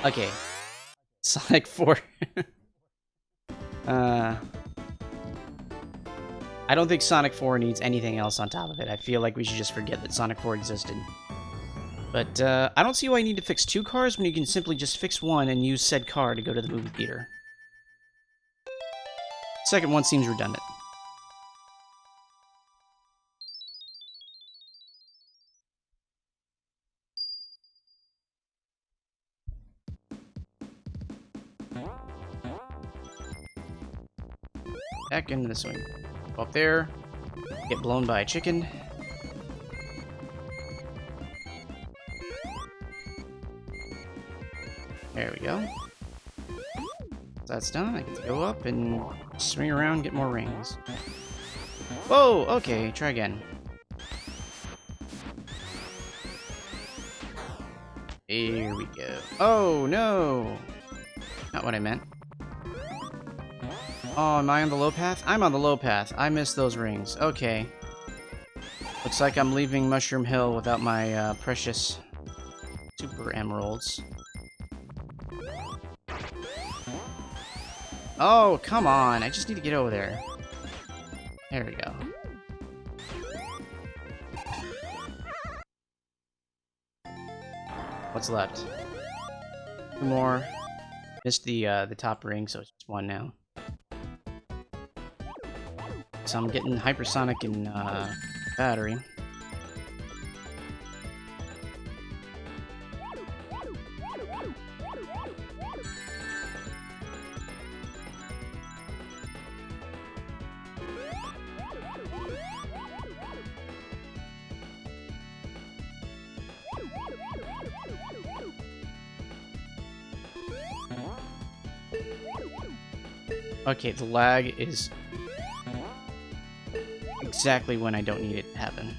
Okay. Sonic 4. I don't think Sonic 4 needs anything else on top of it. I feel like we should just forget that Sonic 4 existed. But I don't see why you need to fix 2 cars when you can simply just fix one and use said car to go to the movie theater. Second one seems redundant. Back into the swing. Go up there. Get blown by a chicken. There we go. That's done. I get to go up and swing around, get more rings. Whoa! Okay, try again. Here we go. Oh, no! Not what I meant. Oh, am I on the low path? I'm on the low path. I missed those rings. Okay. Looks like I'm leaving Mushroom Hill without my precious super emeralds. Oh, come on. I just need to get over there. There we go. What's left? 2 more. Missed the top ring, so it's just 1 now. So I'm getting hypersonic and battery. Okay, the lag is exactly when I don't need it to happen.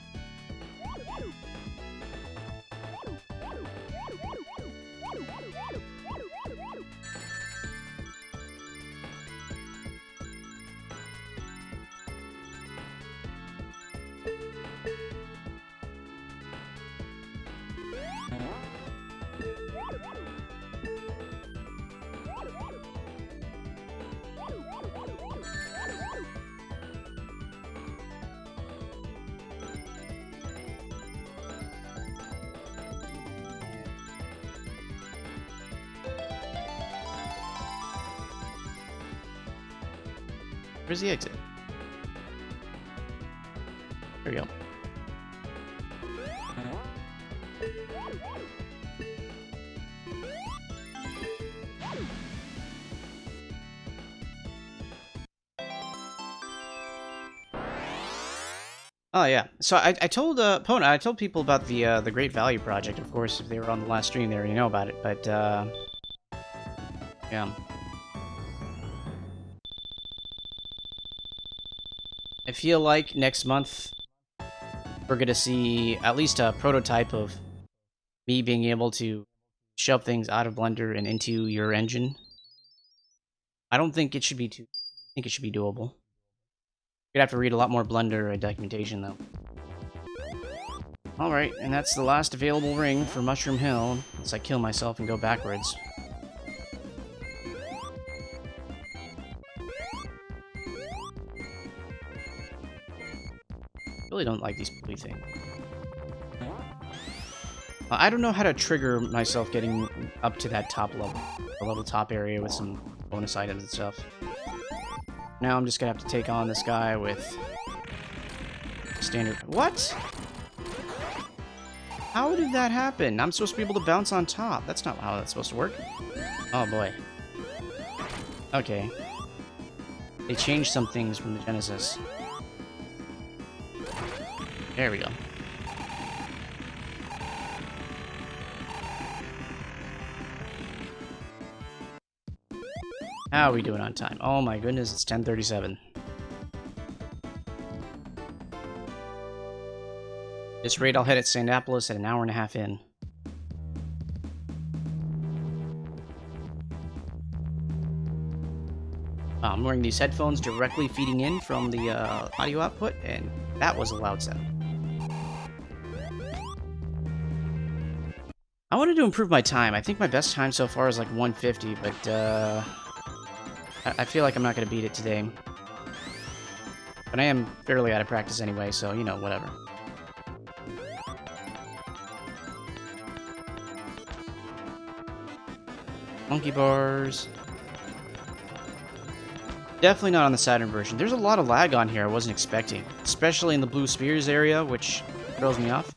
Where's the exit? There we go. Oh yeah. So I told Pona, I told people about the Great Value Project. Of course, if they were on the last stream, they already know about it. But yeah. I feel like next month we're gonna see at least a prototype of me being able to shove things out of Blender and into your engine. I don't think it should be too. I think it should be doable. You'd have to read a lot more Blender documentation though. Alright, and that's the last available ring for Mushroom Hill, unless I kill myself and go backwards. Really don't like these poopy things. I don't know how to trigger myself getting up to that top level, the little top area with some bonus items and stuff. Now I'm just gonna have to take on this guy with standard. What? How did that happen? I'm supposed to be able to bounce on top. That's not how that's supposed to work. Oh boy. Okay. They changed some things from the Genesis. There we go. How are we doing on time? Oh my goodness, it's 10:37. This rate, I'll head at Sandopolis at an hour and a half in. I'm wearing these headphones directly feeding in from the audio output, and that was a loud sound. I wanted to improve my time. I think my best time so far is like 150, but I feel like I'm not going to beat it today. But I am fairly out of practice anyway, so, you know, whatever. Monkey bars. Definitely not on the Saturn version. There's a lot of lag on here I wasn't expecting. Especially in the blue spheres area, which throws me off.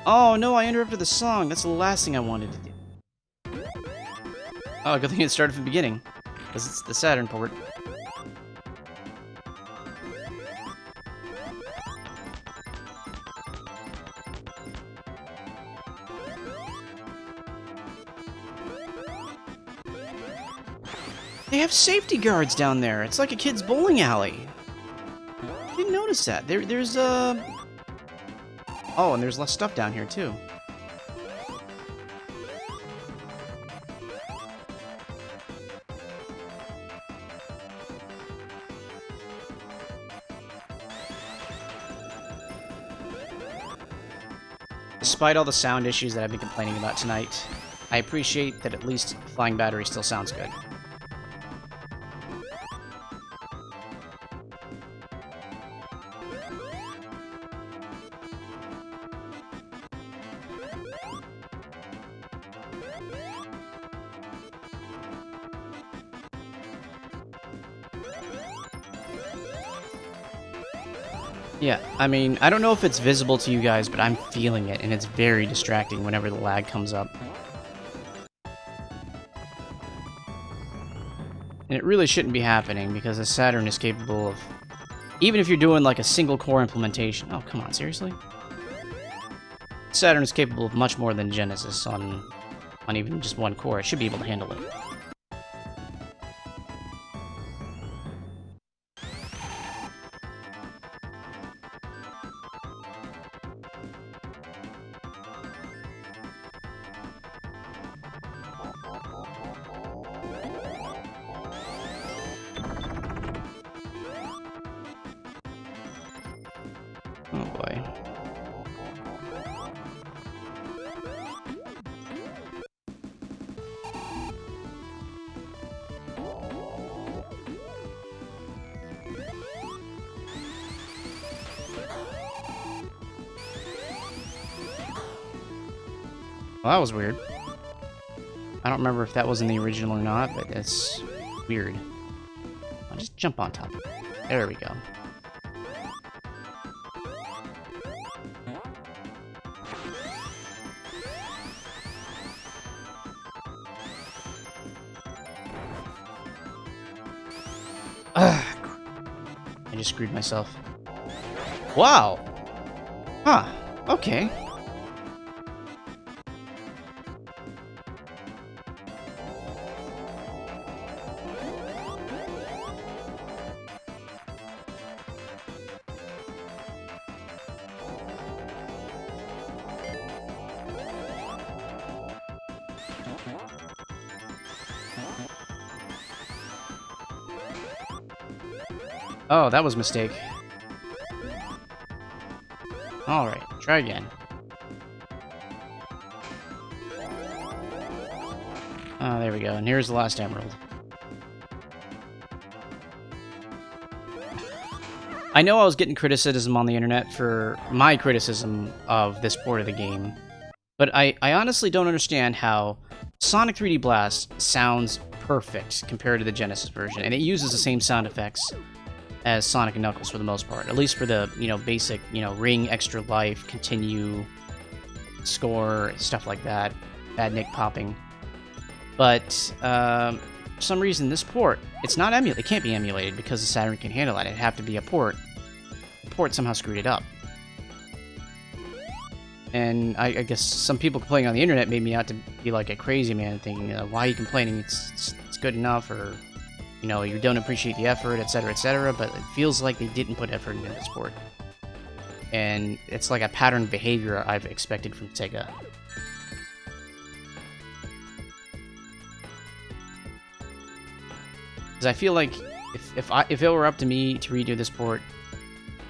Oh no, I interrupted the song. That's the last thing I wanted to do. Oh, good thing it started from the beginning. Because it's the Saturn port. They have safety guards down there. It's like a kid's bowling alley. I didn't notice that. There's oh, and there's less stuff down here too. Despite all the sound issues that I've been complaining about tonight, I appreciate that at least Flying Battery still sounds good. Yeah, I mean, I don't know if it's visible to you guys, but I'm feeling it, and it's very distracting whenever the lag comes up. And it really shouldn't be happening, because the Saturn is capable of... Even if you're doing, like, a single-core implementation... Oh, come on, seriously? Saturn is capable of much more than Genesis on even just one core. It should be able to handle it. Well, that was weird. I don't remember if that was in the original or not, but it's weird. I'll just jump on top of it. There we go. Ugh. I just screwed myself. Wow! Huh. Okay. Oh, that was a mistake. Alright, try again. Oh, there we go. And here's the last emerald. I know I was getting criticism on the internet for my criticism of this port of the game, but I honestly don't understand how Sonic 3D Blast sounds perfect compared to the Genesis version, and it uses the same sound effects as Sonic and Knuckles for the most part, at least for the, basic, ring, extra life, continue, score, stuff like that, bad Nick popping. But, for some reason, this port, it's not it can't be emulated because the Saturn can handle it. It'd have to be a port. The port somehow screwed it up. And I guess some people complaining on the internet made me out to be like a crazy man, thinking, why are you complaining? It's good enough, or you don't appreciate the effort, etc., but it feels like they didn't put effort into this port. And it's like a pattern of behavior I've expected from Sega. Because I feel like if it were up to me to redo this port,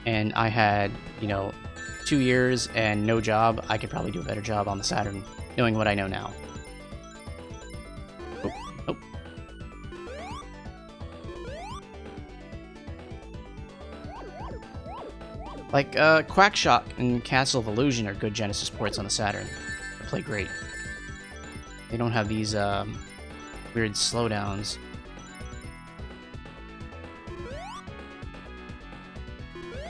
and I had, 2 years and no job, I could probably do a better job on the Saturn, knowing what I know now. Like, Quackshot and Castle of Illusion are good Genesis ports on the Saturn. They play great. They don't have these, weird slowdowns.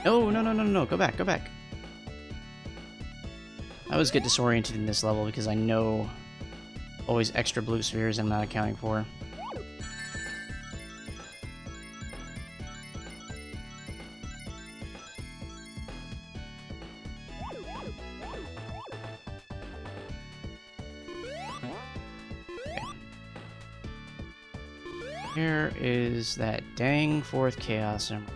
No, go back. I always get disoriented in this level because I know always extra blue spheres I'm not accounting for. Where is that dang fourth Chaos Emerald?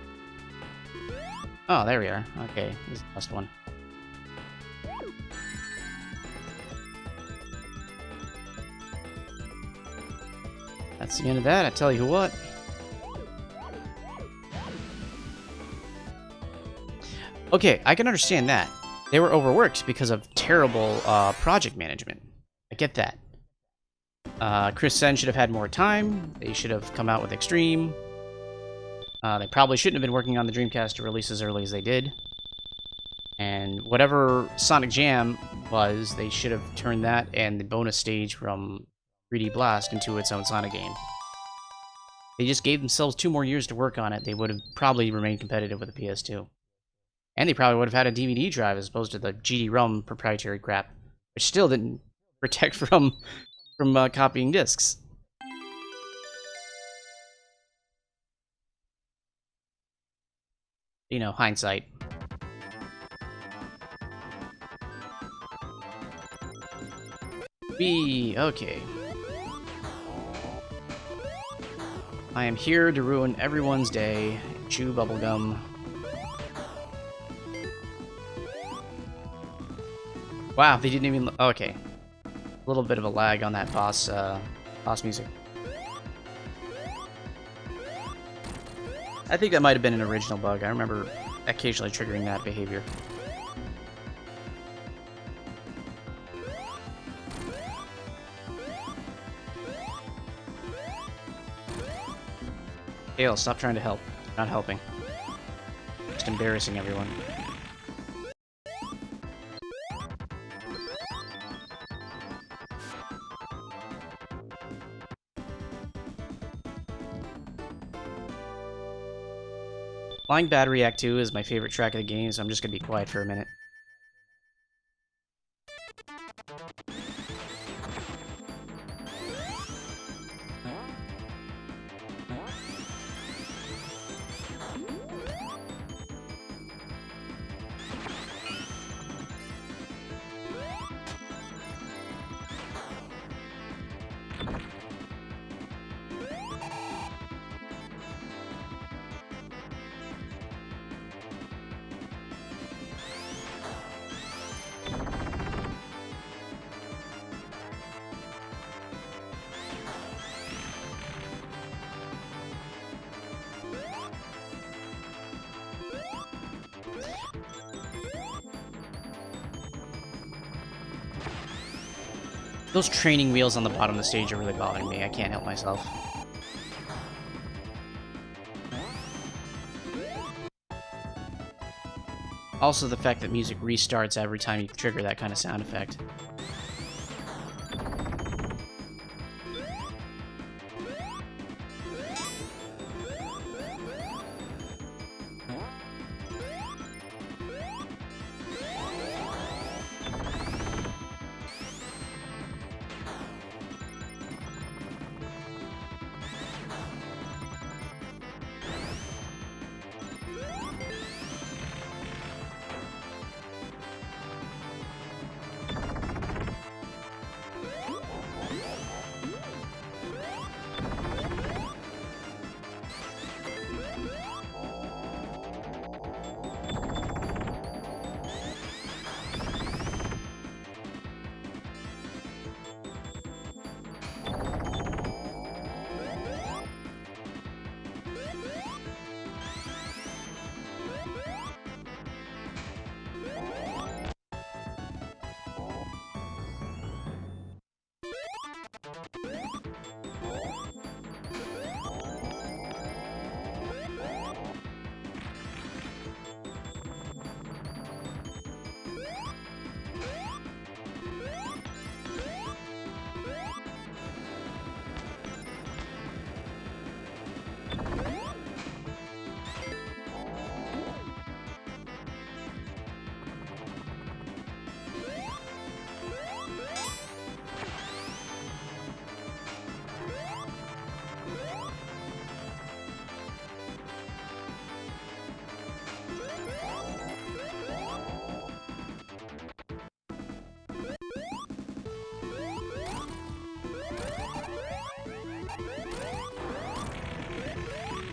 Oh, there we are. Okay, this is the last one. That's the end of that, I tell you what. Okay, I can understand that. They were overworked because of terrible project management. I get that. Chris Sen should have had more time. They should have come out with Extreme. They probably shouldn't have been working on the Dreamcast to release as early as they did. And whatever Sonic Jam was, they should have turned that and the bonus stage from 3D Blast into its own Sonic game. They just gave themselves 2 more years to work on it. They would have probably remained competitive with the PS2. And they probably would have had a DVD drive as opposed to the GD-ROM proprietary crap, which still didn't protect from copying discs. Hindsight. Okay. I am here to ruin everyone's day. Chew bubblegum. Wow, they didn't even... Okay. A little bit of a lag on that boss music. I think that might have been an original bug. I remember occasionally triggering that behavior. Hale, stop trying to help. You're not helping. Just embarrassing everyone. Flying Battery Act 2 is my favorite track of the game, so I'm just gonna be quiet for a minute. Those training wheels on the bottom of the stage are really bothering me. I can't help myself. Also, the fact that music restarts every time you trigger that kind of sound effect.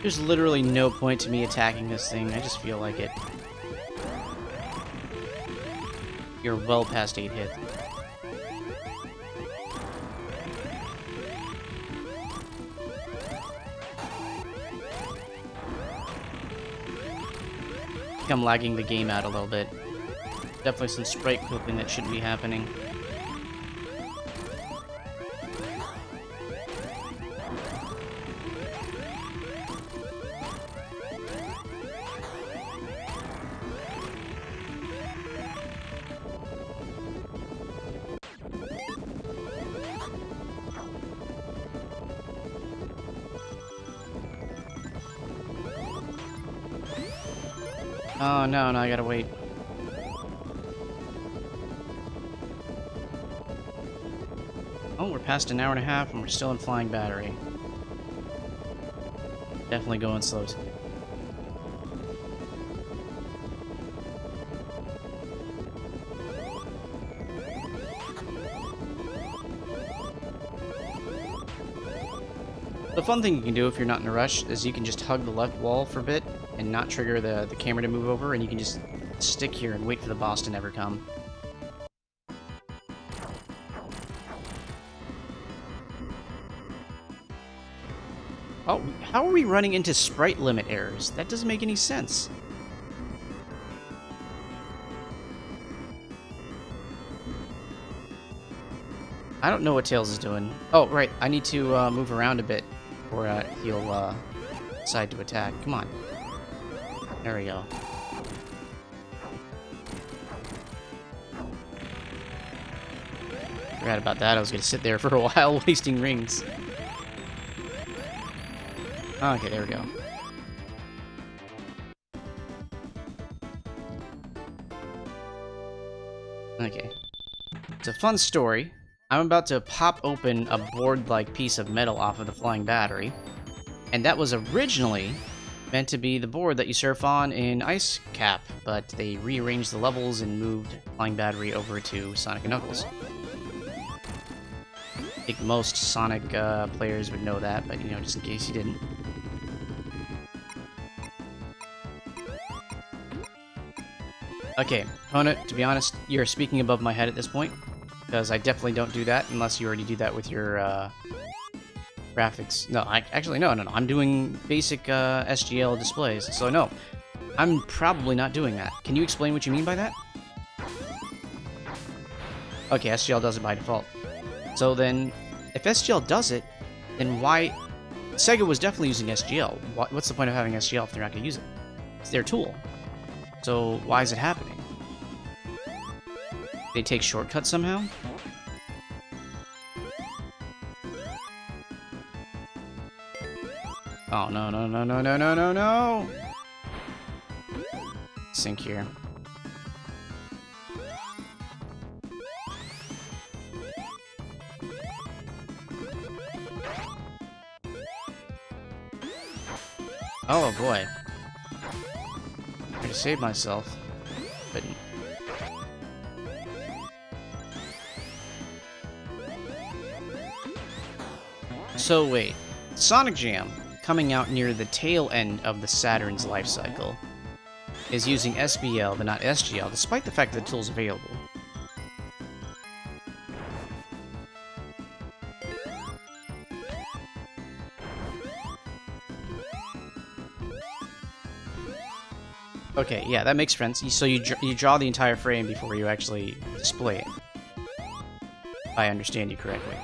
There's literally no point to me attacking this thing. I just feel like it. You're well past 8 hits. I think I'm lagging the game out a little bit. Definitely some sprite clipping that shouldn't be happening. Oh no, I gotta wait. Oh, we're past an hour and a half and we're still in flying battery. Definitely going slow. The fun thing you can do if you're not in a rush is you can just hug the left wall for a bit and not trigger the camera to move over, and you can just stick here and wait for the boss to never come. Oh, how are we running into sprite limit errors? That doesn't make any sense. I don't know what Tails is doing. Oh, right, I need to move around a bit before he'll decide to attack. Come on. There we go. Forgot about that. I was gonna sit there for a while wasting rings. Okay, there we go. It's a fun story. I'm about to pop open a board-like piece of metal off of the flying battery, and that was originally meant to be the board that you surf on in Ice Cap, but they rearranged the levels and moved Flying Battery over to Sonic & Knuckles. I think most Sonic players would know that, but, you know, just in case you didn't. Okay, opponent, to be honest, you're speaking above my head at this point, because I definitely don't do that unless you already do that with your graphics. No, actually, no. I'm doing basic SGL displays, so no. I'm probably not doing that. Can you explain what you mean by that? Okay, SGL does it by default. So then, if SGL does it, then why... Sega was definitely using SGL. What's the point of having SGL if they're not going to use it? It's their tool. So why is it happening? They take shortcuts somehow? Oh, no. Sync here. Oh boy. I'm gonna save myself. But so wait. Sonic Jam, coming out near the tail end of the Saturn's life cycle, is using SBL but not SGL, despite the fact that the tool's available. Okay, yeah, that makes sense. So you draw the entire frame before you actually display it. If I understand you correctly.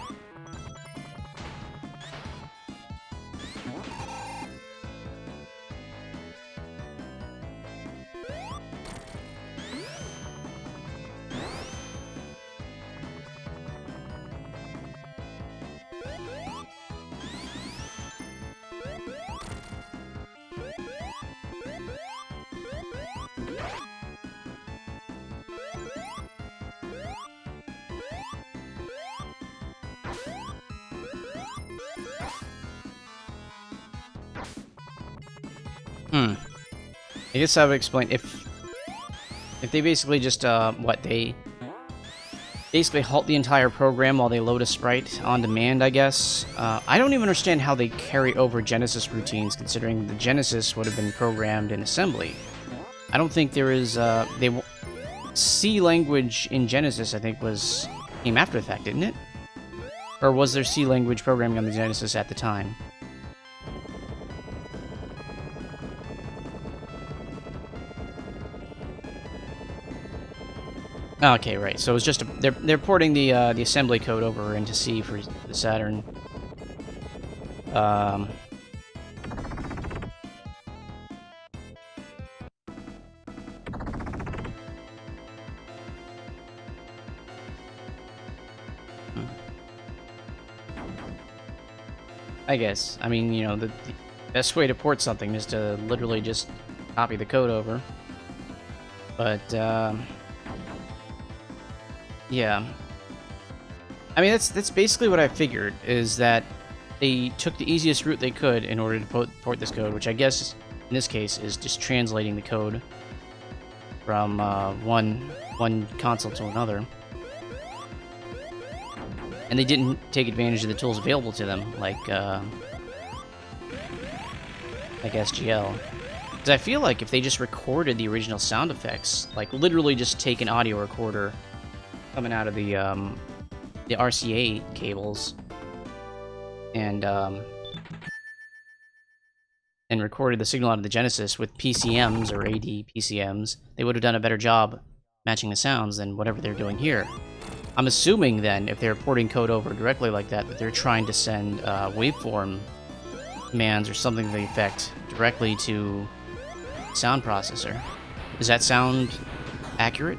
I guess I would explain if they basically just they basically halt the entire program while they load a sprite on demand, I guess. I don't even understand how they carry over Genesis routines, considering the Genesis would have been programmed in assembly. I don't think there is C language in Genesis. I think came after the fact, didn't it? Or was there C language programming on the Genesis at the time? Okay, right. So it's just they're porting the assembly code over into C for the Saturn. I guess. I mean, you know, the best way to port something is to literally just copy the code over. But yeah. I mean, that's basically what I figured, is that they took the easiest route they could in order to port this code, which I guess, in this case, is just translating the code from one console to another. And they didn't take advantage of the tools available to them, like SGL. Because I feel like if they just recorded the original sound effects, like literally just take an audio recorder coming out of the RCA cables and recorded the signal out of the Genesis with PCMs or AD PCMs, they would have done a better job matching the sounds than whatever they're doing here. I'm assuming then, if they're porting code over directly like that, that they're trying to send waveform commands or something to the effect directly to the sound processor. Does that sound accurate?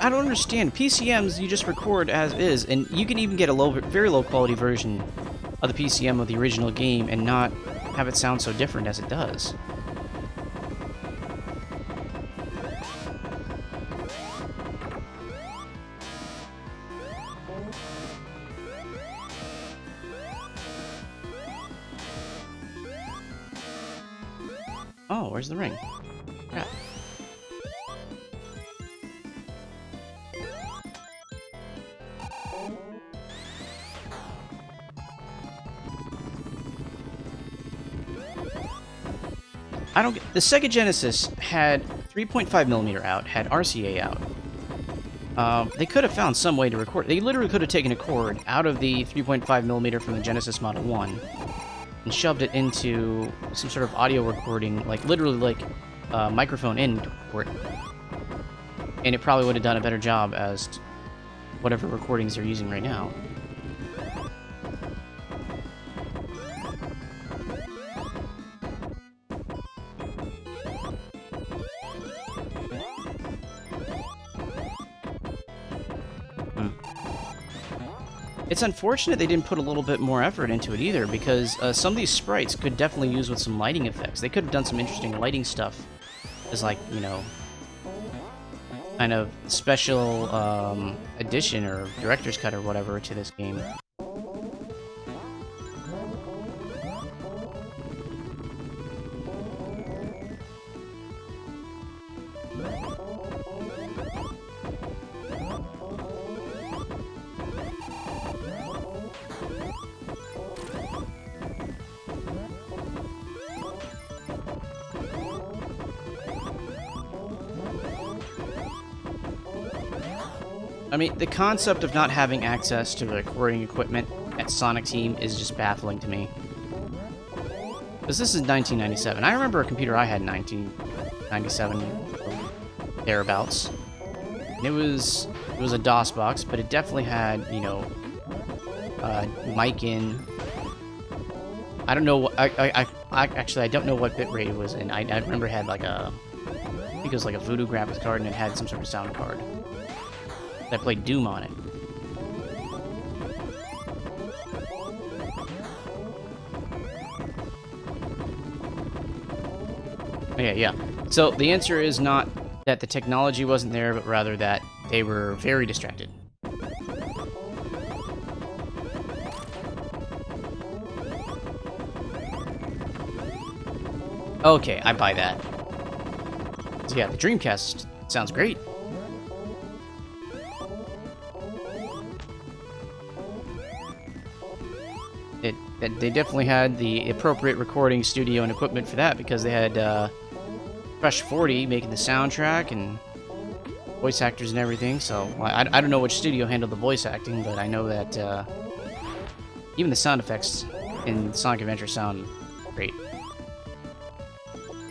I don't understand. PCMs, you just record as is, and you can even get a very low quality version of the PCM of the original game and not have it sound so different as it does. Oh, where's the ring? Yeah. I don't get... The Sega Genesis had 3.5mm out, had RCA out. They could have found some way to record. They literally could have taken a cord out of the 3.5mm from the Genesis Model 1 and shoved it into some sort of audio recording, like literally like microphone in port. And it probably would have done a better job as whatever recordings they're using right now. It's unfortunate they didn't put a little bit more effort into it either, because some of these sprites could definitely use with some lighting effects. They could have done some interesting lighting stuff as, like, you know, kind of special addition or director's cut or whatever to this game. I mean, the concept of not having access to the recording equipment at Sonic Team is just baffling to me. Because this is 1997. I remember a computer I had in 1997, thereabouts. And it was a DOS box, but it definitely had, you know, mic in. I don't know. Actually, I don't know what bitrate it was in. I remember it had like a, I think it was like a Voodoo graphics card, and it had some sort of sound card. I played Doom on it. Yeah. So the answer is not that the technology wasn't there, but rather that they were very distracted. Okay, I buy that. So yeah, the Dreamcast sounds great. They definitely had the appropriate recording studio and equipment for that, because they had Fresh 40 making the soundtrack and voice actors and everything. So I don't know which studio handled the voice acting, but I know that even the sound effects in Sonic Adventure sound great.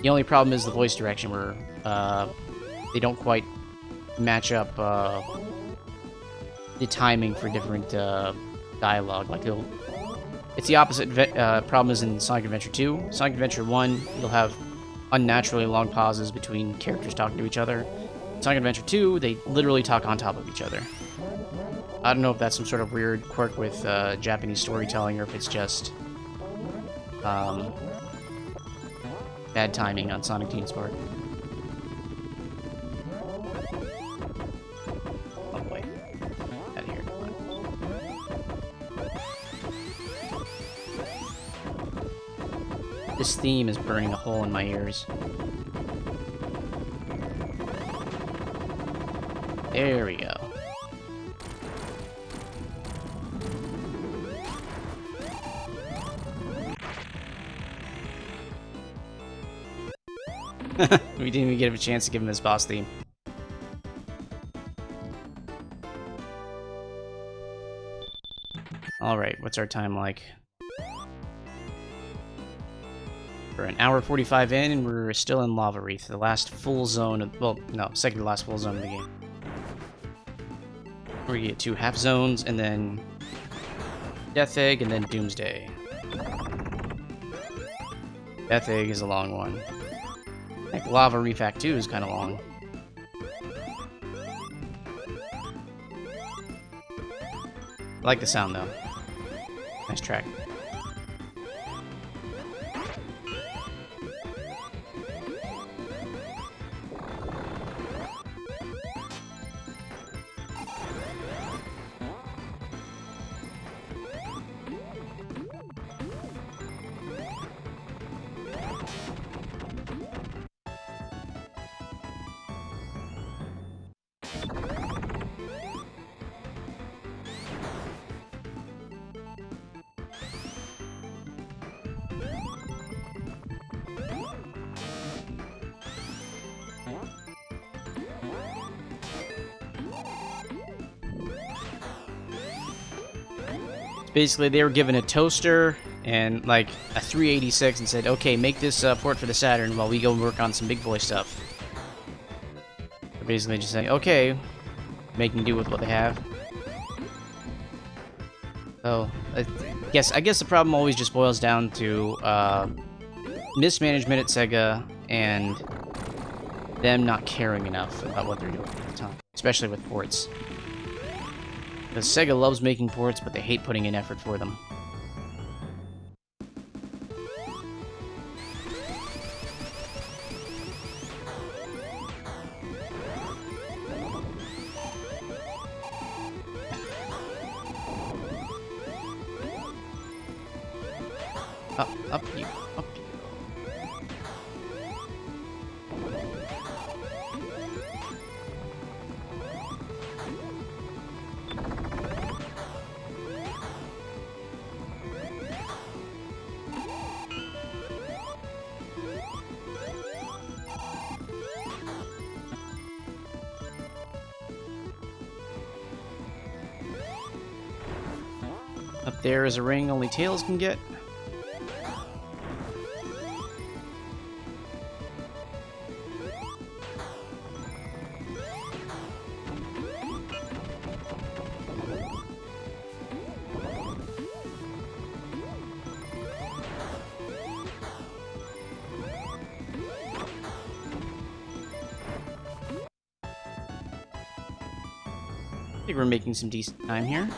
The only problem is the voice direction, where they don't quite match up the timing for different dialogue. Like it's the opposite problem as in Sonic Adventure 2. Sonic Adventure 1, you'll have unnaturally long pauses between characters talking to each other. Sonic Adventure 2, they literally talk on top of each other. I don't know if that's some sort of weird quirk with Japanese storytelling, or if it's just bad timing on Sonic Team's part. Oh boy. Out of here. This theme is burning a hole in my ears. There we go. We didn't even get a chance to give him his boss theme. Alright, what's our time like? We're an hour 45 in, and we're still in Lava Wreath, the last full zone of, well, no, second to last full zone of the game. We get 2 half zones, and then Death Egg, and then Doomsday. Death Egg is a long one. I think Lava Reef Act 2 is kind of long. I like the sound though. Nice track. Basically, they were given a toaster and like a 386 and said, okay, make this port for the Saturn while we go work on some big boy stuff. They're basically just saying, okay, making do with what they have. So, I guess the problem always just boils down to mismanagement at Sega and them not caring enough about what they're doing at the time, especially with ports. Because Sega loves making ports, but they hate putting in effort for them. Up you, up you. Up there is a ring only Tails can get. I think we're making some decent time here.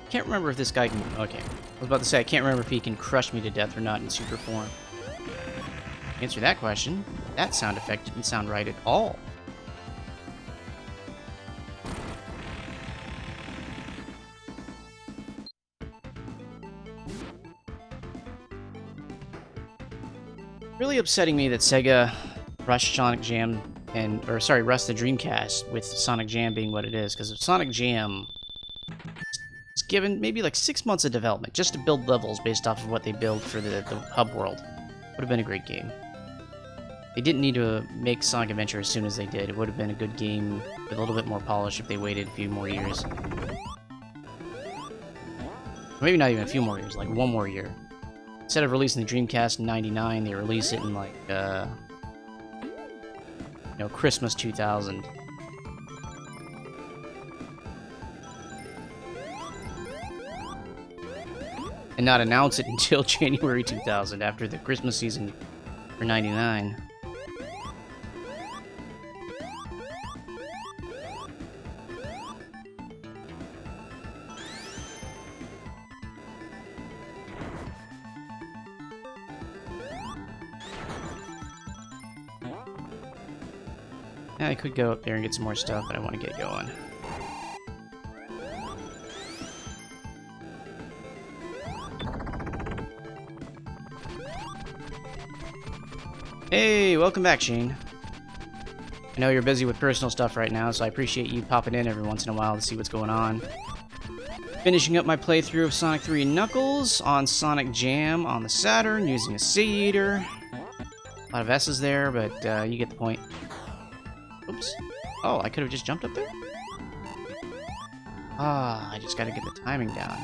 Can't remember if this guy can... Okay. I was about to say, I can't remember if he can crush me to death or not in super form. Answer that question. That sound effect didn't sound right at all. Really upsetting me that Sega rushed Sonic Jam and... Or, sorry, rushed the Dreamcast with Sonic Jam being what it is, because if Sonic Jam... given maybe like 6 months of development just to build levels based off of what they build for the hub world. Would have been a great game. They didn't need to make Sonic Adventure as soon as they did. It would have been a good game with a little bit more polish if they waited a few more years. Maybe not even a few more years, like 1 more year. Instead of releasing the Dreamcast in '99, they release it in like, Christmas 2000. And not announce it until January 2000, after the Christmas season for '99. Yeah, I could go up there and get some more stuff, but I want to get going. Hey, welcome back, Shane. I know you're busy with personal stuff right now, so I appreciate you popping in every once in a while to see what's going on. Finishing up my playthrough of Sonic 3 and Knuckles on Sonic Jam on the Saturn using a Satiator. A lot of S's there, but you get the point. Oops. Oh, I could have just jumped up there? Ah, I just gotta get the timing down.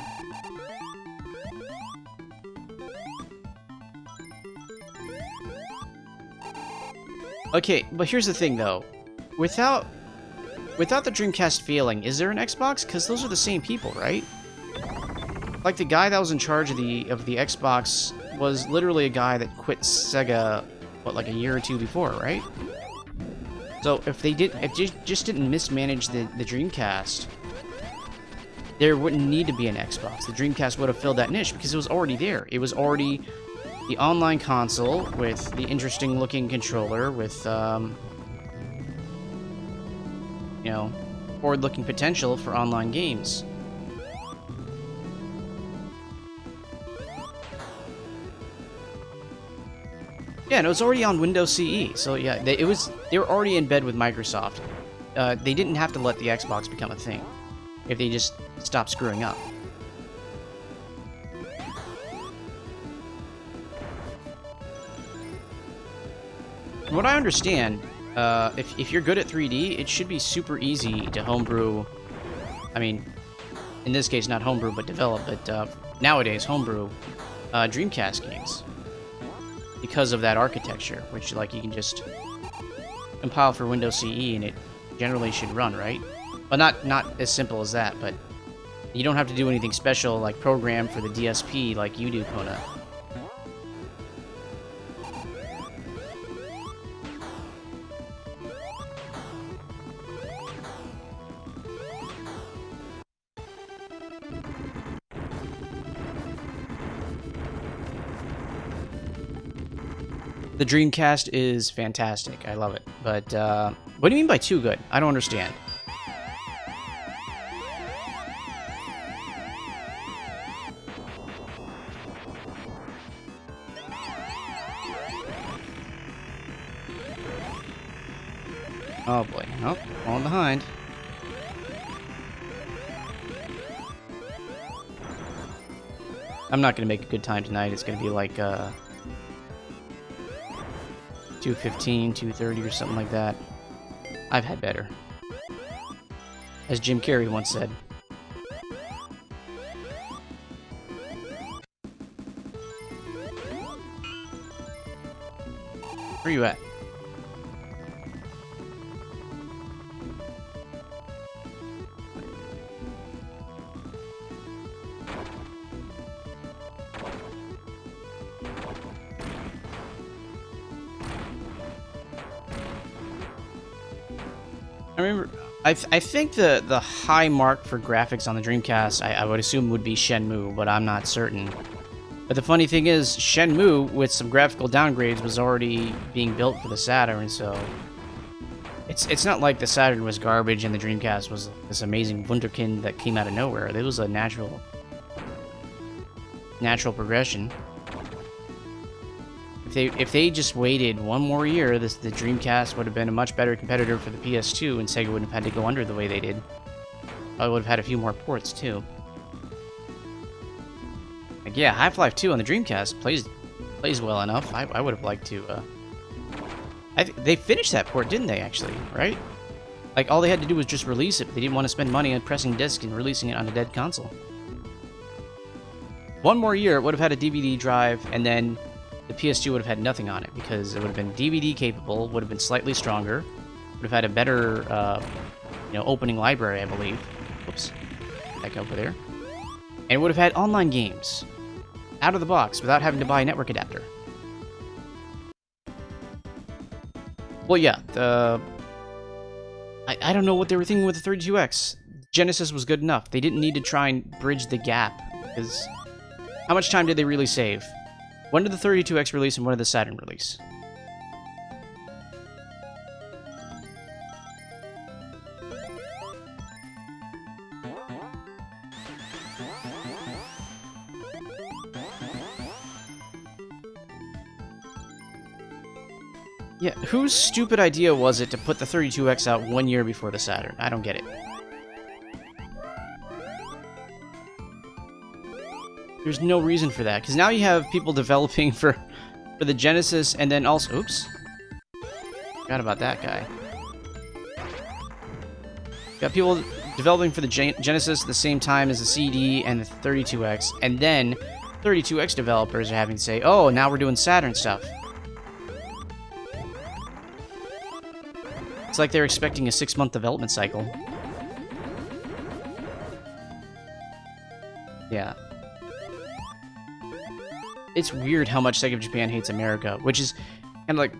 Okay, but here's the thing though. Without the Dreamcast failing, is there an Xbox? Because those are the same people, right? Like the guy that was in charge of the Xbox was literally a guy that quit Sega, what, like a year or two before, right? So if they just didn't mismanage the Dreamcast, there wouldn't need to be an Xbox. The Dreamcast would have filled that niche because it was already there. It was already the online console with the interesting looking controller with, you know, forward-looking potential for online games. Yeah, and it was already on Windows CE, so yeah, they were already in bed with Microsoft. They didn't have to let the Xbox become a thing if they just stopped screwing up. From what I understand, if you're good at 3D, it should be super easy to homebrew. I mean, in this case, not homebrew, but develop. But nowadays, homebrew Dreamcast games because of that architecture, which like you can just compile for Windows CE and it generally should run, right? Well, not as simple as that, but you don't have to do anything special like program for the DSP like you do, Kona. The Dreamcast is fantastic. I love it. But, what do you mean by too good? I don't understand. Oh boy. Oh, falling behind. I'm not gonna make a good time tonight. It's gonna be like, 2:15, 2:30 or something like that. I've had better. As Jim Carrey once said. Where are you at? I remember, I think the high mark for graphics on the Dreamcast, I would assume would be Shenmue, but I'm not certain. But the funny thing is, Shenmue, with some graphical downgrades, was already being built for the Saturn, so... It's not like the Saturn was garbage and the Dreamcast was this amazing wunderkind that came out of nowhere. It was a natural progression. If they just waited one more year, the Dreamcast would have been a much better competitor for the PS2, and Sega wouldn't have had to go under the way they did. Probably would have had a few more ports too. Like yeah, Half-Life 2 on the Dreamcast plays well enough. I would have liked to. They finished that port, didn't they? Actually, right? Like all they had to do was just release it. They didn't want to spend money on pressing disc and releasing it on a dead console. One more year, it would have had a DVD drive, and then the PS2 would have had nothing on it because it would have been DVD capable, would have been slightly stronger, would have had a better, opening library, I believe. Whoops, back over there, and it would have had online games out of the box without having to buy a network adapter. Well, yeah, I don't know what they were thinking with the 32X. Genesis was good enough. They didn't need to try and bridge the gap because how much time did they really save? When did the 32X release and when did the Saturn release? Yeah, whose stupid idea was it to put the 32X out 1 year before the Saturn? I don't get it. There's no reason for that, because now you have people developing for the Genesis, and then also... Oops. Forgot about that guy. Got people developing for the Genesis at the same time as the CD and the 32X, and then 32X developers are having to say, oh, now we're doing Saturn stuff. It's like they're expecting a 6-month development cycle. Yeah. It's weird how much Sega of Japan hates America, which is kind of like...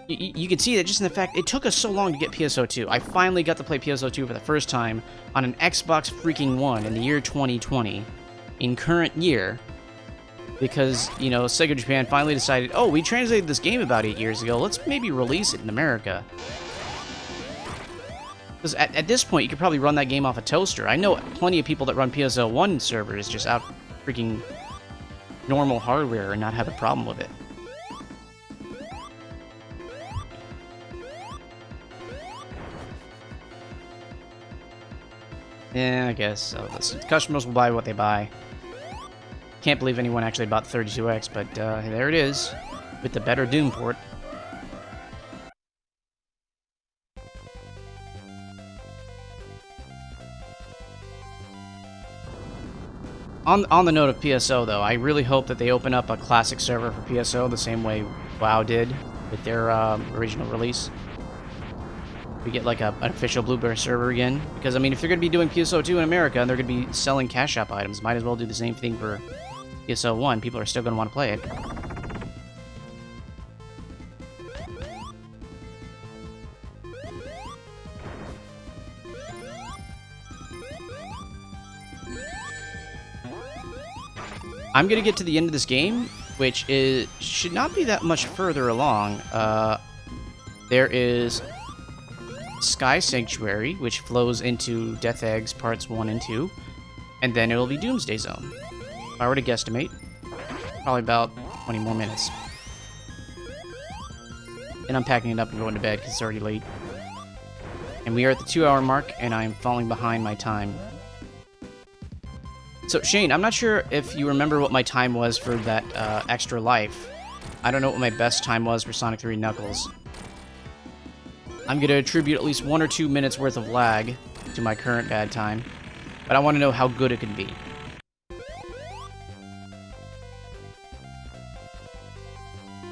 You can see that just in the fact it took us so long to get PSO2. I finally got to play PSO2 for the first time on an Xbox freaking One in the year 2020, in current year, because, you know, Sega of Japan finally decided, oh, we translated this game about 8 years ago, let's maybe release it in America. Because at this point, you could probably run that game off a toaster. I know plenty of people that run PSO1 servers just out freaking normal hardware and not have a problem with it. Yeah, I guess so. Customers will buy what they buy. Can't believe anyone actually bought the 32X, but there it is, with the better Doom port. On the note of PSO, though, I really hope that they open up a classic server for PSO the same way WoW did with their original release. We get like an official Blueberry server again, because I mean, if they're going to be doing PSO2 in America and they're going to be selling cash shop items, might as well do the same thing for PSO1. People are still going to want to play it. I'm going to get to the end of this game, which should not be that much further along. There is Sky Sanctuary, which flows into Death Eggs Parts 1 and 2, and then it'll be Doomsday Zone. If I were to guesstimate, probably about 20 more minutes. And I'm packing it up and going to bed because it's already late. And we are at the 2-hour mark, and I'm falling behind my time. So, Shane, I'm not sure if you remember what my time was for that Extra Life. I don't know what my best time was for Sonic 3 Knuckles. I'm going to attribute at least 1 or 2 minutes worth of lag to my current bad time, but I want to know how good it could be.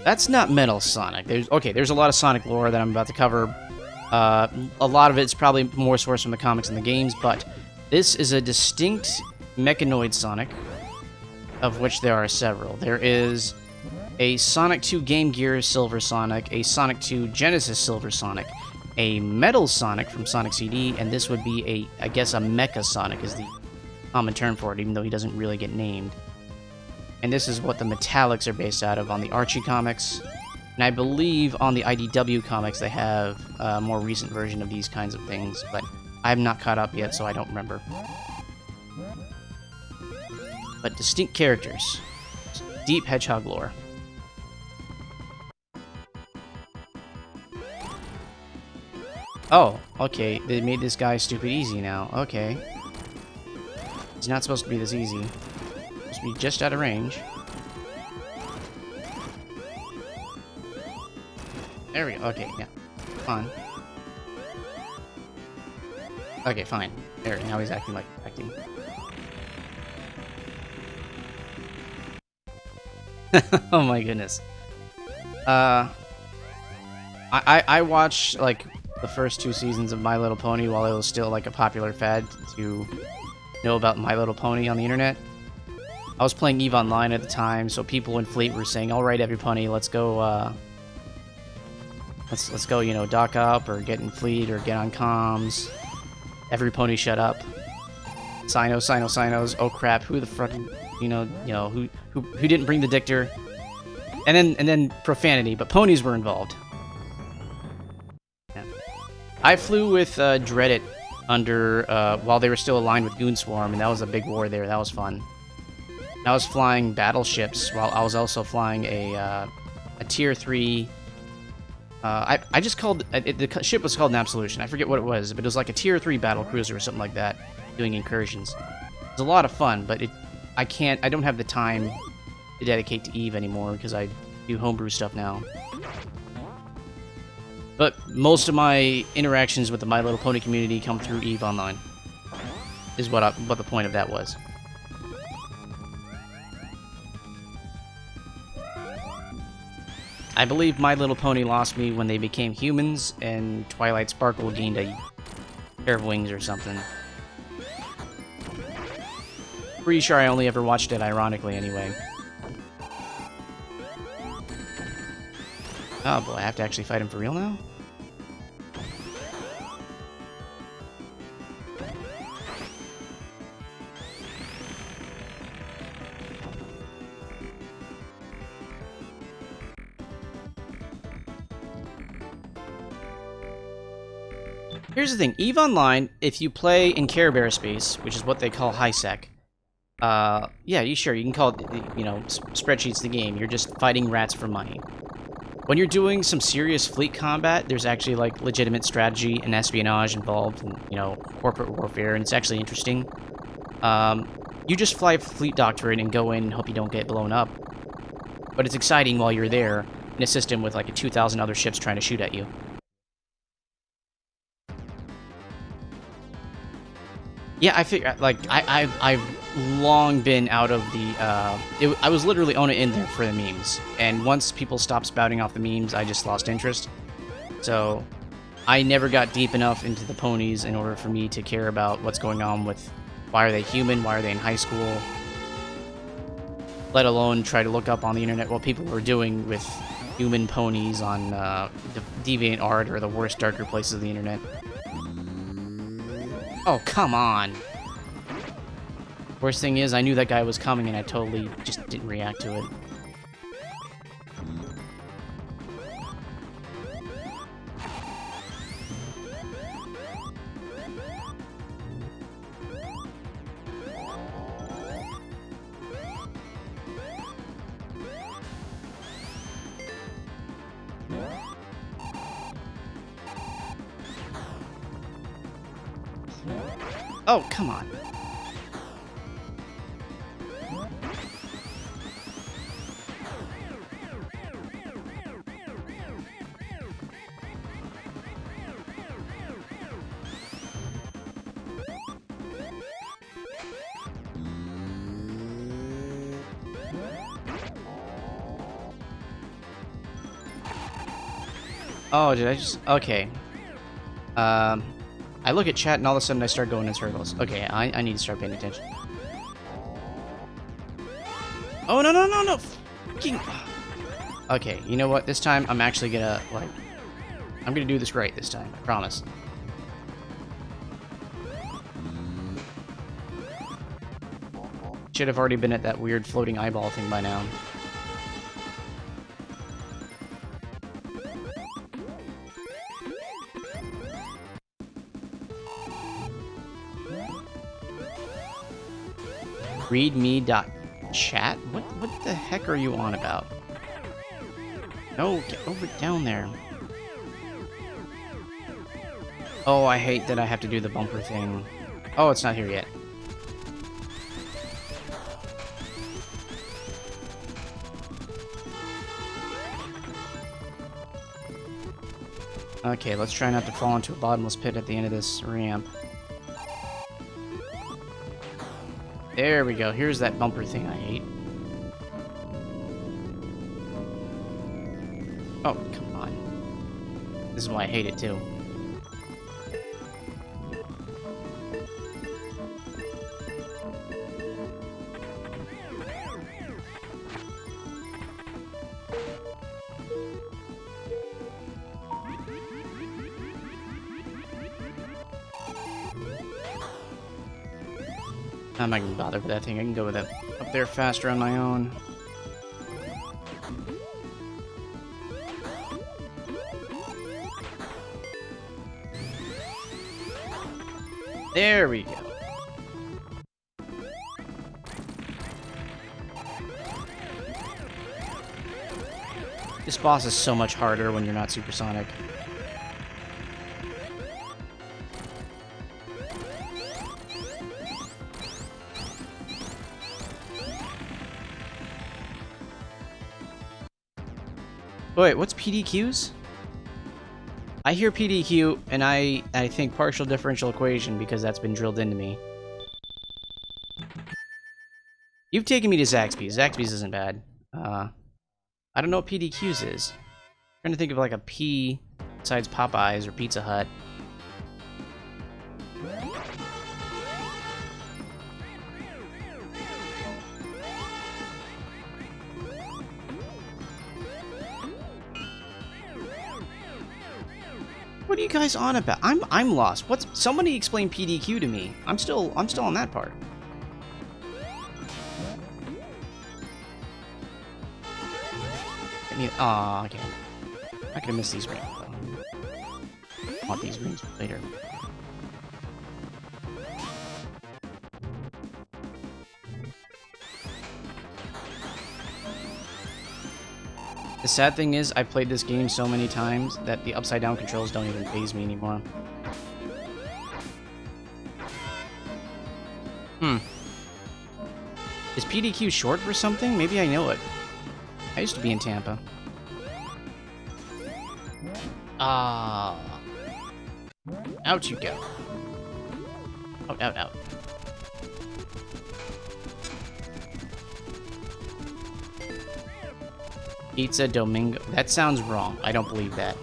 That's not Metal Sonic. There's a lot of Sonic lore that I'm about to cover. A lot of it's probably more sourced from the comics and the games, but this is a distinct Mechanoid Sonic, of which there are several. There is a Sonic 2 Game Gear Silver Sonic, a Sonic 2 Genesis Silver Sonic, a Metal Sonic from Sonic CD, and this would be I guess a Mecha Sonic is the common term for it, even though he doesn't really get named. And this is what the Metallics are based out of on the Archie comics. And I believe on the IDW comics they have a more recent version of these kinds of things, but I'm not caught up yet, so I don't remember. But distinct characters. Deep Hedgehog lore. Oh, okay. They made this guy stupid easy now. Okay. He's not supposed to be this easy. He's supposed to be just out of range. There we go. Okay, yeah. Fine. Okay, fine. There, now he's acting. Oh my goodness. I watched like the first 2 seasons of My Little Pony while it was still like a popular fad to know about My Little Pony on the internet. I was playing EVE Online at the time, so people in Fleet were saying, "All right, every pony, let's go. Let's go. You know, dock up or get in Fleet or get on comms. Every pony, shut up. Sinos. Oh crap! Who the fuck? You know who didn't bring the dictor?" And then profanity, but ponies were involved. Yeah. I flew with Dreadit under while they were still aligned with Goonswarm, and that was a big war there. That was fun. I was flying battleships while I was also flying a tier 3. I just called the ship was called an Absolution. I forget what it was, but it was like a tier 3 battle cruiser or something like that, doing incursions. It was a lot of fun, but I don't have the time to dedicate to EVE anymore because I do homebrew stuff now. But most of my interactions with the My Little Pony community come through EVE Online. is what the point of that was. I believe My Little Pony lost me when they became humans, and Twilight Sparkle gained a pair of wings or something. Pretty sure I only ever watched it ironically anyway. Oh boy, I have to actually fight him for real now? Here's the thing, EVE Online, if you play in Care Bear space, which is what they call high sec, yeah, you can call it, you know, spreadsheets the game. You're just fighting rats for money. When you're doing some serious fleet combat, there's actually like legitimate strategy and espionage involved, and you know, corporate warfare, and it's actually interesting. You just fly fleet doctrine and go in and hope you don't get blown up. But it's exciting while you're there in a system with like 2,000 other ships trying to shoot at you. Yeah, I figure like I've long been out of the. I was literally only in there for the memes, and once people stopped spouting off the memes, I just lost interest. So I never got deep enough into the ponies in order for me to care about what's going on with why are they human, why are they in high school, let alone try to look up on the internet what people were doing with human ponies on DeviantArt or the worst darker places of the internet. Oh, come on. Worst thing is, I knew that guy was coming and I totally just didn't react to it. Oh, come on. Oh, did I just... Okay. I look at chat and all of a sudden I start going in circles. Okay, I need to start paying attention. Oh, no, no, no, no! Fucking... Okay, you know what? This time I'm actually gonna, like... I'm gonna do this right this time, I promise. Should have already been at that weird floating eyeball thing by now. Readme.chat? What the heck are you on about? No, get over down there. Oh, I hate that I have to do the bumper thing. Oh, it's not here yet. Okay, let's try not to fall into a bottomless pit at the end of this ramp. There we go. Here's that bumper thing I hate. Oh, come on. This is why I hate it, too. I'm not gonna bother with that thing. I can go with it up there faster on my own. There we go. This boss is so much harder when you're not supersonic. Wait, what's PDQs? I hear PDQ, and I think partial differential equation because that's been drilled into me. You've taken me to Zaxby's. Zaxby's isn't bad. I don't know what PDQ's is. I'm trying to think of like a P besides Popeyes or Pizza Hut. What are you guys on about? I'm lost. Somebody explain PDQ to me. I'm still on that part. Aw, okay. I'm not gonna miss these rings. I want these rings later. The sad thing is, I've played this game so many times that the upside down controls don't even faze me anymore. Is PDQ short for something? Maybe I know it. I used to be in Tampa. Out you go. Out. Pizza Domingo. That sounds wrong. I don't believe that.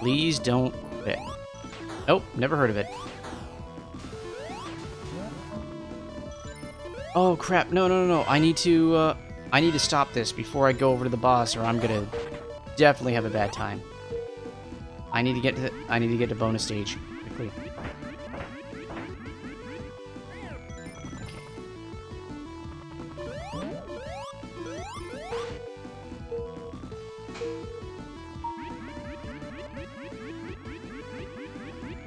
Please don't quit. Nope, never heard of it. Oh crap! No! I need to stop this before I go over to the boss, or I'm gonna definitely have a bad time. I need to get to bonus stage quickly.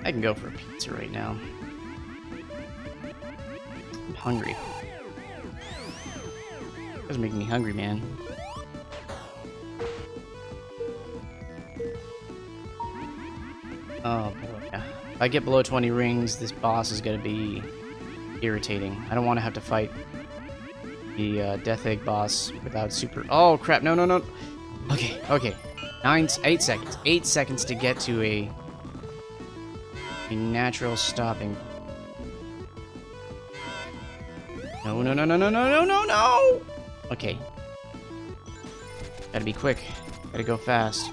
I can go for a pizza right now. I'm hungry. That's making me hungry, man. Oh boy. If I get below 20 rings, this boss is gonna be irritating. I don't want to have to fight the Death Egg boss without super... Oh crap, no. Okay. 8 seconds. 8 seconds to get to a natural stopping. No! Okay. Gotta be quick. Gotta go fast.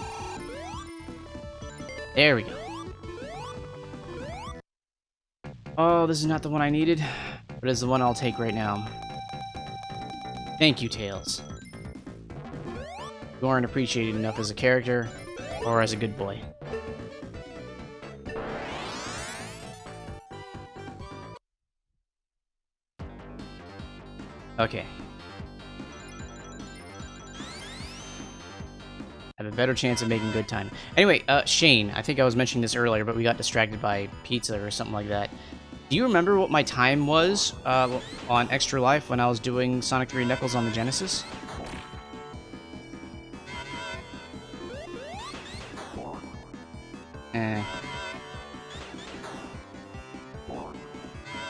There we go. Oh, this is not the one I needed, but it's the one I'll take right now. Thank you, Tails. You aren't appreciated enough as a character, or as a good boy. Okay. Have a better chance of making good time. Anyway, Shane, I think I was mentioning this earlier, but we got distracted by pizza or something like that. Do you remember what my time was on Extra Life when I was doing Sonic 3 Knuckles on the Genesis?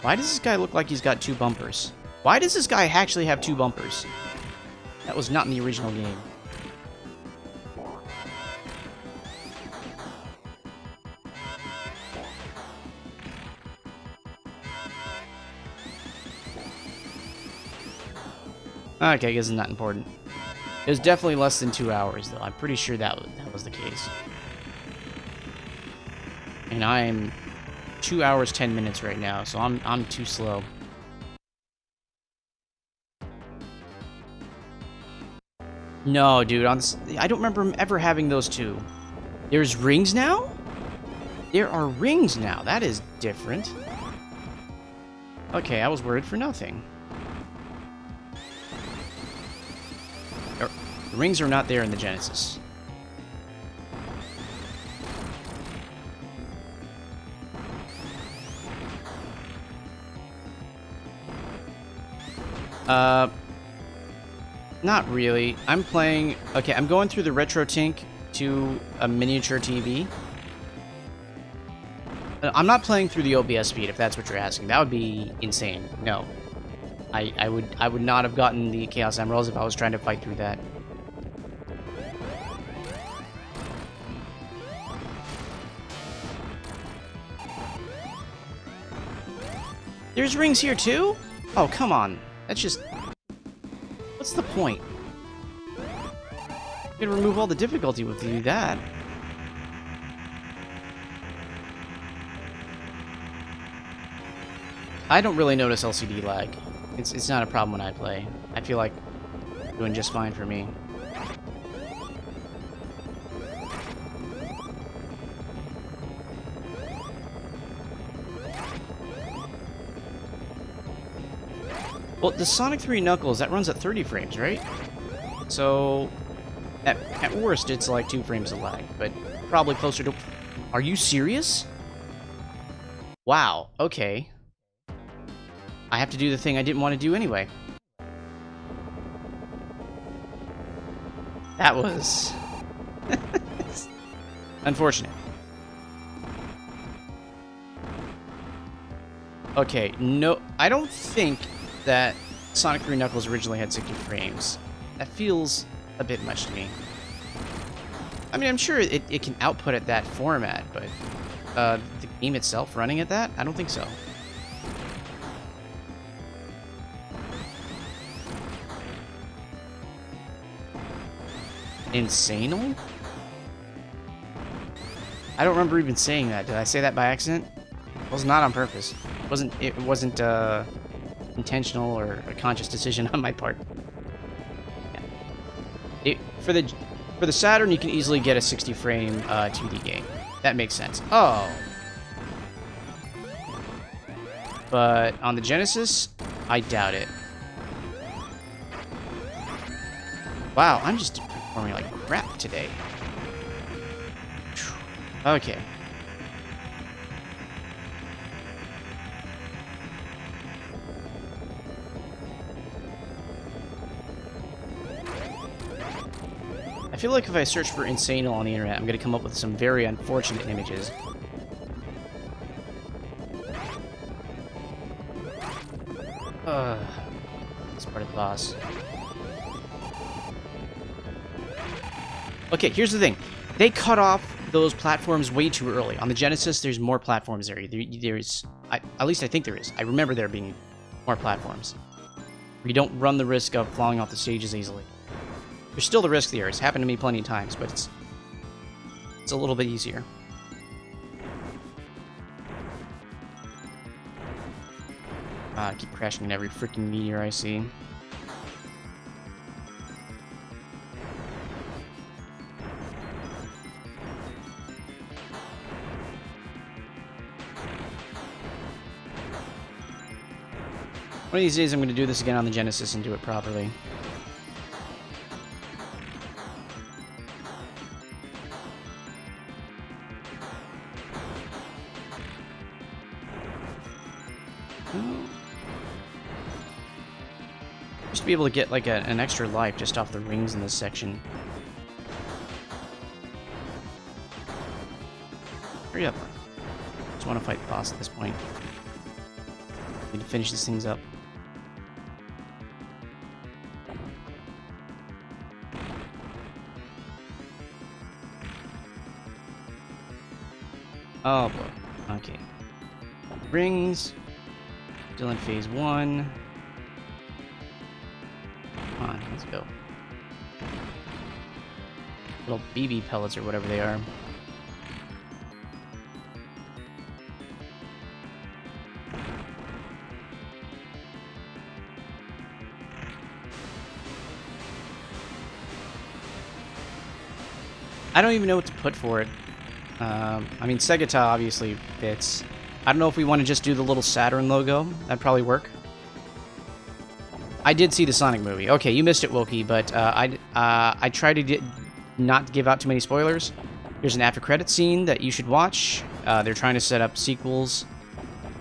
Why does this guy look like he's got 2 bumpers? Why does this guy actually have 2 bumpers? That was not in the original game. Okay, I guess it's not important. It was definitely less than 2 hours, though. I'm pretty sure that was the case. And I'm 2 hours 10 minutes right now, so I'm too slow. No, dude, I don't remember him ever having those 2. There's rings now? There are rings now. That is different. Okay, I was worried for nothing. The rings are not there in the Genesis. Not really. I'm playing... Okay, I'm going through the RetroTink to a miniature TV. I'm not playing through the OBS speed, if that's what you're asking. That would be insane. No. I would not have gotten the Chaos Emeralds if I was trying to fight through that. There's rings here too? Oh, come on. That's just... What's the point? You can remove all the difficulty with you do that. I don't really notice LCD lag. It's not a problem when I play. I feel like doing just fine for me. Well, the Sonic 3 Knuckles, that runs at 30 frames, right? So, at worst, it's like 2 frames of lag, but probably closer to... Are you serious? Wow, okay. I have to do the thing I didn't want to do anyway. That was... unfortunate. Okay, no, I don't think that Sonic 3 Knuckles originally had 60 frames. That feels a bit much to me. I mean, I'm sure it can output at that format, but the game itself running at that? I don't think so. Insanal? I don't remember even saying that. Did I say that by accident? It was not on purpose. It wasn't intentional or a conscious decision on my part. Yeah. For the Saturn, you can easily get a 60 frame 2D game. That makes sense. Oh. But on the Genesis, I doubt it. Wow, I'm just performing like crap today. Okay. I feel like if I search for Insanal on the internet, I'm going to come up with some very unfortunate images. This part of the boss. Okay, here's the thing. They cut off those platforms way too early. On the Genesis, there's more platforms there. There's... at least I think there is. I remember there being more platforms. You don't run the risk of falling off the stages easily. There's still the risk there. It's happened to me plenty of times, but it's a little bit easier. I keep crashing in every freaking meteor I see. One of these days I'm going to do this again on the Genesis and do it properly. Just to be able to get like an extra life just off the rings in this section. Hurry up. Just want to fight the boss at this point. Need to finish these things up. Oh boy. Okay. Rings. Still in phase 1. Come on, let's go. Little BB pellets or whatever they are. I don't even know what to put for it. I mean, Segata obviously fits. I don't know if we want to just do the little Saturn logo. That'd probably work. I did see the Sonic movie. Okay, you missed it, Wokey, but I try to not give out too many spoilers. There's an after-credit scene that you should watch. They're trying to set up sequels.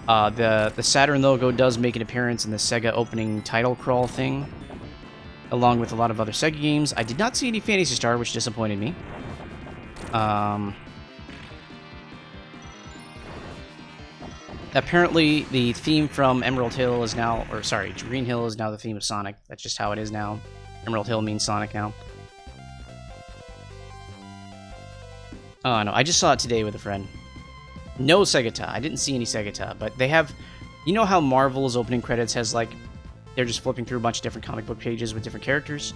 The Saturn logo does make an appearance in the Sega opening title crawl thing, along with a lot of other Sega games. I did not see any Phantasy Star, which disappointed me. apparently the theme from Emerald Hill is now, or sorry, Green Hill is now the theme of Sonic. That's just how it is now. Emerald Hill means Sonic now. Oh no, I just saw it today with a friend. No Segata. I didn't see any Segata, but they have... You know how Marvel's opening credits has, like... They're just flipping through a bunch of different comic book pages with different characters?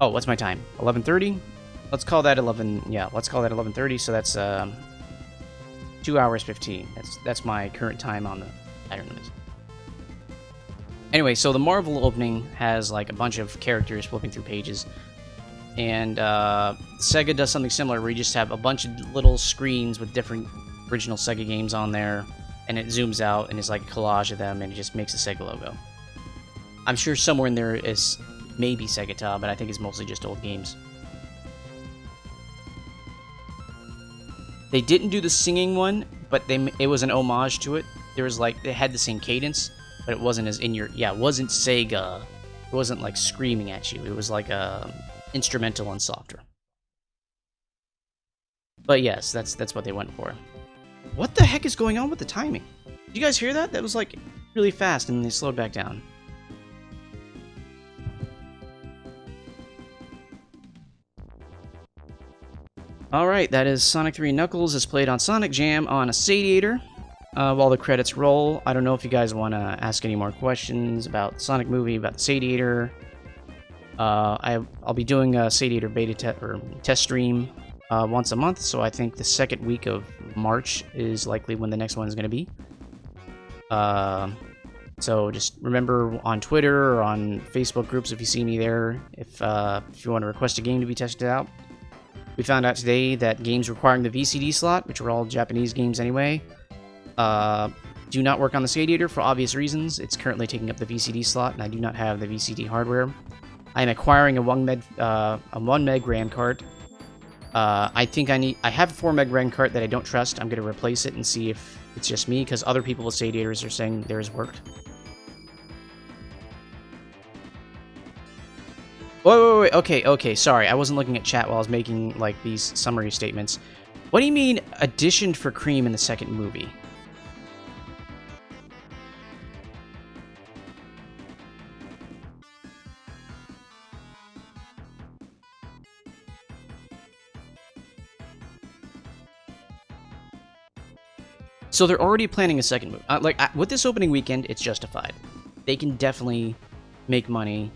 Oh, what's my time? 11:30? Let's call that 11... Yeah, let's call that 11:30, so that's, 2 hours 15. That's my current time on the pattern list. Anyway, so the Marvel opening has, like, a bunch of characters flipping through pages. And, Sega does something similar, where you just have a bunch of little screens with different original Sega games on there, and it zooms out and it's like a collage of them, and it just makes a Sega logo. I'm sure somewhere in there is maybe Segata, but I think it's mostly just old games. They didn't do the singing one, but it was an homage to it. There was like, it had the same cadence, but it wasn't as in your... Yeah, it wasn't Sega. It wasn't like screaming at you. It was like instrumental and softer. But yes, that's what they went for. What the heck is going on with the timing? Did you guys hear that? That was like really fast and then they slowed back down. Alright, that is Sonic 3 Knuckles is played on Sonic Jam on a Satiator. While the credits roll, I don't know if you guys want to ask any more questions about the Sonic movie, about the Satiator. I'll be doing a Satiator beta test stream once a month, so I think the second week of March is likely when the next one is going to be. So just remember on Twitter or on Facebook groups if you see me there, if you want to request a game to be tested out. We found out today that games requiring the VCD slot, which are all Japanese games anyway, do not work on the Satiator for obvious reasons. It's currently taking up the VCD slot, and I do not have the VCD hardware. I am acquiring a 1 meg RAM card. I have a 4 meg RAM card that I don't trust. I'm going to replace it and see if it's just me, because other people with Satiators are saying theirs worked. Wait, okay, sorry. I wasn't looking at chat while I was making, like, these summary statements. What do you mean, auditioned for Cream in the second movie? So they're already planning a second movie. With this opening weekend, it's justified. They can definitely make money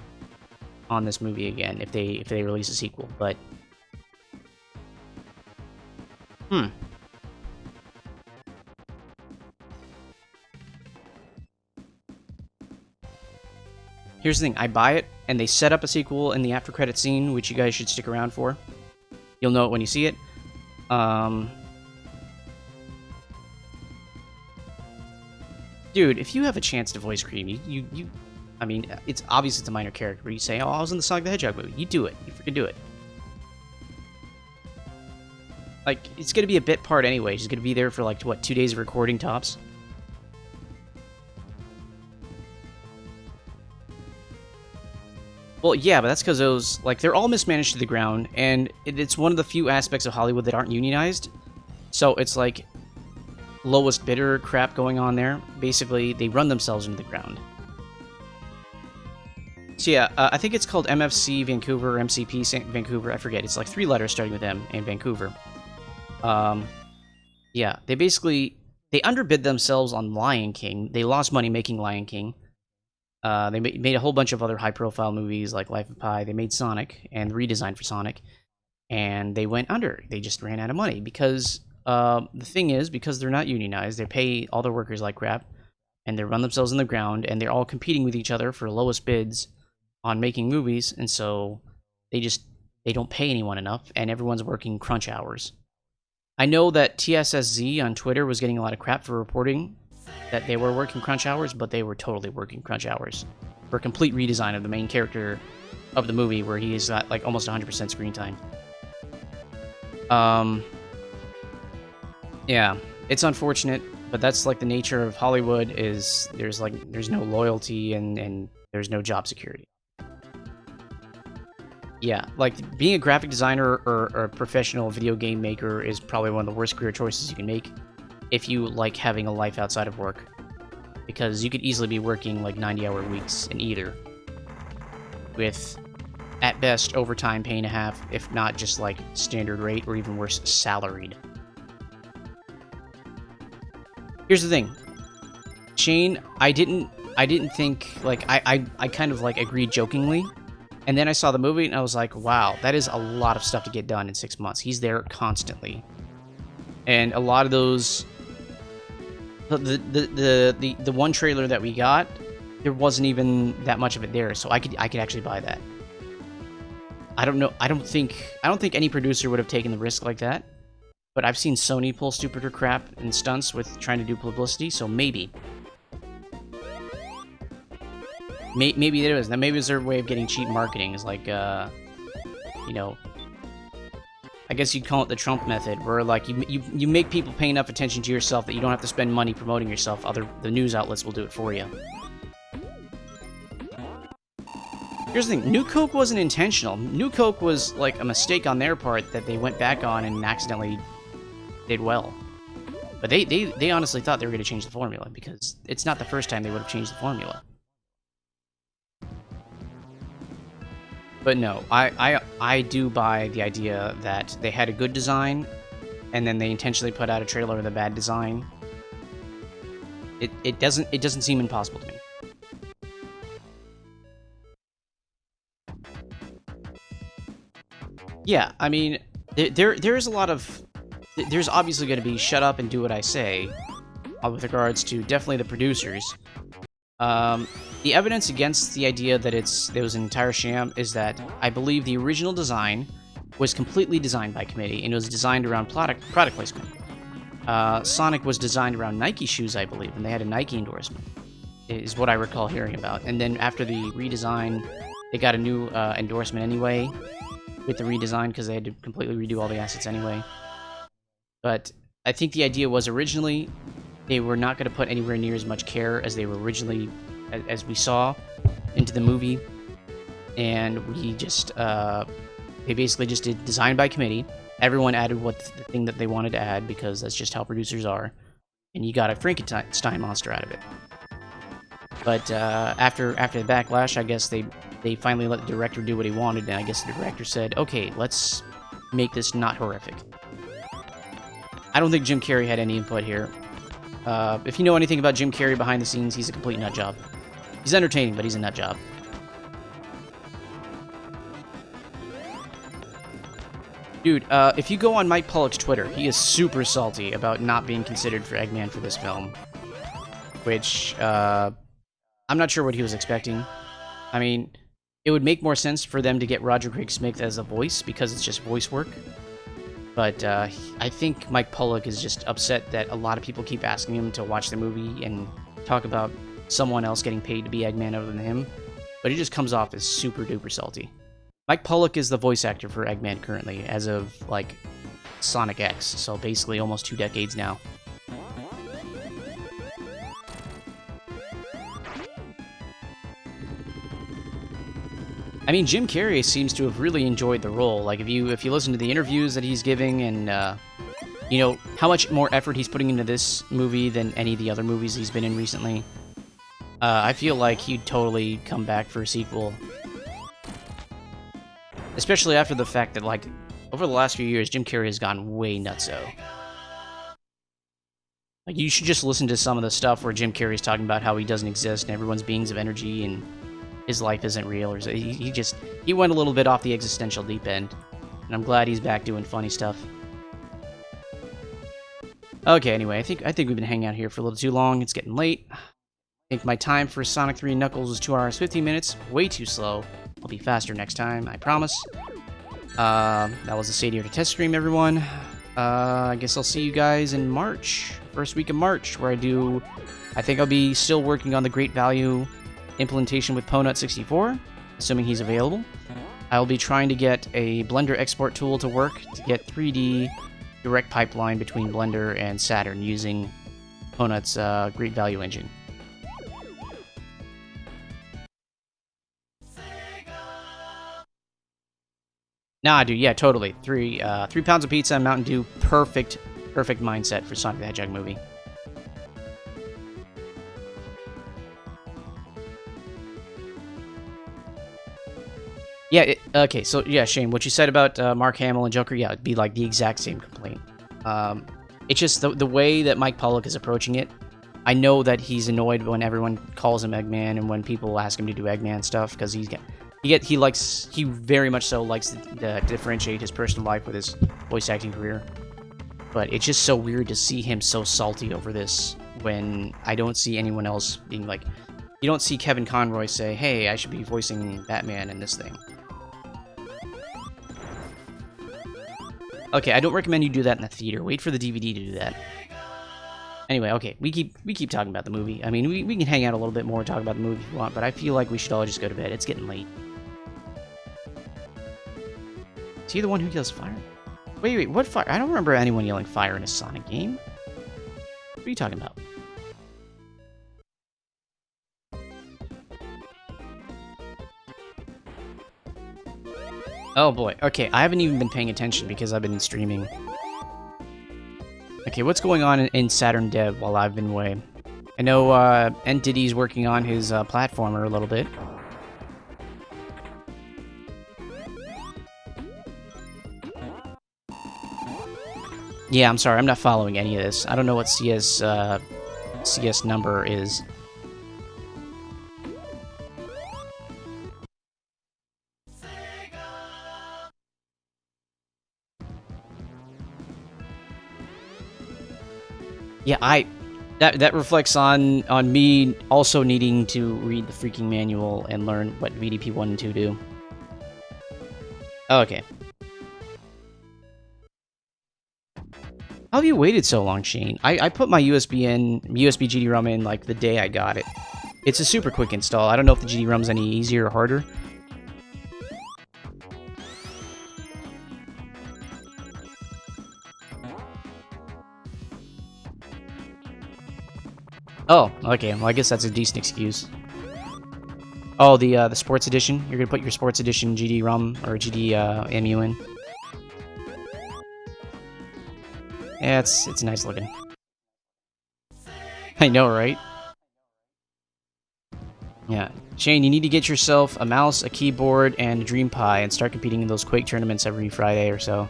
on this movie again if they release a sequel, but here's the thing, I buy it and they set up a sequel in the after credit scene, which you guys should stick around for. You'll know it when you see it. Dude, if you have a chance to voice Cream, I mean, it's obvious it's a minor character, but you say, oh, I was in the Sonic the Hedgehog movie. You do it. You freaking do it. Like, it's going to be a bit part anyway. She's going to be there for, like, what, 2 days of recording tops? Well, yeah, but that's because those, like, they're all mismanaged to the ground, and it's one of the few aspects of Hollywood that aren't unionized. So it's like lowest bidder crap going on there. Basically, they run themselves into the ground. So yeah, I think it's called MFC Vancouver, MCP Vancouver, I forget. It's like 3 letters starting with M in Vancouver. Yeah, they underbid themselves on Lion King. They lost money making Lion King. They made a whole bunch of other high-profile movies like Life of Pi. They made Sonic and redesigned for Sonic, and they went under. They just ran out of money because the thing is, because they're not unionized, they pay all their workers like crap, and they run themselves in the ground, and they're all competing with each other for lowest bids on making movies, and so they don't pay anyone enough, and everyone's working crunch hours. I know that TSSZ on Twitter was getting a lot of crap for reporting that they were working crunch hours, but they were totally working crunch hours for a complete redesign of the main character of the movie, where he is got like almost 100% screen time. Yeah, it's unfortunate, but that's like the nature of Hollywood. Is there's no loyalty and there's no job security. Yeah, like being a graphic designer or a professional video game maker is probably one of the worst career choices you can make. if you like having a life outside of work. Because you could easily be working like 90-hour weeks in either. With, at best, overtime pay and a half, if not just like standard rate, or even worse, salaried. Here's the thing. Shane, I didn't think, like, I kind of like agreed jokingly. And then I saw the movie and I was like, wow, that is a lot of stuff to get done in 6 months. He's there constantly. And a lot of those, the one trailer that we got, there wasn't even that much of it there, so I could actually buy that. I don't know. I don't think any producer would have taken the risk like that. But I've seen Sony pull stupider crap and stunts with trying to do publicity, so maybe. Maybe it is. That maybe it's their way of getting cheap marketing. Is like, you know, I guess you'd call it the Trump method, where like you make people pay enough attention to yourself that you don't have to spend money promoting yourself. The news outlets will do it for you. Here's the thing, New Coke wasn't intentional. New Coke was like a mistake on their part that they went back on and accidentally did well. But they honestly thought they were going to change the formula, because it's not the first time they would have changed the formula. But no, I do buy the idea that they had a good design, and then they intentionally put out a trailer with a bad design. It doesn't seem impossible to me. Yeah, I mean, there's a lot of... There's obviously going to be shut up and do what I say, with regards to definitely the producers. The evidence against the idea that it was an entire sham is that I believe the original design was completely designed by committee, and it was designed around product placement. Sonic was designed around Nike shoes, I believe, and they had a Nike endorsement, is what I recall hearing about. And then after the redesign, they got a new endorsement anyway, with the redesign, because they had to completely redo all the assets anyway. But I think the idea was originally they were not going to put anywhere near as much care as they were originally, as we saw, into the movie. And we just, they basically just did design by committee. Everyone added the thing that they wanted to add, because that's just how producers are. And you got a Frankenstein monster out of it. But after the backlash, I guess they finally let the director do what he wanted, and I guess the director said, okay, let's make this not horrific. I don't think Jim Carrey had any input here. If you know anything about Jim Carrey behind the scenes, he's a complete nut job. He's entertaining, but he's a nut job. Dude, if you go on Mike Pollock's Twitter, he is super salty about not being considered for Eggman for this film. Which, I'm not sure what he was expecting. I mean, it would make more sense for them to get Roger Craig Smith as a voice, because it's just voice work. But I think Mike Pollock is just upset that a lot of people keep asking him to watch the movie and talk about someone else getting paid to be Eggman other than him. But he just comes off as super duper salty. Mike Pollock is the voice actor for Eggman currently, as of, like, Sonic X, so basically almost 2 decades now. I mean, Jim Carrey seems to have really enjoyed the role. Like, if you listen to the interviews that he's giving, and you know how much more effort he's putting into this movie than any of the other movies he's been in recently, I feel like he'd totally come back for a sequel. Especially after the fact that, like, over the last few years, Jim Carrey has gone way nutso. Like, you should just listen to some of the stuff where Jim Carrey's talking about how he doesn't exist and everyone's beings of energy and his life isn't real, or he went a little bit off the existential deep end, and I'm glad he's back doing funny stuff. Okay, anyway, I think we've been hanging out here for a little too long. It's getting late. I think my time for Sonic 3 Knuckles was 2 hours 15 minutes. Way too slow. I'll be faster next time, I promise. That was the Satiator test stream, everyone. I guess I'll see you guys in March, first week of March, where I think I'll be still working on the Great Value implementation with Ponut64, assuming he's available. I'll be trying to get a Blender export tool to work to get 3D direct pipeline between Blender and Saturn using Ponut's Great Value engine. Nah, dude, yeah, totally. 3 pounds of pizza and Mountain Dew, perfect Perfect mindset for Sonic the Hedgehog movie. Yeah, okay, so yeah, Shane, what you said about Mark Hamill and Joker, yeah, it'd be like the exact same complaint. It's just the way that Mike Pollock is approaching it. I know that he's annoyed when everyone calls him Eggman and when people ask him to do Eggman stuff, because he very much so likes to differentiate his personal life with his voice acting career. But it's just so weird to see him so salty over this when I don't see anyone else being like, you don't see Kevin Conroy say, hey, I should be voicing Batman in this thing. Okay, I don't recommend you do that in the theater. Wait for the DVD to do that. Anyway, okay, we keep talking about the movie. I mean, we can hang out a little bit more and talk about the movie if you want, but I feel like we should all just go to bed. It's getting late. Is he the one who yells fire? Wait, what fire? I don't remember anyone yelling fire in a Sonic game. What are you talking about? Oh boy, okay, I haven't even been paying attention because I've been streaming. Okay, what's going on in Saturn Dev while I've been away? I know Entity's working on his platformer a little bit. Yeah, I'm sorry, I'm not following any of this. I don't know what CS number is. Yeah, that reflects on me also needing to read the freaking manual and learn what VDP 1 and 2 do. Okay. How have you waited so long, Shane? I put my USB GD-ROM in like the day I got it. It's a super quick install. I don't know if the GD-ROM's any easier or harder. Oh, okay. Well, I guess that's a decent excuse. Oh, the sports edition. You're gonna put your sports edition GD-ROM or GD-MU in. Yeah, it's nice looking. I know, right? Yeah. Shane, you need to get yourself a mouse, a keyboard, and a Dream Pie and start competing in those Quake tournaments every Friday or so.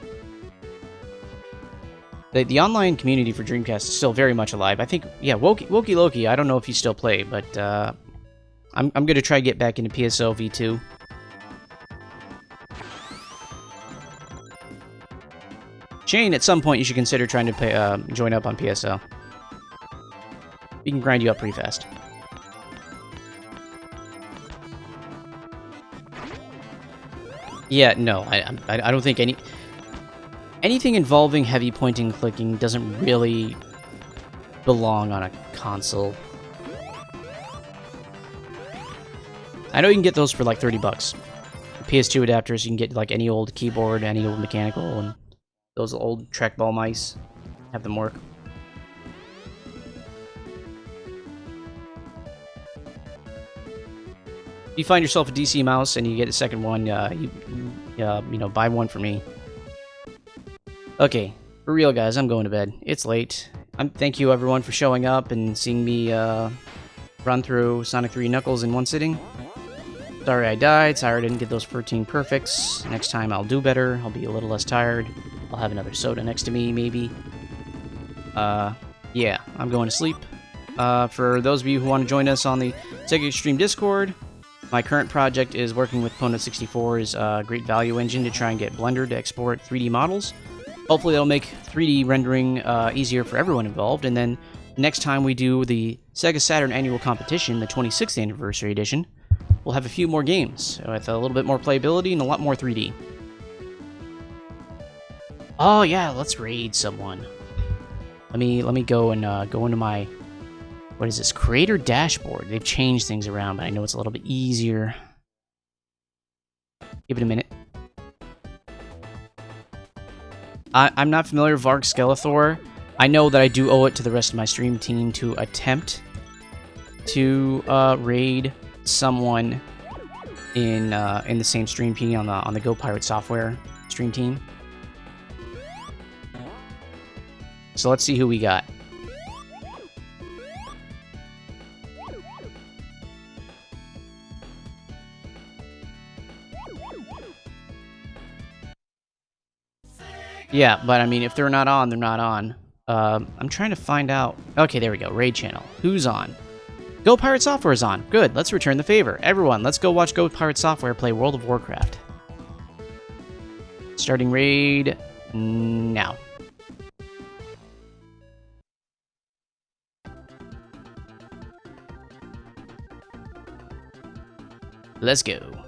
The online community for Dreamcast is still very much alive. I think, yeah, Woki Loki, I don't know if you still play, but I'm going to try to get back into PSO V2. Shane, at some point you should consider trying to join up on PSO. We can grind you up pretty fast. Yeah, no, I don't think anything involving heavy pointing and clicking doesn't really belong on a console. I know you can get those for like 30 bucks. PS2 adapters, you can get like any old keyboard, any old mechanical, and those old trackball mice. Have them work. If you find yourself a DC mouse and you get a second one, you know, buy one for me. Okay, for real, guys, I'm going to bed. It's late. Thank you, everyone, for showing up and seeing me run through Sonic 3 Knuckles in one sitting. Sorry I died. Sorry I didn't get those 13 perfects. Next time I'll do better. I'll be a little less tired. I'll have another soda next to me, maybe. Yeah, I'm going to sleep. For those of you who want to join us on the Sega Extreme Discord, my current project is working with Ponent64's Great Value Engine to try and get Blender to export 3D models. Hopefully that'll make 3D rendering easier for everyone involved, and then next time we do the Sega Saturn Annual Competition, the 26th Anniversary Edition, we'll have a few more games with a little bit more playability and a lot more 3D. Oh yeah, let's raid someone. Let me go and go into my, what is this, creator dashboard. They've changed things around, but I know it's a little bit easier. Give it a minute. I'm not familiar with Varg Skeletor. I know that I do owe it to the rest of my stream team to attempt to raid someone in the same stream team on the Go Pirate Software stream team. So let's see who we got. Yeah, but I mean, if they're not on, they're not on. I'm trying to find out. Okay, there we go. Raid channel. Who's on? Go Pirate Software is on. Good. Let's return the favor. Everyone, let's go watch Go Pirate Software play World of Warcraft. Starting raid now. Let's go.